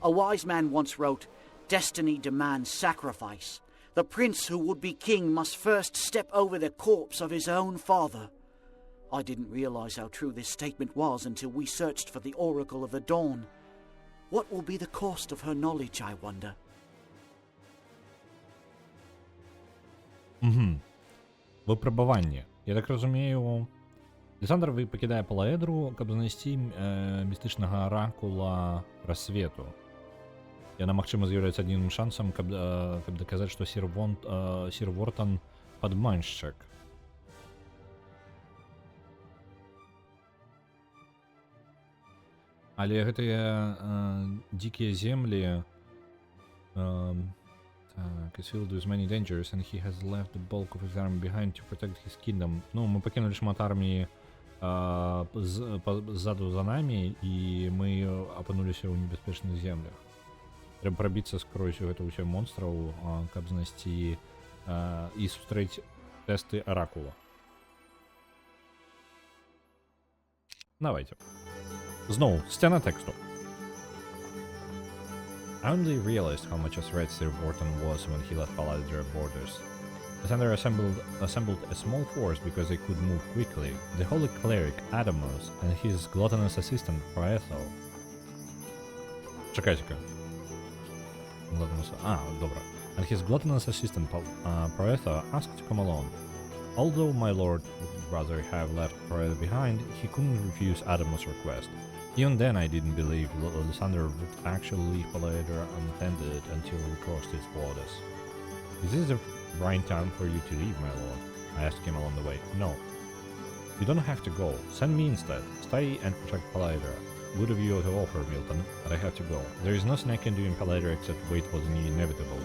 A wise man once wrote, "Destiny demands sacrifice. The prince who would be king must first step over the corpse of his own father." I didn't realize how true this statement was until we searched for the Oracle of the Dawn. What will be the cost of her knowledge, I wonder? Випробування. Я так розумію, Лісандр пакідае Палаэдру, каб знайсці містычнага аракула рассвету. Яна, магчыма, з'яўляецца адзіным шансам, каб даказаць, што сір Вортан падманшчык. Але гэтыя дзікія землі is filled with many dangers, and he has left the bulk of his army behind to protect his kingdom. Ну, мы пакінулі шмат арміі ззаду за намі, і мы апынуліся ў небяспечных землях. Трэба прабіцца скрозь гэта ўсё монстраў, каб знайсці і сустрэць тэсты аракула. Давайте. Зноў, сцяна тэксту. I only realized how much a threat Sir Wharton was when he left Paladra borders. Lysandre assembled a small force because they could move quickly. The holy cleric Adamos and his gluttonous assistant Proetho. Czekajcie-ка. Dobra. And his gluttonous assistant Proetho asked to come along. Although my lord would rather have left Proetho behind, he couldn't refuse Adamos' request. Even then I didn't believe Lysandre would actually leave Paladra unattended until we crossed its borders. Is this the right time for you to leave, my lord? I asked him along the way. No. You don't have to go. Send me instead. Stay and protect Paladra. Good of you to offer, Milton, but I have to go. There is nothing I can do in Paladra except wait for the inevitable.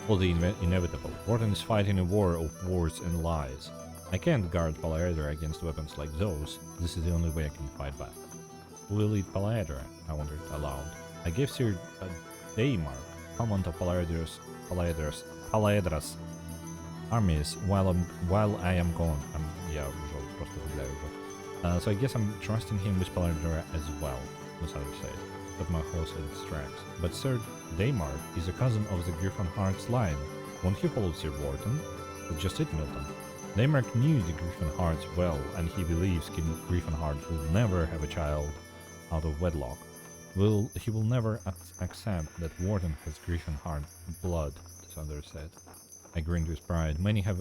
For the inevitable. Wharton is fighting a war of words and lies. I can't guard Paladra against weapons like those. This is the only way I can fight back. Who will lead Paladra? I wondered aloud. I gave Sir Daymark command of Paladra's armies while I am gone. So I guess I'm trusting him with Paladra as well, Lysandre said, but my horse had tracks. But Sir Daymark is a cousin of the Griffin Heart's line. Won't he follow Sir Wharton? That's just it, Milton. Daymark knew the Griffin Hearts well, and he believes Griffin Heart will never have a child out of wedlock. He will never accept that Wharton has Griffin Heart blood, Lysandre said. I grinned with pride. Many have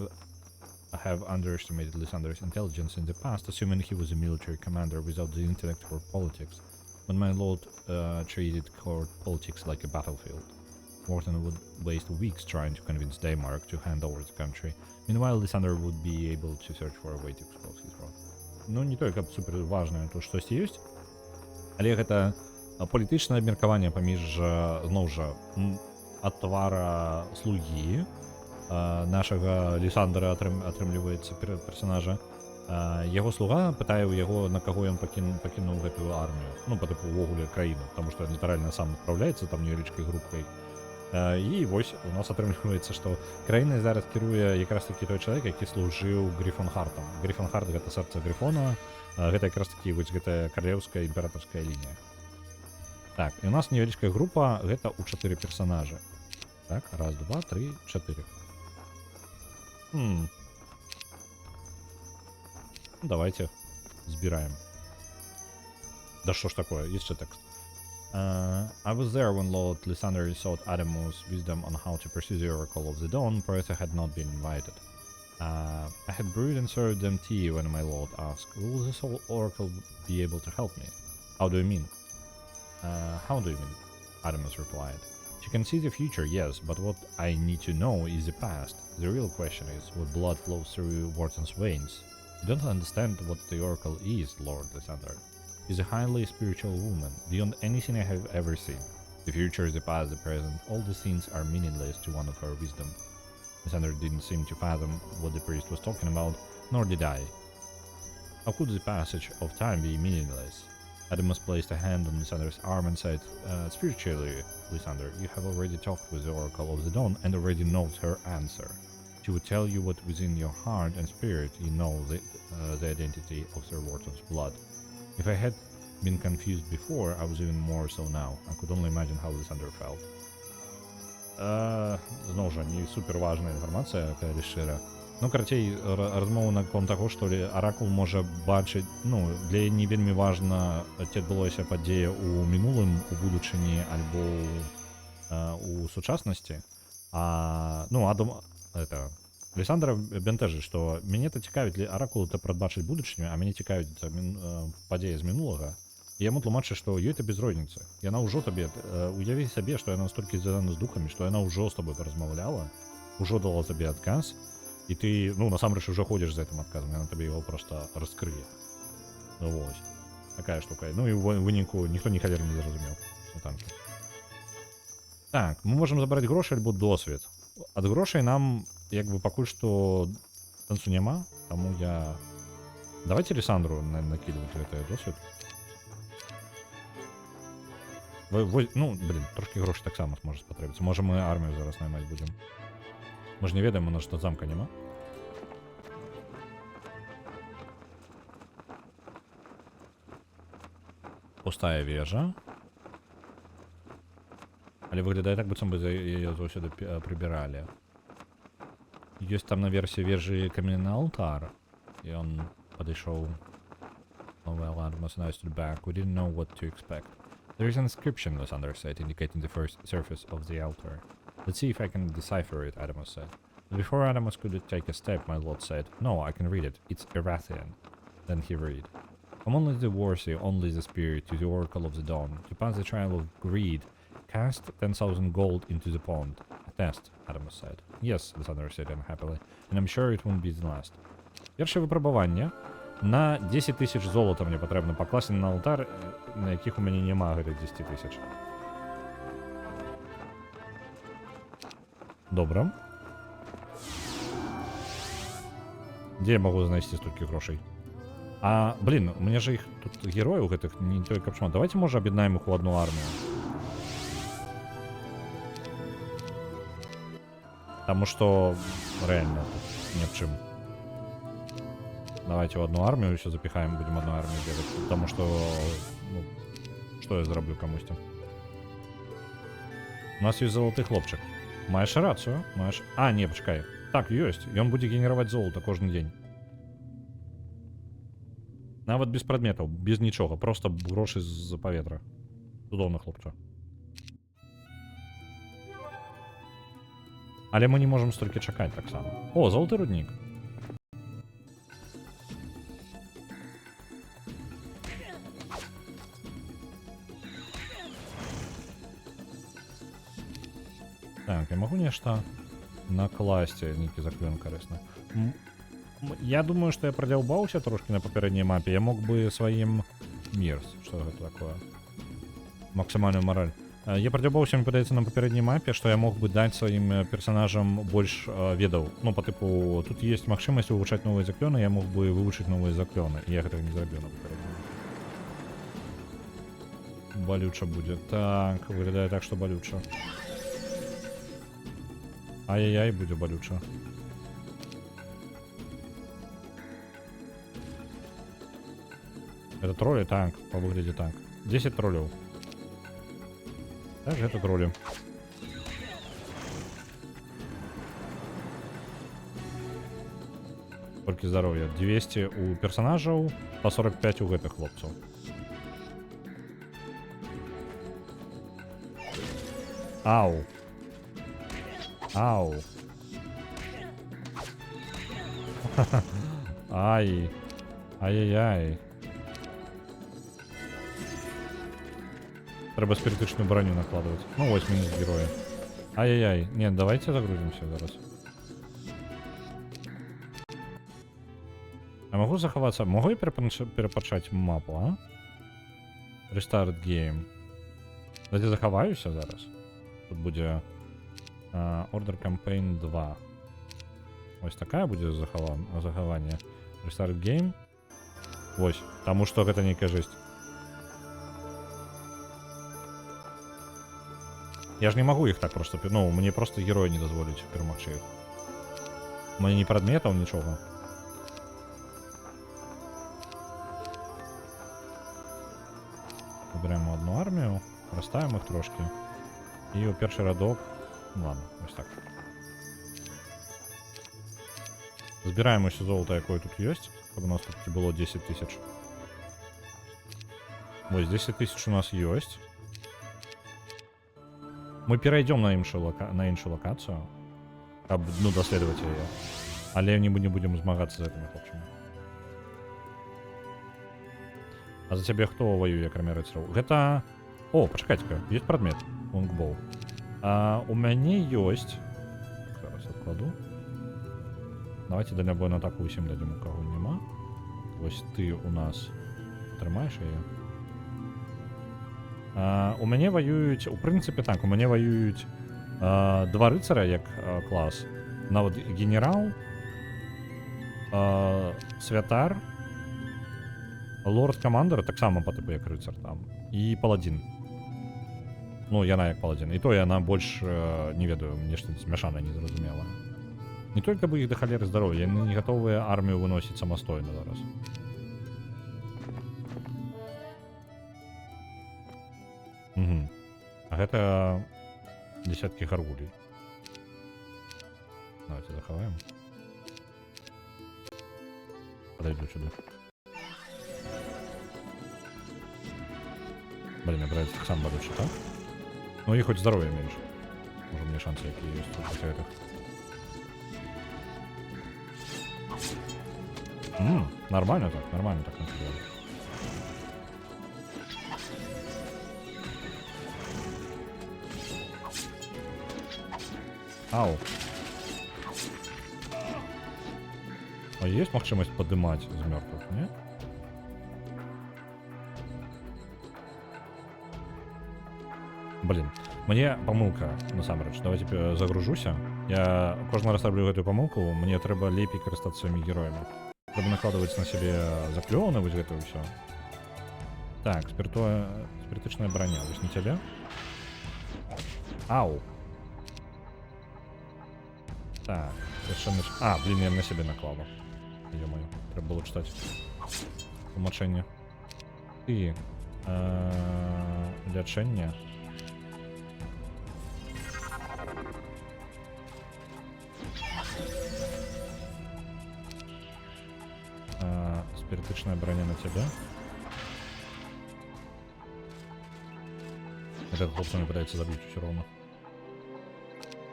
underestimated Lysandre's intelligence in the past, assuming he was a military commander without the intellect for politics. But my lord treated court politics like a battlefield. Wharton would waste weeks trying to convince Daymark to hand over the country. Meanwhile, Lysandre would be able to search for a way to expose his wrath. Ну, не только супер важное то, что есть, але гэта Палітычнае абмеркаванне паміж зноў жа ад твара слугі нашага Лісандра атрымліваецца персонажа. Яго слуга пытае ў яго, на каго ён пакінуў гэтую армію, ну па тыпу увогуле краіну, потому што літаральна сам адпраўляецца там невялічкай групкай. І вось у нас атрымліваецца, што краінай зараз кіруе якраз такі той чалавек, які служыў Грифонхартам. Грифонхарт гэта сэрца Грифона, гэта якраз такі вось гэтая каралеўская імператарская лінія. Так, і у нас невялічкая група, гэта ў 4 персонажы. Так, раз, два, три, 4. Давайте збираем. Да что ж такое, яшчэ текст. I was there when Lord Lysander sought Adamus' wisdom on how to pursue the Oracle of the Dawn, but I had not been invited. I had brewed and served them tea when my lord asked, will this oracle be able to help me? How do you mean? How do you mean? Adamus replied. You can see the future, yes, but what I need to know is the past. The real question is what blood flows through Wharton's veins. You don't understand what the Oracle is, Lord Lysander. She's a highly spiritual woman, beyond anything I have ever seen. The future, the past, the present, all these things are meaningless to one of her wisdom. Lysander didn't seem to fathom what the priest was talking about, nor did I. How could the passage of time be meaningless? Adamus placed a hand on Lysander's arm and said, spiritually, Lysander, you have already talked with the Oracle of the Dawn and already know her answer. She would tell you what within your heart and spirit you know the identity of Sir Wharton's blood. If I had been confused before, I was even more so now. I could only imagine how Lysander felt. Зноў жа, не супер важная інфармацыя, якая шчыра. Ну, карацей, размова наконт таго, што Аракул можа бачыць, ну, для яе не вельмі важна, ці адбылося падзея ў мінулым, у будучыні альбо у сучаснасці. Лісандра бянтэжыць, што мяне-то цікавіць, Аракул-то прадбачыць будучыню, а мяне цікавіць падзея з мінулага. І яму тлумачыць, што ёй-то без розніцы. Яна ўжо табе, уяві сабе, што яна настолькі звязана з духамі, што яна ўжо з тобой паразмаўляла, ўжо дала табе адказ, і ты, ну, насамрэч уже ходзіш за гэтым адказам, яна табе яго проста раскрые. Ну, вось. Такая штука. Ну, і ў выніку ніхто ні халер не зразумеў. Так, мы можам забраць грошы альбо досвед. Ад грошай нам, як бы, пакуль што сэнсу няма, таму я... Давайте Лісандру накидывать гэты досвед. Ну, блин, трошки грошей таксама можа спатрэбіцца. Можа мы армію зараз наймаць будзем. Мы ж не ведаем, у нас што замка няма. Пустая вежа. Але выглядае так, быццам бы яе заўсёды прыбіралі. Ёсць там на версіі вежы каменны алтар. І ён падышоў. Oh well, Adamus and I stood back. We didn't know what to expect. There is an inscription, Lysander said, indicating the first surface of the altar. Let's see if I can decipher it, Adamus said. But before Adamus could take a step, my lord said, no, I can read it. It's Erathian. Then he read. Come only the worthy, only the spirit, to the Oracle of the Dawn. To pass the trial of greed, cast 10,000 gold into the pond. A test, Adamus said. Yes, Lysander said unhappily, and I'm sure it won't be the last. Перше випробування. На 10 тисяч золота мені потрібно покласти на алтар, на яких у мене нема гэтых 10 тисяч. Добре. Де я можу знайти стільки грошей? А, блін, у мене же їх тут героїв гэтых не тільки капшман. Давайте, може, об'єднаємо їх у одну армію. Тому що реально тут ні в чим. Давайте в одну армию еще запихаем, будем одну армию делать. Потому что, ну, что я зараблю комусь-то? У нас есть золотый хлопчик. Маешь рацию? Маешь... А, не, почекай. Так, есть. И он будет генерировать золото каждый день. Нават без предметов, без ничего. Просто гроши з повітря. Чудовно, хлопче. Але мы не можем столько чекать так само. О, золотый рудник. Так, я могу нечто накласть, некий заклен корыстно. Я думаю, что я продолбался трошки на попередней мапе. Я мог бы своим мирс. Что это такое? Максимальную мораль. Я прадзябаўся, мне падаецца, на папярэдняй мапе, што я мог бы даць сваім персанажам больш ведаў. Ну, па тыпу, тут есть магчымасць вывучаць новыя заклёны, я мог бы вывучыць новыя заклёны. Я гэтага не зрабіў на папярэдняй. Балюча будзе. Так, выглядае так, што балюча. Ай-яй-яй, будзе балюча. Это тролли? Танк. По выгляде танк. 10 троллей. Также это тролли. Только здоровья. 200 у персонажаў, по 45 у гэтых хлопцаў. Ау. Ау. Ай. Ай-яй-яй. Треба спиритичную броню накладывать. Ну, 8 минут героя. Ай-яй-яй. Нет, давайте загрузимся зараз. А могу заховаться? Могу я перепачать мапу, а? Restart game. Давайте заховаюся зараз. Тут буде Order Campaign 2. Ось такая буде заховання. Restart game. Ось. Тому що гэта нейкая жесть. Я ж не могу их так просто... Ну, мне просто герои не дозволить перемогчи их. У меня ни предметов, ничего. Выбираем одну армию, расставим их трошки. И у перший рядок... Ну, ладно, ось так. Збираем еще золото, якое тут есть. Чтобы у нас тут было 10 тысяч. Ось, 10 тысяч у нас есть. Мы перейдем на іншу локацию, каб, ну, доследовать ее. Але не будем змагаться за этими хлопцами. А за тебе кто воює, кроме рыцараў? Гэта... О, почекайте-ка, есть предмет. Лонгбоу. У меня есть... Зараз откладу. Давайте дальнобойную атаку усім дадим, у кого нема. Ось ты у нас трымаешь ее. У мяне воююць, у прынцыпе так, у мяне воююць два рыцара як клас. Нават генерал, святар, лорд-камандер, таксама па тыпу як рыцар там, і паладзін. Ну, яна як паладзін. І то яна больш, не ведаю, нешта змяшана, незразумела. Не только бы іх да халеры здароўя, яны не гатовыя армію выносіць самастойна зараз. Угу. А гэта десятки гаргулей. Давайте заховаем. Подойду сюда. Блин, я брать сам больше, так? Ну и хоть здоровья меньше. Может, мне шансы какие есть тут хотя этих. Нормально так нафига. Ау. А есть магчымасць падымаць з мёртвых, не? Блин, мне помылка, насамрэч. Давайте загружуся. Я кожны раз раблю гэтую помылку, мне трэба лепей карыстацца сваімі героямі. Трэба накладываць на сябе заклёны, вось гэта ўсё. Так, спиритичная броня, вось на цябе. Ау. Так, совершенно... А, блин, я на себе наклал. Ё-моё, треба было читать. Тлумачэнне. Ты... лячэнне. Спиритичная броня на тебя. Этот хлопца мне пытается забить все ровно.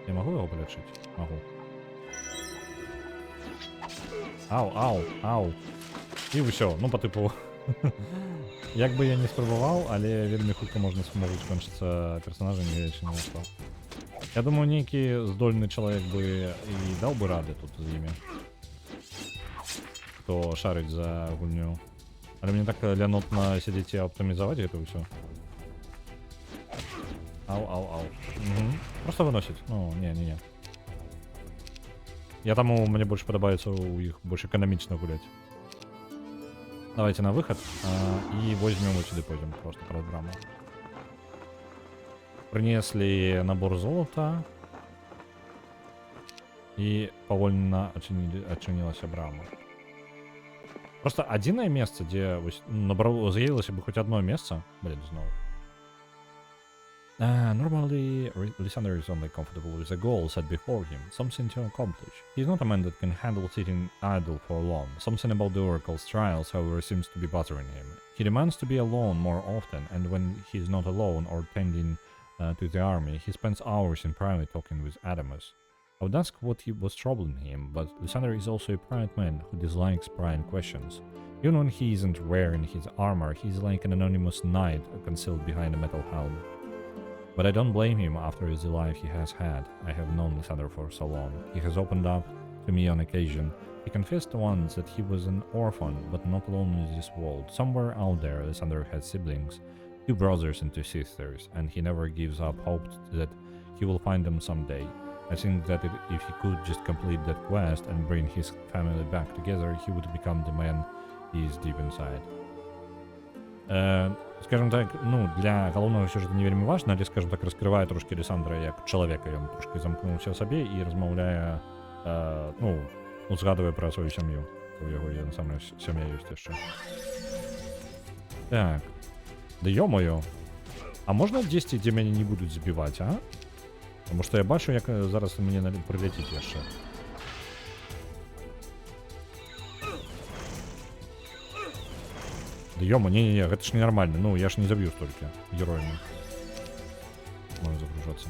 Я могу его полечить? Могу. Ау. І все, ну по типу. Як би я не спробував, але вельми хутко можна зможуть скончитися персонажем, я ще не настав. Я думаю, некий здольний чоловік би і дав би ради тут з ними. Хто шарить за гульню. Але мені так лянотно сидіти і оптимізувати це все. Ау. Угу. Просто виносять. Ну, ні. Я тому мені більше подобається у їх більш економічно гуляти. Давайте на выход и возьмем вот сюда пойдем просто программу. Принесли набор золота. И повольно отчинилась брама. Просто одиное место, где заявилось бы хоть одно место. Блин, снова. Normally, Lysander is only comfortable with a goal set before him, something to accomplish. He's not a man that can handle sitting idle for long. Something about the Oracle's trials, however, seems to be bothering him. He demands to be alone more often, and when he's not alone or tending to the army, he spends hours in private talking with Adamus. I would ask what was troubling him, but Lysander is also a private man who dislikes prying questions. Even when he isn't wearing his armor, he's like an anonymous knight concealed behind a metal helm. But I don't blame him after the life he has had. I have known Lysander for so long. He has opened up to me on occasion. He confessed once that he was an orphan, but not alone in this world. Somewhere out there, Lysander has siblings, 2 brothers and 2 sisters, and he never gives up hope that he will find them someday. I think that if he could just complete that quest and bring his family back together, he would become the man he is deep inside. Скажем так, ну, для головного сюжету не вельмі важна, але, скажем так, розкриває трошки Лісандра як чоловіка. Ён трошки замкнувся в собі і розмовляє, ну, згадує про свою сім'ю. У його є, насамперед, сім'я є ще. Так. Да ё-моё. А можна 10, де мене не будуть збивати, а? Тому що я бачу, як зараз мені прилетить ще. Да ё-мо, не-не-не, это ж ненормально. Ну, я ж не забью столько героями. Можно загружаться.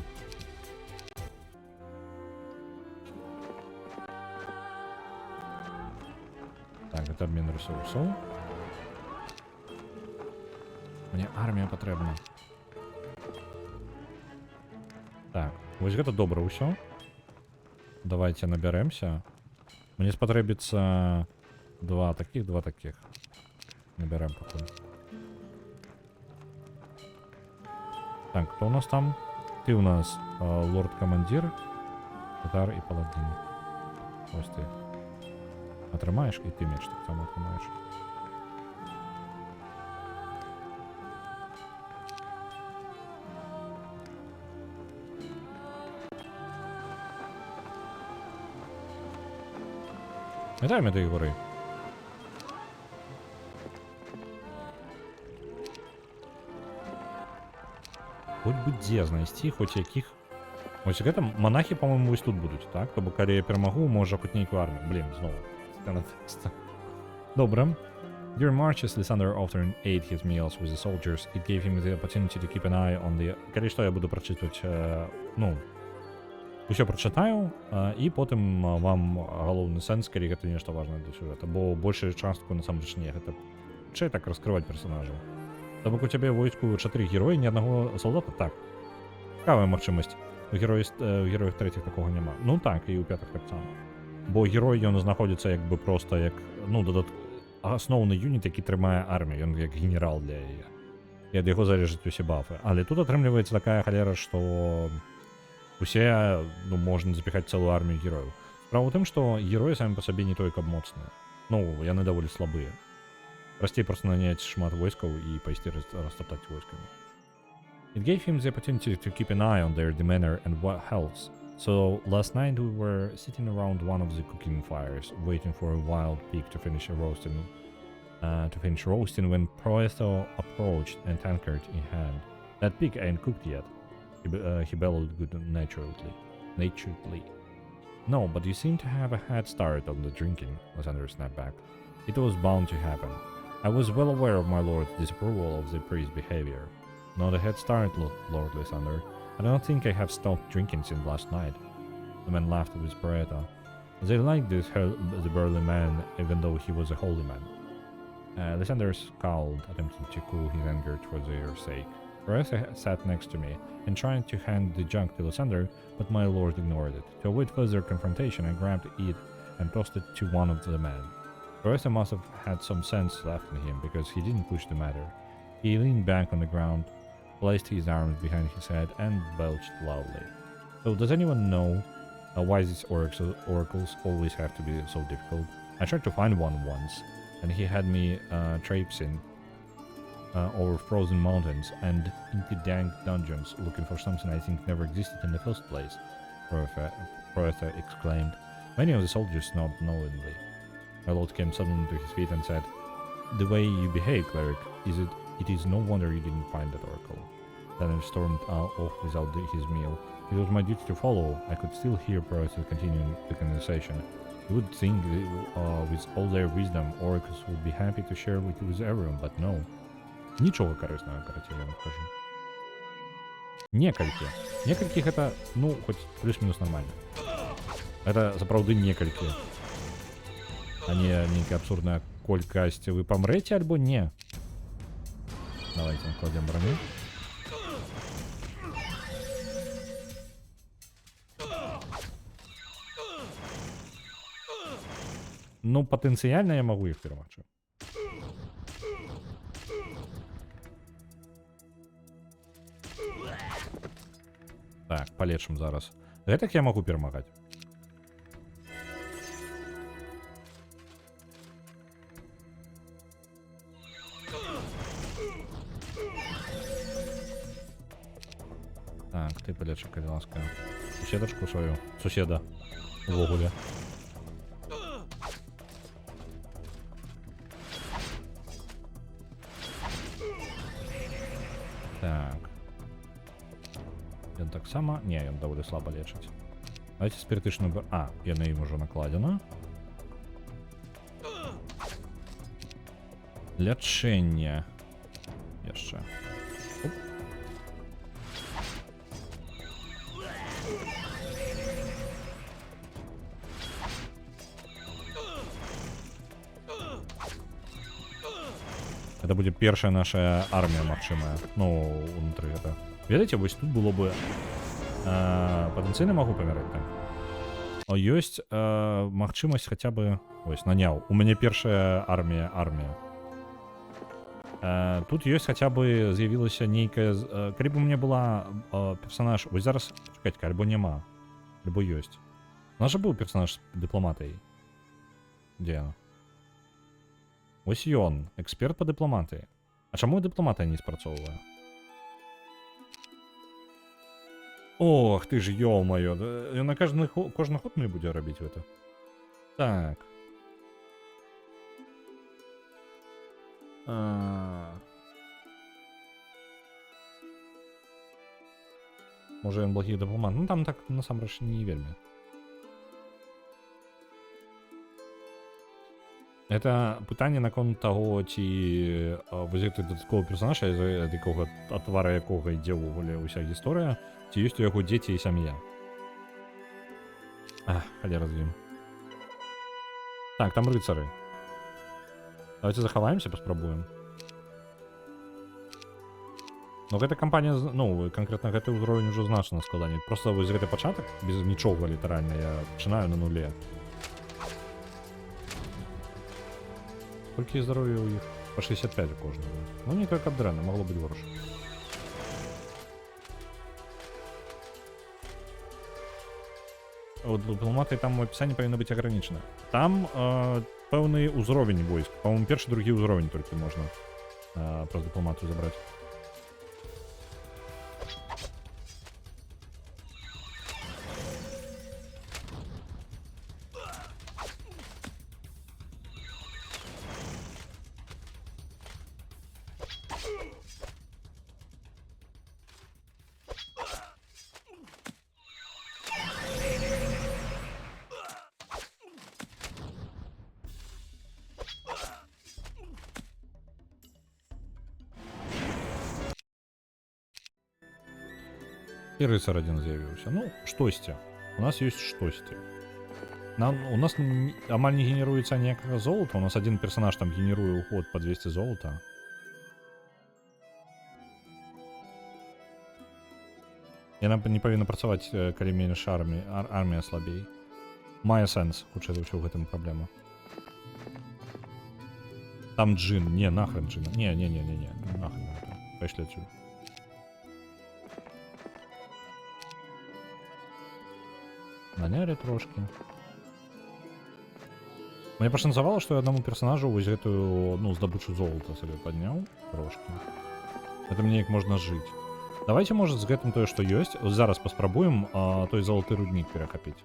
Так, это обмен ресурсов. Мне армия потребна. Так, вот это добро все. Давайте наберемся. Мне спотребится 2 таких. Набираем походу. Так, кто у нас там? Ты у нас лорд-командир, Татар и Паладин. Ось ты. Отримаешь, и ты меч так само отримаешь. Пам'ятаємо этой гори? Хоть би де знайти, хоч яких. Ось як там монахи, по-моєму, ось тут будуть, так? Тобто, коли я перемогу, може хоч ніяку армію. Блін, знову. Це текст. Добре. During marches, Lysander often ate his meals with the soldiers. It gave him the opportunity to keep an eye on the... Коли що я буду прочитувати, ну, усе прочитаю, і потім вам головний сенс, коли це нечто важне для сюжету. Бо більшу частку, на самом деле, ні. Це ще так розкривати персонажів. Тому у тебе в війську 4 герої, ні одного солдата? Так. Цікава можливість. У героїв третіх такого нема. Ну так, і у п'ятих так само. Бо герой, він знаходиться якби просто як, ну, основний юніт, який тримає армію. Він як генерал для її. І від його залежать усі бафи. Але тут отримується така холера, що усе, ну, можна запихати цілу армію героїв. Справа в тому, що герої самі по собі не тільки моцні. Ну, вони доволі слабі. Прости просто нанять шмат войсков и пойти растоптать войсками. It gave him the opportunity to keep an eye on their demeanor and health. So last night we were sitting around one of the cooking fires, waiting for a wild pig to finish roasting when Proetho approached and tankard in hand. That pig ain't cooked yet. He bellowed good-naturedly. No, but you seem to have a head start on the drinking, Lysander snapped back. It was bound to happen. I was well aware of my lord's disapproval of the priest's behavior. Not a head start, Lord Lysander. I don't think I have stopped drinking since last night. The man laughed with Proetho. They liked the burly man, even though he was a holy man. Lysander scowled, attempting to cool his anger for their sake. Proetho sat next to me, and tried to hand the junk to Lysander, but my lord ignored it. To avoid further confrontation, I grabbed it and tossed it to one of the men. Proetho must have had some sense left in him, because he didn't push the matter. He leaned back on the ground, placed his arms behind his head, and belched loudly. So, does anyone know why these oracles always have to be so difficult? I tried to find one once, and he had me traipsing over frozen mountains and into dank dungeons looking for something I think never existed in the first place, Proetha exclaimed. Many of the soldiers nodded knowingly. My lord came suddenly to his feet and said, "The way you behave, cleric, it is no wonder you didn't find that oracle." Then he stormed off without his meal. It was my duty to follow. I could still hear Proetha continuing the conversation. You would think with all their wisdom, oracles would be happy to share it with everyone, but no. Нічого корисного, короче, я вам скажу. Некалькі гэта, ну, хоць плюс-мінус нормально. Это сапраўды некалькі. А не нейкая абсурдная колькасць. Вы памрэце альбо не? Давайте накладем броню. Ну, потенциально я могу их перемагчы. Так, полечым зараз. Гэтак я могу перамагаць. Так, ты полечы, калі ласка. Суседачку сваю. Суседа. Увогуле. Так. Ён таксама... Не, ён даволі слаба лечыць. Давайте спірытычную... А, яна ім ужо накладзена. Лячэнне. Яшчэ. Оп. Это будет першая наша армія магчымая. Ну, унутры гэта. Ведаеце, вось тут было бы патэнцыйна магу паміраць так. Ёсць магчымасць хаця бы вось наняў. У мяне першая армія. Тут ёсць хаця бы з'явілася нейкая калі б у мяне была персонаж. Вось зараз чакайце, альбо няма. Альбо ёсць. У нас жа быў персонаж з дыпламатыяй. Дзе яна? Ось ён, эксперт па дыпламатыі. А чаму дыпламатыя не спрацоўвае? Ох, ты ж, ё-маё, на кожны ход мне будзе рабіць гэта. Так. Можа ён благі дыпламат. Ну там так насамрэч не вельмі. Это пытанне наконт таго, ці вось гэты дадатковы персонаж, ад якога ад твара якога ідзе ўвогуле ўся гісторыя, ці ёсць у яго дзеці і сям'я. Халера з ім. Так, там рыцары. Давайте захаваемся, паспрабуем. Но гэта кампанія, ну, канкрэтна гэты ўзровень ужо значна складаней. Просто вось гэты пачатак, без нічога літаральна, я пачынаю на нуле. Колькі здароўя ў іх? По 65 у кожнага. Ну, не так абдрэнна, магло быць горш. У дыпламатыі там у апісанні павінна быць агранічана. Там пэўны ўзровень войск. Па-моему, першы, другі ўзровень толькі можна праз дыпламатыю забраць. І рыцар адзін з'явіўся. Ну, штосьці. У нас ёсць штосьці. У нас амаль не генеруецца ніякага золота. У нас один персонаж там генеруе уход по 200 золота. Яна не павінна працаваць, калі менш армія слабей. Мае сэнс, хутчэй за ўсё ў гэтым праблема. Там джин. Не, нахрен джин. Не. Нахрен. Пайшлі адсюль. нанялі трошки. Мне пашанцавала, што я аднаму персонажу вось гэтую, ну, здабычу золата сабе падняў трошки. Это мне як можна жыць. Давайте, может, з гэтым тое, што ёсць. Зараз паспрабуем той залаты руднік перахапіць.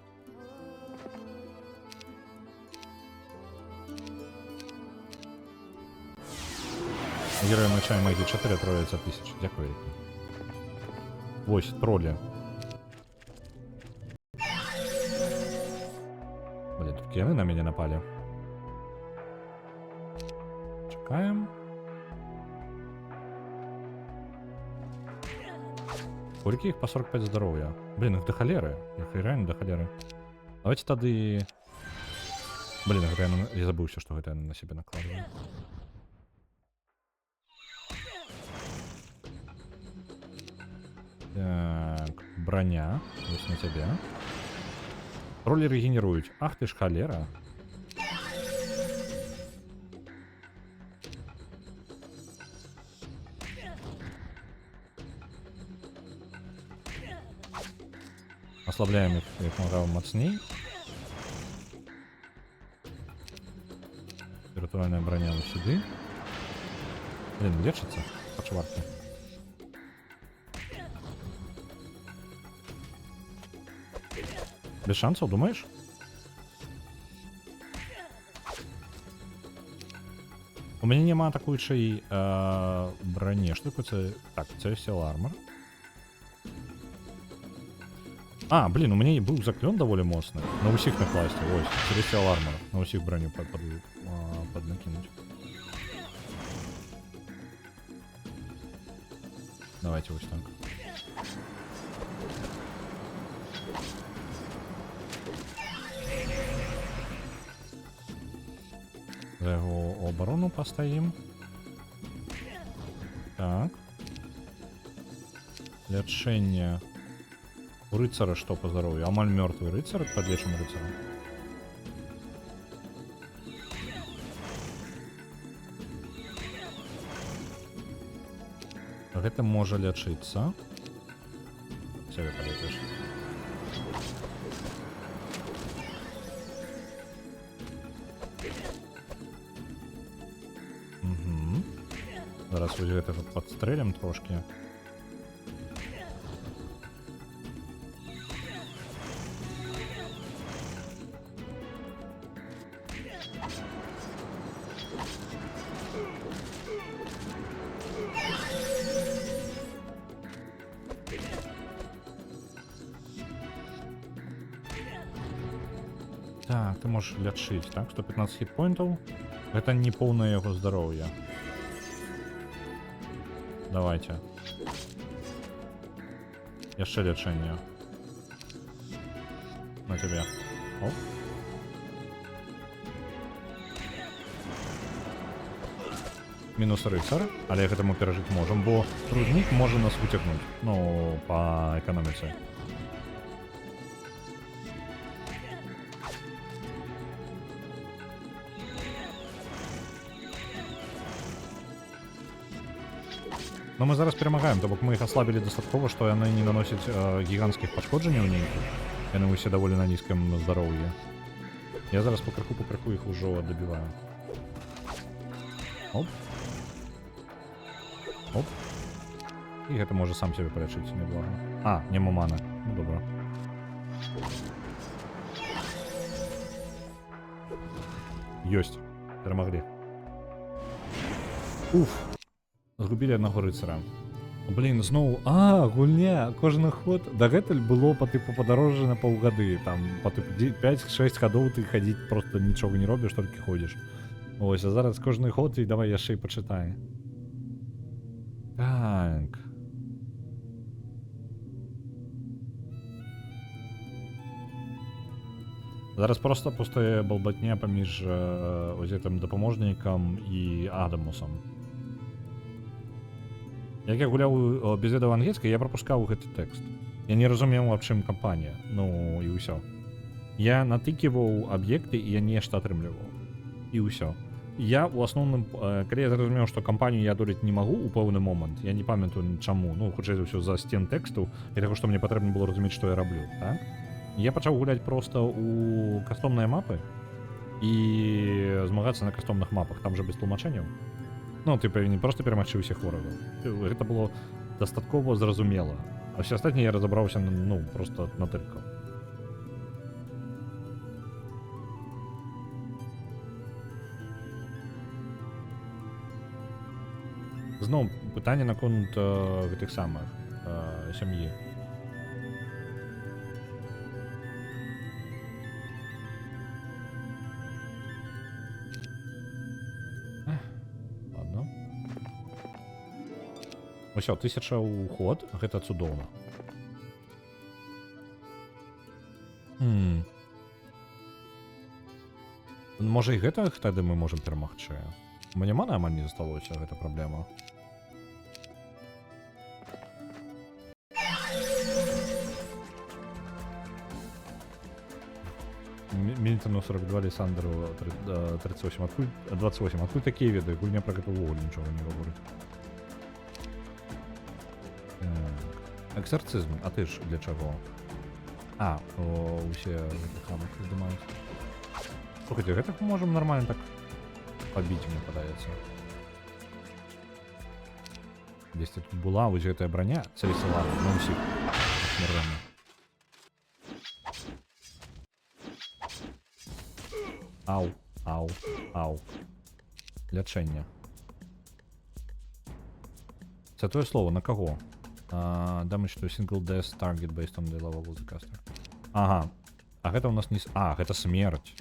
Героя меча і магії 4 троїться тисяч. Дякую. Ось, тролі. Блін, тут кіяни на мене напали. Чекаємо. Сколько их по 45 здоровья? Блин, их до холеры. Их реально до холеры. Давайте тады... Блин, я забыл все, что это я на себе накладываю. Так, броня. Ось на тебе. Роли регенеруют. Ах ты ж холера. Ослабляем их, як мога мацней. Виртуальная броня вот сюда. Блин, лечится по чварке. Без шансов, думаешь? У меня нема такої броні. Що таке це? Так, це Steel Armor. А, блин, у меня и был заклен довольно мощный. На усих на классе. Ой, Celestial Armor. На усих броню поднакинуть. Давайте вот так. За его оборону поставим. Так. Лечение. У рыцаря что по здоровью? Амаль мертвый рыцарь, подлечим рыцаря. Это может лечиться. Себе полетишь. Угу. Зараз вот это подстрелим трошки. Так, ты можешь лечить, так? 115 хитпоинтов. Это не полное его здоровье. Давайте. Еще лечение. На тебе. Оп. Мінус рицар, але як ми пережити можемо, бо трудник може нас витягнути, ну, по економіці. Но мы зараз перемагаем, то бок мы их ослабили достатково, что они не наносят гигантских пошкоджений у них. И они все довольно на низком здоровье. Я зараз по криху их уже добиваю. Оп. Оп. И это может сам себе полечить, неблаго. А, нема мана. Ну добро. Есть. Перемогли. Уф. Згубілі одного рыцара. Блін, зноў... А, гульня, кожны ход... Дагэтуль было по типу падарожжа на паўгады. Там по типу 5-6 ходов ты ходить просто нічога не робіш, толькі ходишь. Ось, а зараз кожны ход і давай яшчэ і пачытай. Так. Зараз просто пустая балбатня паміж ось гэтым дапаможнікам і Адамусам. Як я гуляў без ведаў ангельскай, я прапускаў гэты тэкст. Я не разумеў, аб чым кампанія. Ну, і ўсё. Я натыківаў аб'екты, і я нешта атрымліваў. І ўсё. Я, у асноўным, калі я зразумеў, што кампанію я адолець не магу ў пэўны момант, я не памятаю чаму, ну, хутчэй за ўсё, за сцен тэксту, і таго, што мне патрэбна было разумець, што я раблю, так? Я пачаў гуляць проста у кастомныя мапы і змагацца на кастомных мапах, там жа без тлумачэнняў. Ну, ты павінен проста перамагчы ўсіх ворагаў. Гэта было дастаткова зразумела. А ўсе астатнія я разабраўся, ну, проста натыркаў. Зноў пытанне наконт гэтых самых сям'і. Ладно. Усё, 1000 ў ход, гэта цудоўна. Можа і гэта тады мы можам перамагчы. Мне мана амаль не засталося, гэта праблема. Мильтону 42, Лиссандру 38. Откуль 28? Откуль такие веды? Гульня про гэта ўвогуле нічога не гаворыць. Экзарцызм, а ты ж для чаго? А, усе гэтых хамах здымаюць. Слухайте, гэтых мы можам нармальна так пабіць, мне падаецца. Дзесьці тут была вось гэтая броня цэлесавана, на ўсіх смярэнна. Ау, ау, ау. Лячэнне. Це тое слово, на каго? Damage to single death target based on the level of the caster. Ага. А гэта у нас не... А, гэта смерць.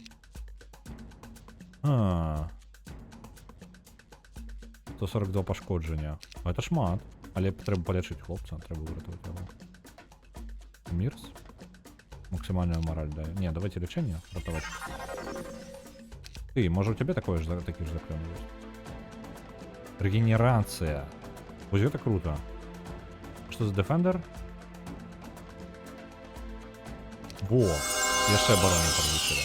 142 пашкоджання. Гэта шмат. Але трэба палечыць хлопца, трэба выратаваць яго. Мірс? Максимальную мораль дае. Не, давайте лечение ратаваць. Ты, может у тебя такое же, такие же заклёны есть? Регенерация. Вот это круто. Что за Defender? Во! Яшчэ оборону подвысили.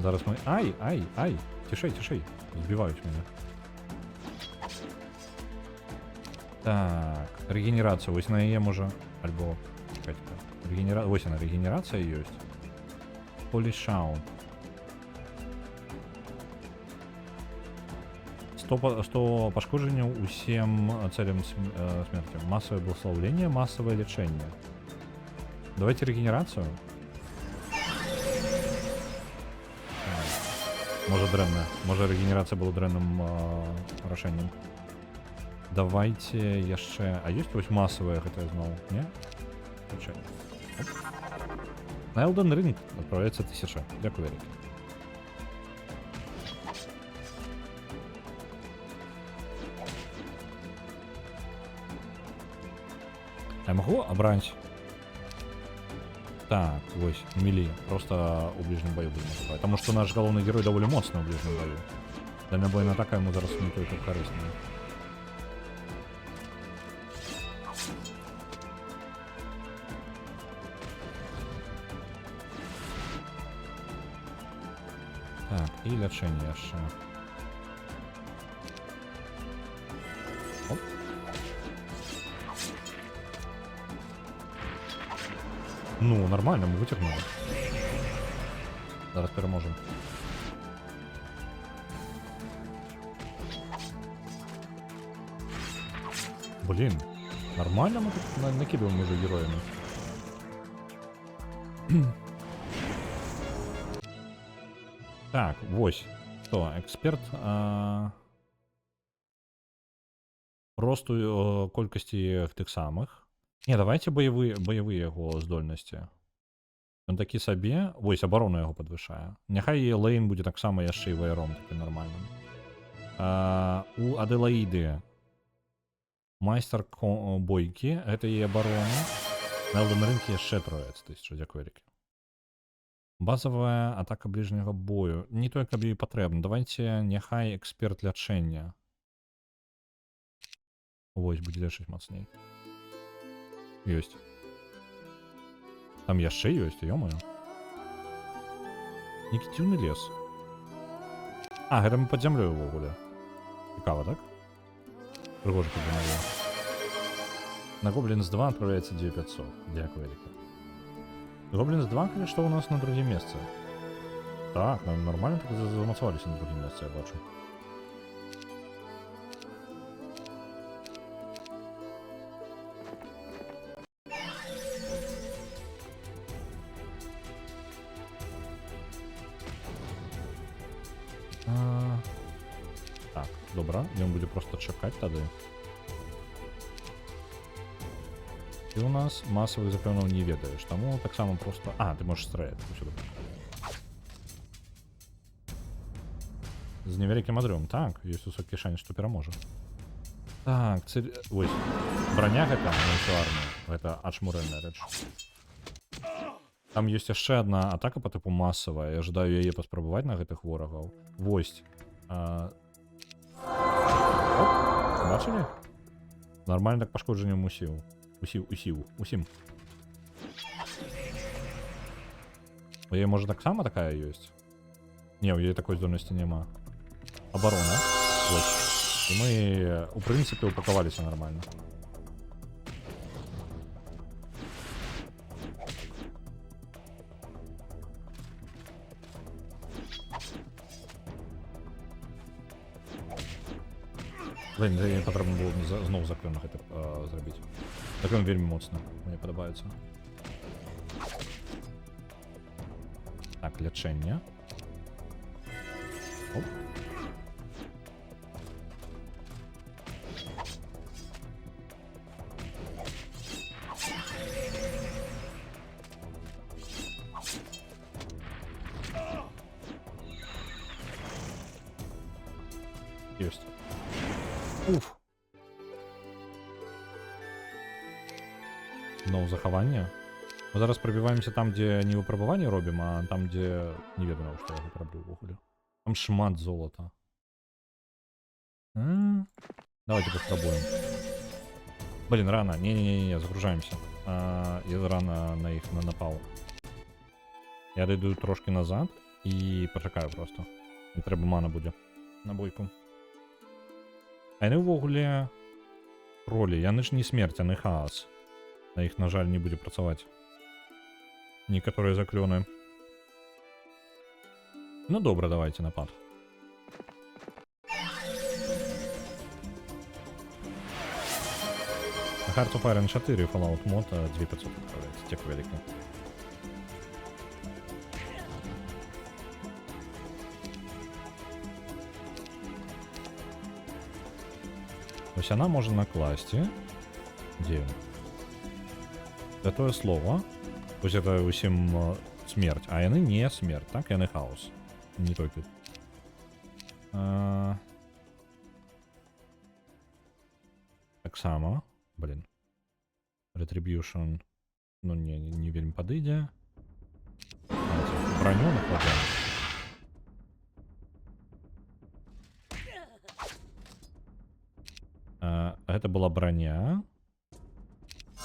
Зараз мы... Ай! Тишей! Сбивают меня. Так, регенерация. Вось на яе можа... Альбо... Чекайте-ка. Вось она, регенерация есть. Полишаун. 100 пошкодженняў усім целям смерти. Массовое благословление, массовое лечение. Давайте регенерацию. Может дрэнна. Может регенерация была дрэнным рашэннем. Давайте яшчэ... А есть вось массовое гэта зноў? Не? Включай. На Elden Ring отправляется 1000. Дякую, Эрик. Я могу обрать... Так, вось, мили. Просто у ближнем бою будем называть. Потому что наш головный герой довольно моцный в ближнем бою. Дальнобойная атака ему зараз не только корыстная. Так, і лячэнне яшчэ. Оп. Ну, нормально, мы вытягнули. Зараз переможем. Блин, нормально мы тут накидываем уже героями. Так, вось. Что, эксперт росту колькасці тых самых. Не, давайте боевые яго здольнасці. Ён такі сабе, вось абарону яго падвышае. Няхай Лейн будзе таксама яшчэ і ваяром такі нармальным. У Аделаіды майстар бойкі, гэта і абарона. На Elden Ring яшчэ 3000, дзякую, Эрик. Базовая атака ближнего бою. Не тое, каб ёй патрэбна. Давайте няхай эксперт лячэння. Вось, будзе лечыць мацней. Ёсць. Там яшчэ ёсць, ё-моё. Нейкі дзіўны лес. А, гэта мы пад зямлёй увогуле. Цікава, так? Пригожа подумаю. На Гоблинс 2 отправляется 2500. Дякую, Эрика. Гоблинс 2, конечно, у нас на другом месте. Так, нормально так замацевались на другом месте, я бачу. Так, добра, ён будзе просто чакаць тады. Ты у нас масавых запэўнаў не ведаеш, таму таксама просто... А, ты можаш страляць усюды. З невялікім адрывам, так, ёсць высокі шанец, што пераможа. Так, цель... Вось, броня гэта, армія, гэта ачмуральная рэч. Там ёсць яшчэ адна атака па тыпу масавая, я жадаю яе паспрабаваць на гэтых ворагаў. Вось. Оп, бачылі? Нормально так пашкоджаннем усім. Усім. У яе, можа, таксама такая ёсць? Не, у яе такой здольнасці няма. Абарона. Вось. І мы, у прынцыпе, упакаваліся нормально. Блин, мне патрэбна было зноў заклёнах гэта зрабіць. Заклён вельмі моцна, мне падабаецца. Так, лячэнне. Оп. Ёсць. Уф. Зноў захаванне. Мы зараз прабіваемся там, дзе не выпрабаванне робім, а там, дзе не ведаю, што я гэта раблю ўвогуле. Там шмат золота. Давайте паспрабуем. Блин, рано. Не-не-не, загружаемся. Я рано на іх напал. Я дойду трошки назад і пачакаю просто. Не трэба мана будзе на бойку. А яны ўвогуле ролі, яны ж не смерць, яны хаос. На іх, на жаль, не будзе працаваць. Некаторыя заклёны. Ну добра, давайте напад. Hearts of Iron 4 Fallout мод 2500 отправляется. Дякую велике. Ось она може накласти. Где? Святое слово. Ось это усім смерть. А яны не смерть, так? Яны хаос. Не тільки. Так само. Блин. Retribution. Ну не вельмі падыдзе. Броню накладаем. Это была броня.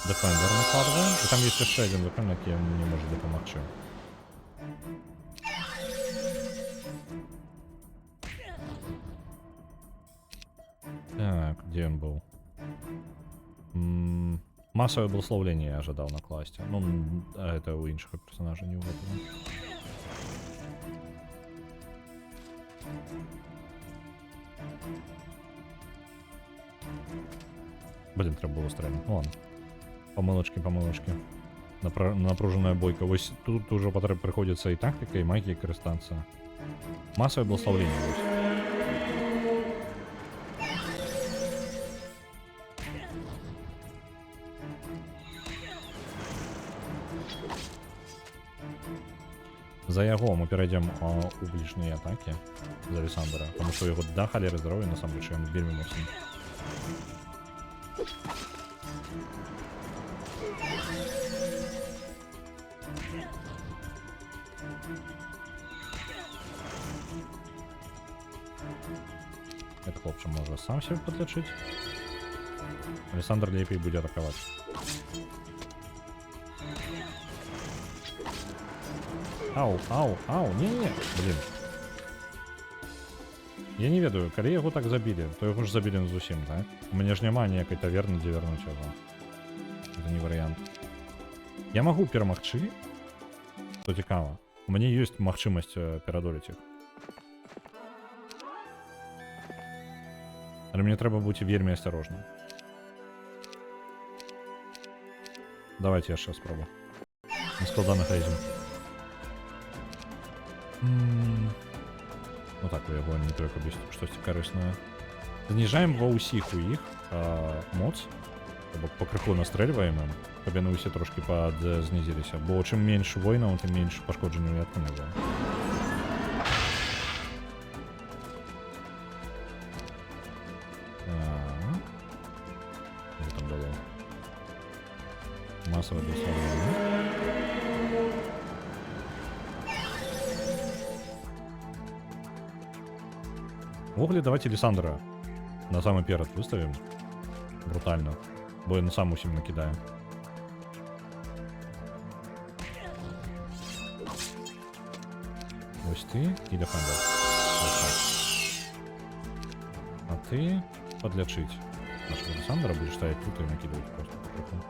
Defender накладываем. И там есть еще один закон, який не может допомогти. Так, где он был? Массовое благословление я ожидал накласть. Ну, это у інших персонажей, не у этого. Блин, треба було стрельнути. Ну ладно. Помилочки. Напруженная бойка. Ось тут уже приходится и тактика, и магия користатися. Массовое благословление. За яго мы перейдем у ближние атаки за Александра, потому что его до холеры здоровья на самом деле, он вельми моцный. Это хлопчик может сам себе подлечить. Александр лепей будет атаковать. Ау, не, блин. Я не ведаю, калі яго так забілі, то яго ж забілі зусім, так? У мяне ж няма ніякай таверны, дзе вярнуць яго. Гэта не варыянт. Я магу перамагчы, што цікава. У мяне ёсць магчымасць перадолець іх. Але мне трэба быць вельмі асцярожным. Давайте яшчэ спробую. На складаных лезем. Ну так, у яго не трэба без штосьці карыснае. Зніжаем ва ўсіх у іх моц. Або пакрыху настрэльваем ім, каб яны ўсе трошкі знізіліся. Бо чым менш воінаў, тым менш пашкоджанняў я атрымліваю. Что там было? Массовое доставление. Вогли, давайте Лиссандра на самый перед выставим. Брутально. Бо я сам усім накидаю. Ось ты і Дефендер. А ты подлечить нашего Лиссандра будешь ставить тут и накидывать просто по.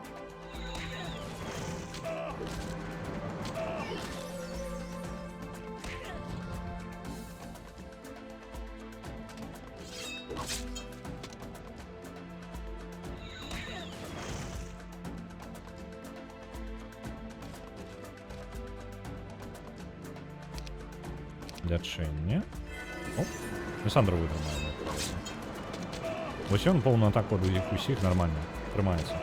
Лячэнне. Оп. Лиссандра вытрымаем. Вось ён поўную атаку ад іх усіх нормально трымаецца.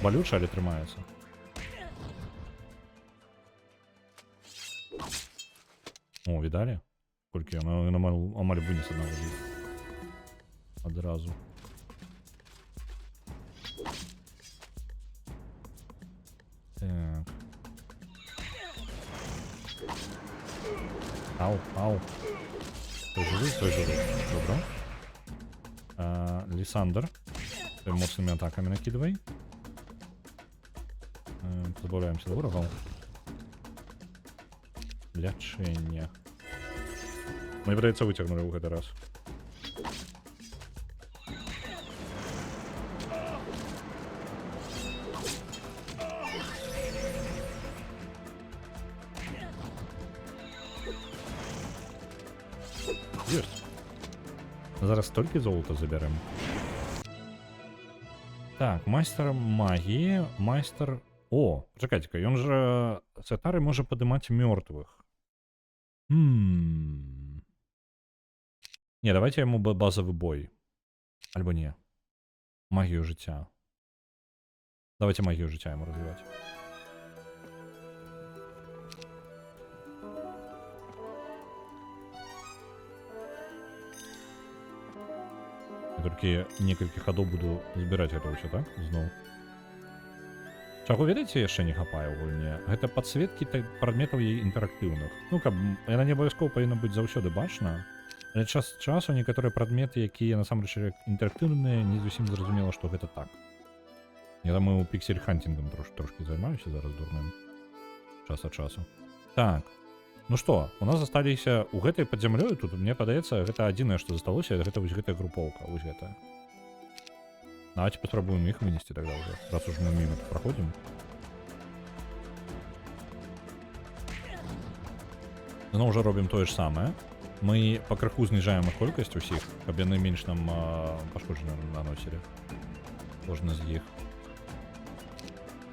Балюча, але трымаецца. О, відалі? Колькі ён амаль вынес аднаго з іх. Адразу. Так. Ау, ау. Той живий. Добро. Лиссандр. Ты моцными атаками накидывай. Позбавляемся до ворогов. Лячэнне. Мне придется вытягнули в этот раз. Есть. Зараз столько золота заберем. Так, майстер магии, майстер... О, чекайте-ка, он же с Атары может поднимать мертвых. Не, давайте ему базовый бой. Альбо не. Магию життя. Давайте магию життя ему развивать. Я только некалькі ходов буду збирать это все, так? Зноў. Чаго, ведаеце, яшчэ не хапае ў гульне? Гэта падсветкі прадметаў яе інтэрактыўных. Ну, каб яна не абавязкова павінна быць заўсёды бачна. Але час часу некаторыя прадметы, якія насамрэч інтэрактыўныя, не зусім зразумела, што гэта так. Я там у піксель-хантингам трошки займаюся зараз дурным. Час ад часу. Так. Ну што, у нас засталіся у гэтай пад зямлёю, тут мне падаецца, гэта адзінае, што засталося, гэта вось гэтая групоўка, вось гэтая. Давайте попробуем их вынести тогда уже, раз уж мы мимо проходим. Но уже робим то же самое. Мы по краху снижаем их колькость усіх, каб яны менш нам пашкодження наносілі. Кожны з іх.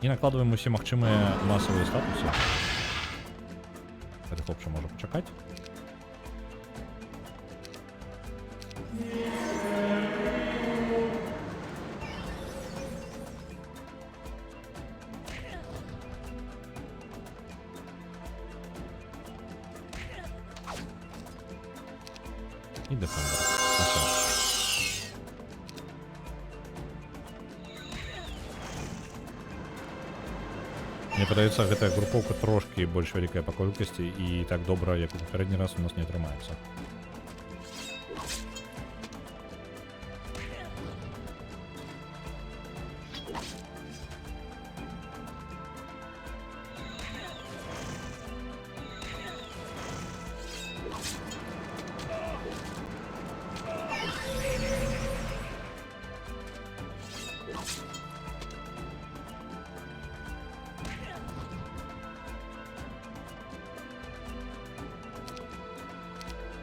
І накладываем усе магчымыя масавыя статусы. Гэты хлопча можа пачакаць. І Defender. Мне падаецца, гэтая групоўка трошкі больш вялікая па колькасці і так добра, як у папярэдні раз у нас не атрымаецца.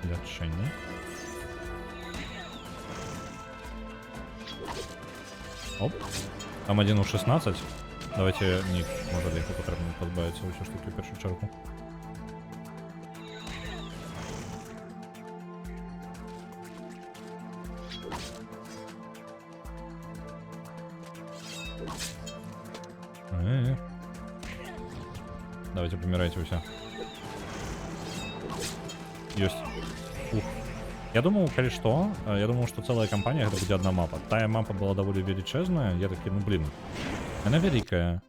Лячэнне. Оп. Там один у 16. Давайте ні, може легко потрібно позбавитися усі штуки в першу чергу. Давайте помирайте усе. Есть. Ух. Я думал, калі што, я думал, что целая кампания это будет одна мапа. Тая мапа была довольно величезная, я такой, ну блин, она великая.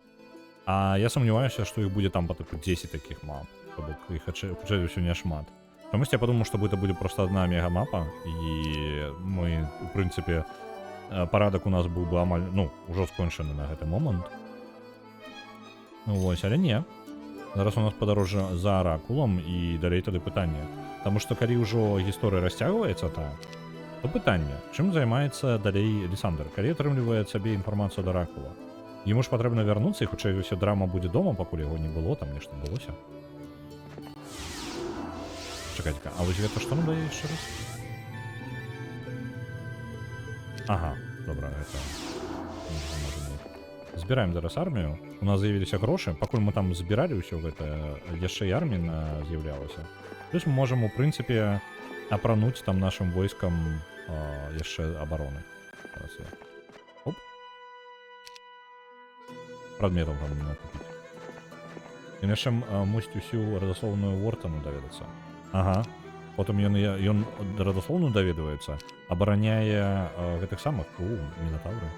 А я сомневаюсь, что их будет там по типу 10 таких мап. Чтобы их хоча все не шмат. Потому что я подумал, что это будет просто одна мега-мапа, и мы, в принципе, парадок у нас был бы амаль, ну, уже скончены на этот момент. Ну вот, але не. Зараз у нас подорожа за оракулом і далей тады пытанне. Таму што калі ўжо гісторыя расцягваецца та, то пытанне, чым займаецца далей Лісандр, калі атрымлівае сабе інфармацыю ад оракула. Яму ж патрэбна вярнуцца, і хутчэй усё драма будзе дома, пакуль яго не было, там нешта адбылося. Чакайце-ка, а вось гэта што нам дае яшчэ раз? Ага, добра, гэта... Збіраем зараз армію. У нас з'явіліся грошы. Пакуль мы там збіралі ўсё гэта, яшчэ і армія з'яўлялася. Плюс мы можам, у прынцыпе, апрануць там нашым войскам яшчэ абароны. Зараз я... Оп. Прадметаў там не накупіць. Ён яшчэ мусіць усю радаслоўную Вортану даведацца. Ага. Потым ён радаслоўную даведваецца, абараняе гэтых самых, мінатаўры.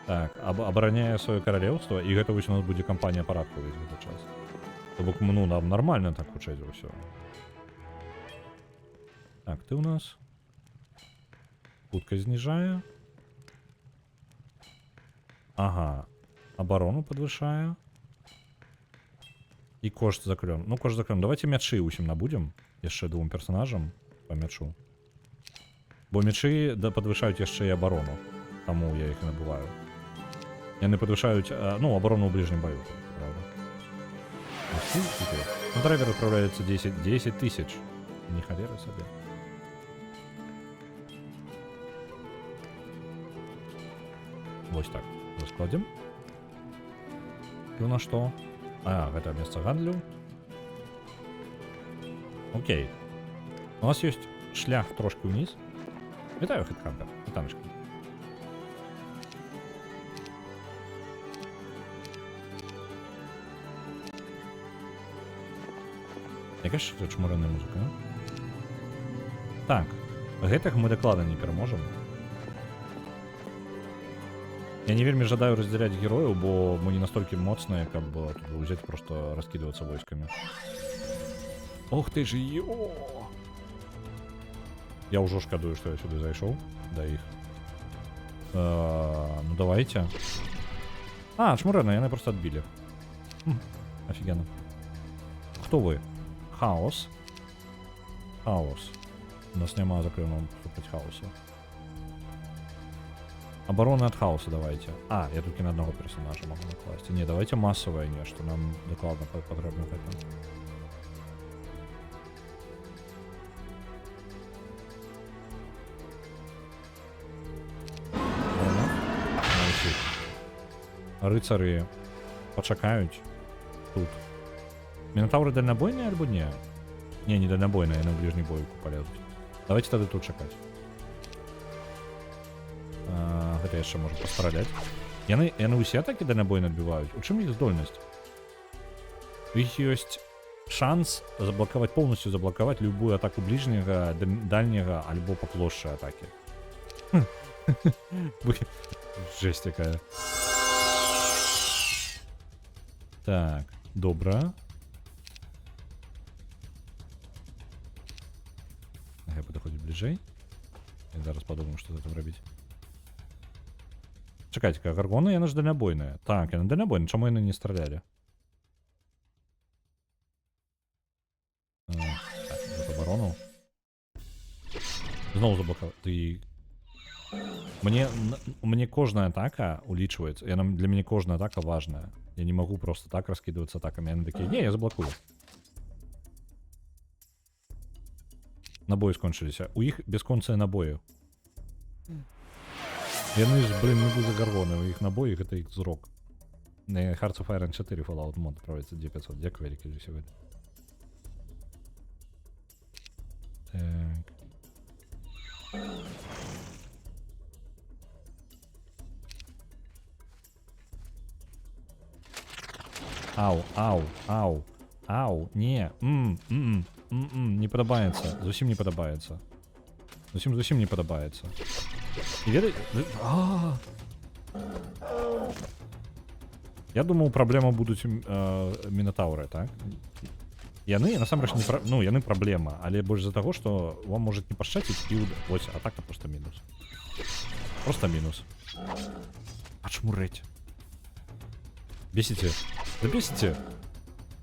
Так, абараняе сваё каралеўства, і гэта вось у нас будзе кампанія парадку ўвесь гэты час. То бок, ну, нам нармальна так хутчэй за ўсё. Так, ты у нас хуткасць зніжае. Ага, абарону падвышае. І кошт заклён. Ну, кошт заклён. Давайте мячы усім набудзем. Яшчэ двум персонажам по мячу. Бо мячы падвышаюць яшчэ і абарону. Таму я іх набываю. Яны падвышаюць, ну, абарону ў бліжнім баю, правда. На драйвер отправляется 10 тысяч. Не холера себе. Вот так. Раскладем. И у нас что? А, это место гандлю. Окей. У нас есть шлях трошки вниз. Вітаю, хиткампер. Вітаночка. Яка ж це чмурана музика? Так, гэтых мы дакладна не пераможам. Я не вельмі жадаю разделять героев, бо мы не настолько моцныя, каб взять просто раскидываться войсками. Ох ты ж, ё! Я уже шкадую, что я сюда зайшоў до их. Ну давайте. А, чмурена, яны просто отбили. Офигенно. Кто вы? Хаос. Хаос. У нас нема закрывного поступать хаоса. Оборона от хаоса давайте. А, я только на одного персонажа могу накласть. Не, давайте массовое нечто. Нам докладно потребно в этом. Рыцары пачакаюць тут. Мінотавры дальнабойныя альбо не? Не дальнабойныя, яны ў бліжні бойку полезуць. Давайте тады тут чакаць. Гэта яшчэ можа пастраляць. Яны ўсе атакі дальнабойна адбіваюць. У чым іх здольнасць? У іх ёсць шанс заблакаваць, полностью заблакаваць любую атаку бліжняга, дальняга альбо па плошчы атакі. Жесть такая. Так, добра. Я подходить ближе. Я зараз подумаю, что з этим робить. Чекайте-ка, гаргоны, яна ж дальнобойная. Так, яна дальнобойная, чому яны не стреляли? Так, за оборону. Знову заблокував. Ты... Мне кожная атака улічвається. Для меня кожная атака важная. Я не могу просто так раскидываться атаками. Они такие, не, я заблокую. Набої скончыліся. У іх бясконцыя набоі. Яны ж, блин, медузы гаргоны, у іх набоі гэта іх зрок. Hearts of Iron 4 Fallout мод правіцца 2500. Дякую, вялікі за сьогодні. Так. Ау, не, не падабаецца, зусім не падабаецца. Зусім не падабаецца. І ведай... Я думаў, праблема будуць мінатаўры, так? Яны, насамрэч, яны праблема, але больш за таго, што вам можа не пашчаціць і... Вось, атака проста мінус. Проста мінус. Ачмурэць. Бесіце. Да бесіце.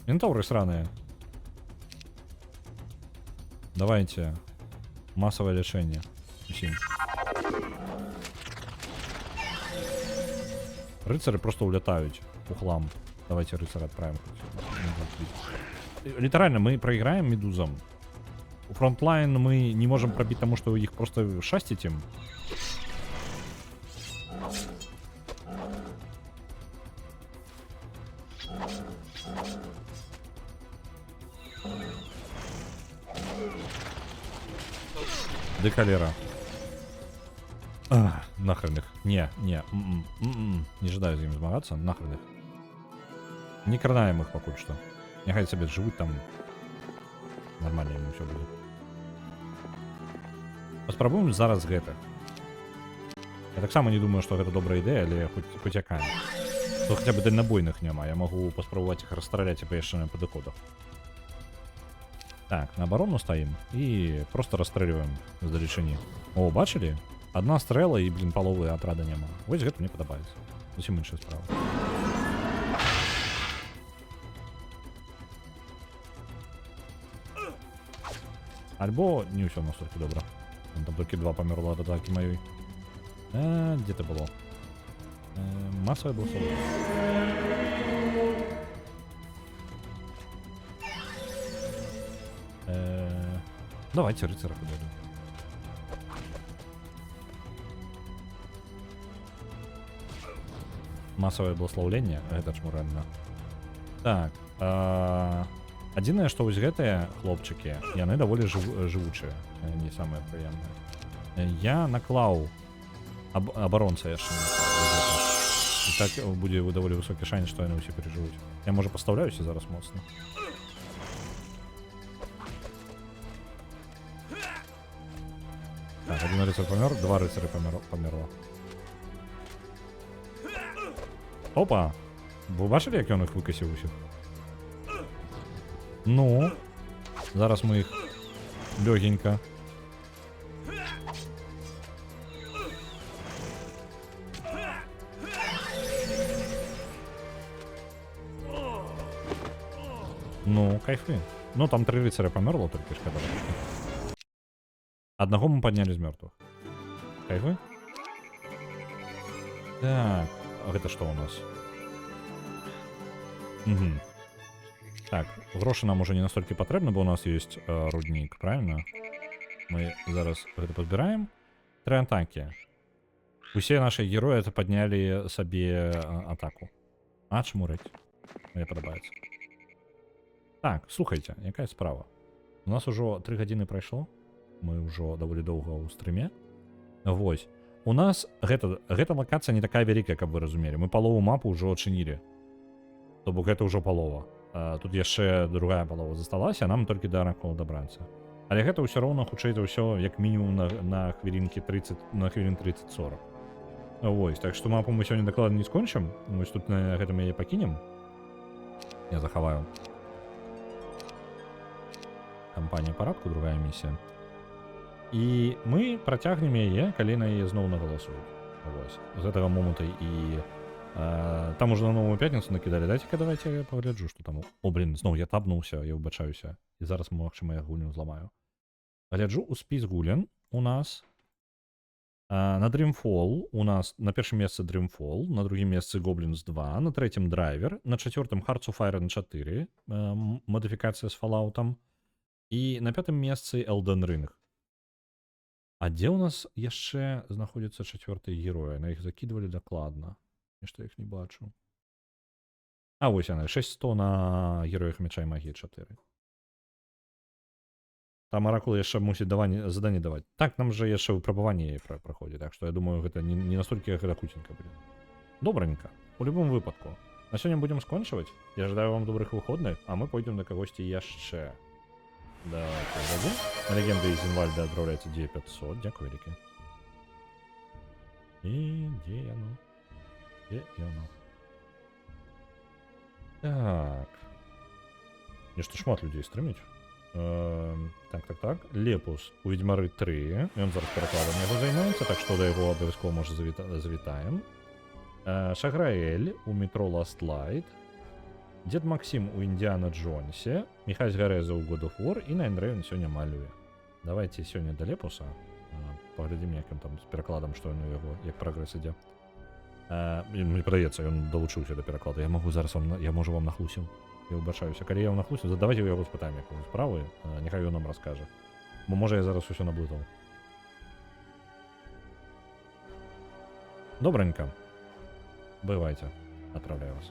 Мінатаўры сраныя. Давайте. Массовое лечение. Усім. Рыцары просто улетают у хлам. Давайте рыцаря отправим. Литерально мы проиграем медузам. У фронтлайн мы не можем пробить, потому что их просто шастить им. Декалера. Нахрен их. Не. Не ожидаю за ним змагаться. Нахрен их. Не кранаем их пока что. Нехай себе живут там. Нормально ему все будет. Паспрабуем зараз гэта. Я так само не думаю, что это добрая идея, але хоть якая. То хотя бы дальнобойных няма. Я могу паспрабовать их расстрелять и пояснить на подходах. Так, на оборону стоим и просто расстреливаем сдалечыні. О, бачили? Одна стрела и, блин, половые отрада няма. Вось гэта мне падабаецца. Зусім іншая справа. Альбо не ўсё настолькі добра. Там толькі 2 памерло ад атакі маёй. Где ты было? Массовое было соло. Давайте рыцаря подойду. Массовое благословление. Это ж мурально. Так. Адзінае, што вось гэтыя хлопчыкі, яны даволі жывучыя. Не самыя прыемныя. Я наклаў абаронца яшчэ не наклаў. І так будзе даволі высокі шанец, што яны ўсе перажывуць. Я, можа, пастаўляюся зараз моцна. Так, один рыцарь помер, 2 рыцаря померло. Опа! Вы бачили, як ён іх выкасіў усіх? Ну, зараз мы их легенько. Ну, кайфы. Ну, там 3 рыцаря померло, только шкода. Одного мы подняли из мертвых. Кайфы? Так, а это что у нас? Угу. Так, гроши нам уже не настолько потребны, бо у нас есть рудник, правильно? Мы зараз это подбираем. 3 атаки. Усе наши герои это подняли себе атаку. А чмурить. Мне подобается. Так, слухайте, якая справа? У нас уже 3 гадзіны прайшло. Мы уже даволі доўга ў стрыме. Вось. У нас гэта локацыя не такая вялікая, каб вы разумелі. Мы палову мапу ўжо адчынілі. То бок гэта ўжо палова. Тут яшчэ другая палова засталася, нам толькі да ранкова дабрацца. Але гэта ўсё роўна хутчэй за ўсё як мінімум на хвілінкі 30, на хвілін 30-40. Вось, так што мапу мы сёння дакладна не скончым. Мы ж тут на гэтым яе пакінем. Я захаваю. Кампанія парадку, другая місія. І мы працягнем яе, калі на яе зноў нагаласуюць. Вось. З гэтага моманту і там уже на новую пятницу накидали. Дайте-ка давайте я погляджу, что там. О, блин, зноў я табнуўся, я выбачаюся. І зараз, магчыма, я гульню зламаю. Гляджу у спіс гулян. У нас на Dreamfall, у нас на першым месцы Dreamfall, на другім месцы Goblins 2, на третьем Драйвер, на четвертом Hearts of Iron 4, модификация с Fallout'ом, и на пятом месцы Elden Ring. А дзе ў нас яшчэ знаходзяцца чацвёртыя героі? На іх закідвалі дакладна. Нешта іх не бачу. А вось яны, 6100 на героях мяча і магіі 4. Там аракул яшчэ мусіць заданне даваць. Так, нам жа яшчэ выпрабаванне праходзіць, так што я думаю, гэта не настолькі гэта хутенька будзе. Добранька. У любым выпадку. На сёння будзем скончваць. Я жадаю вам добрых выходных, а мы пойдзем да кагосьці яшчэ. Давайте дадзім. На легенды Зінвальда адпраўляецца 9500. Дзякуй вялікі. І дзе яно? Дзе яно? Так. Нешта шмат людзей стрыміць. Так. Лепус у Ведьмары 3. Ён зараз перакладам яго займаецца, так што да яго абавязкова можа завітаем. Шаграэль у метро Last Light. Дед Максим у Індіана Джонсе. Міхась Гареза у God of War. І Найн Рэйвен сёння малюе. Давайте сёння да Лепуса. Паглядзім, як ён там з перакладам, што ён у яго, як прагрэс ідзе. Мне падаецца, ён далучыўся да пераклада. Я можа вам нахлусіў. Я выбачаюся. Калі я вам нахлусіў, задавайце ў яго спытаем якую справу, няхай ён нам раскажа. Бо можа я зараз усё наблытаў. Добранька. Бывайце. Адпраўляю вас.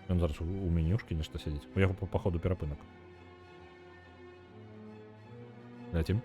Ён зараз у менюшкі нешта сядзіць. У яго па ходу перапынак. Ляцім.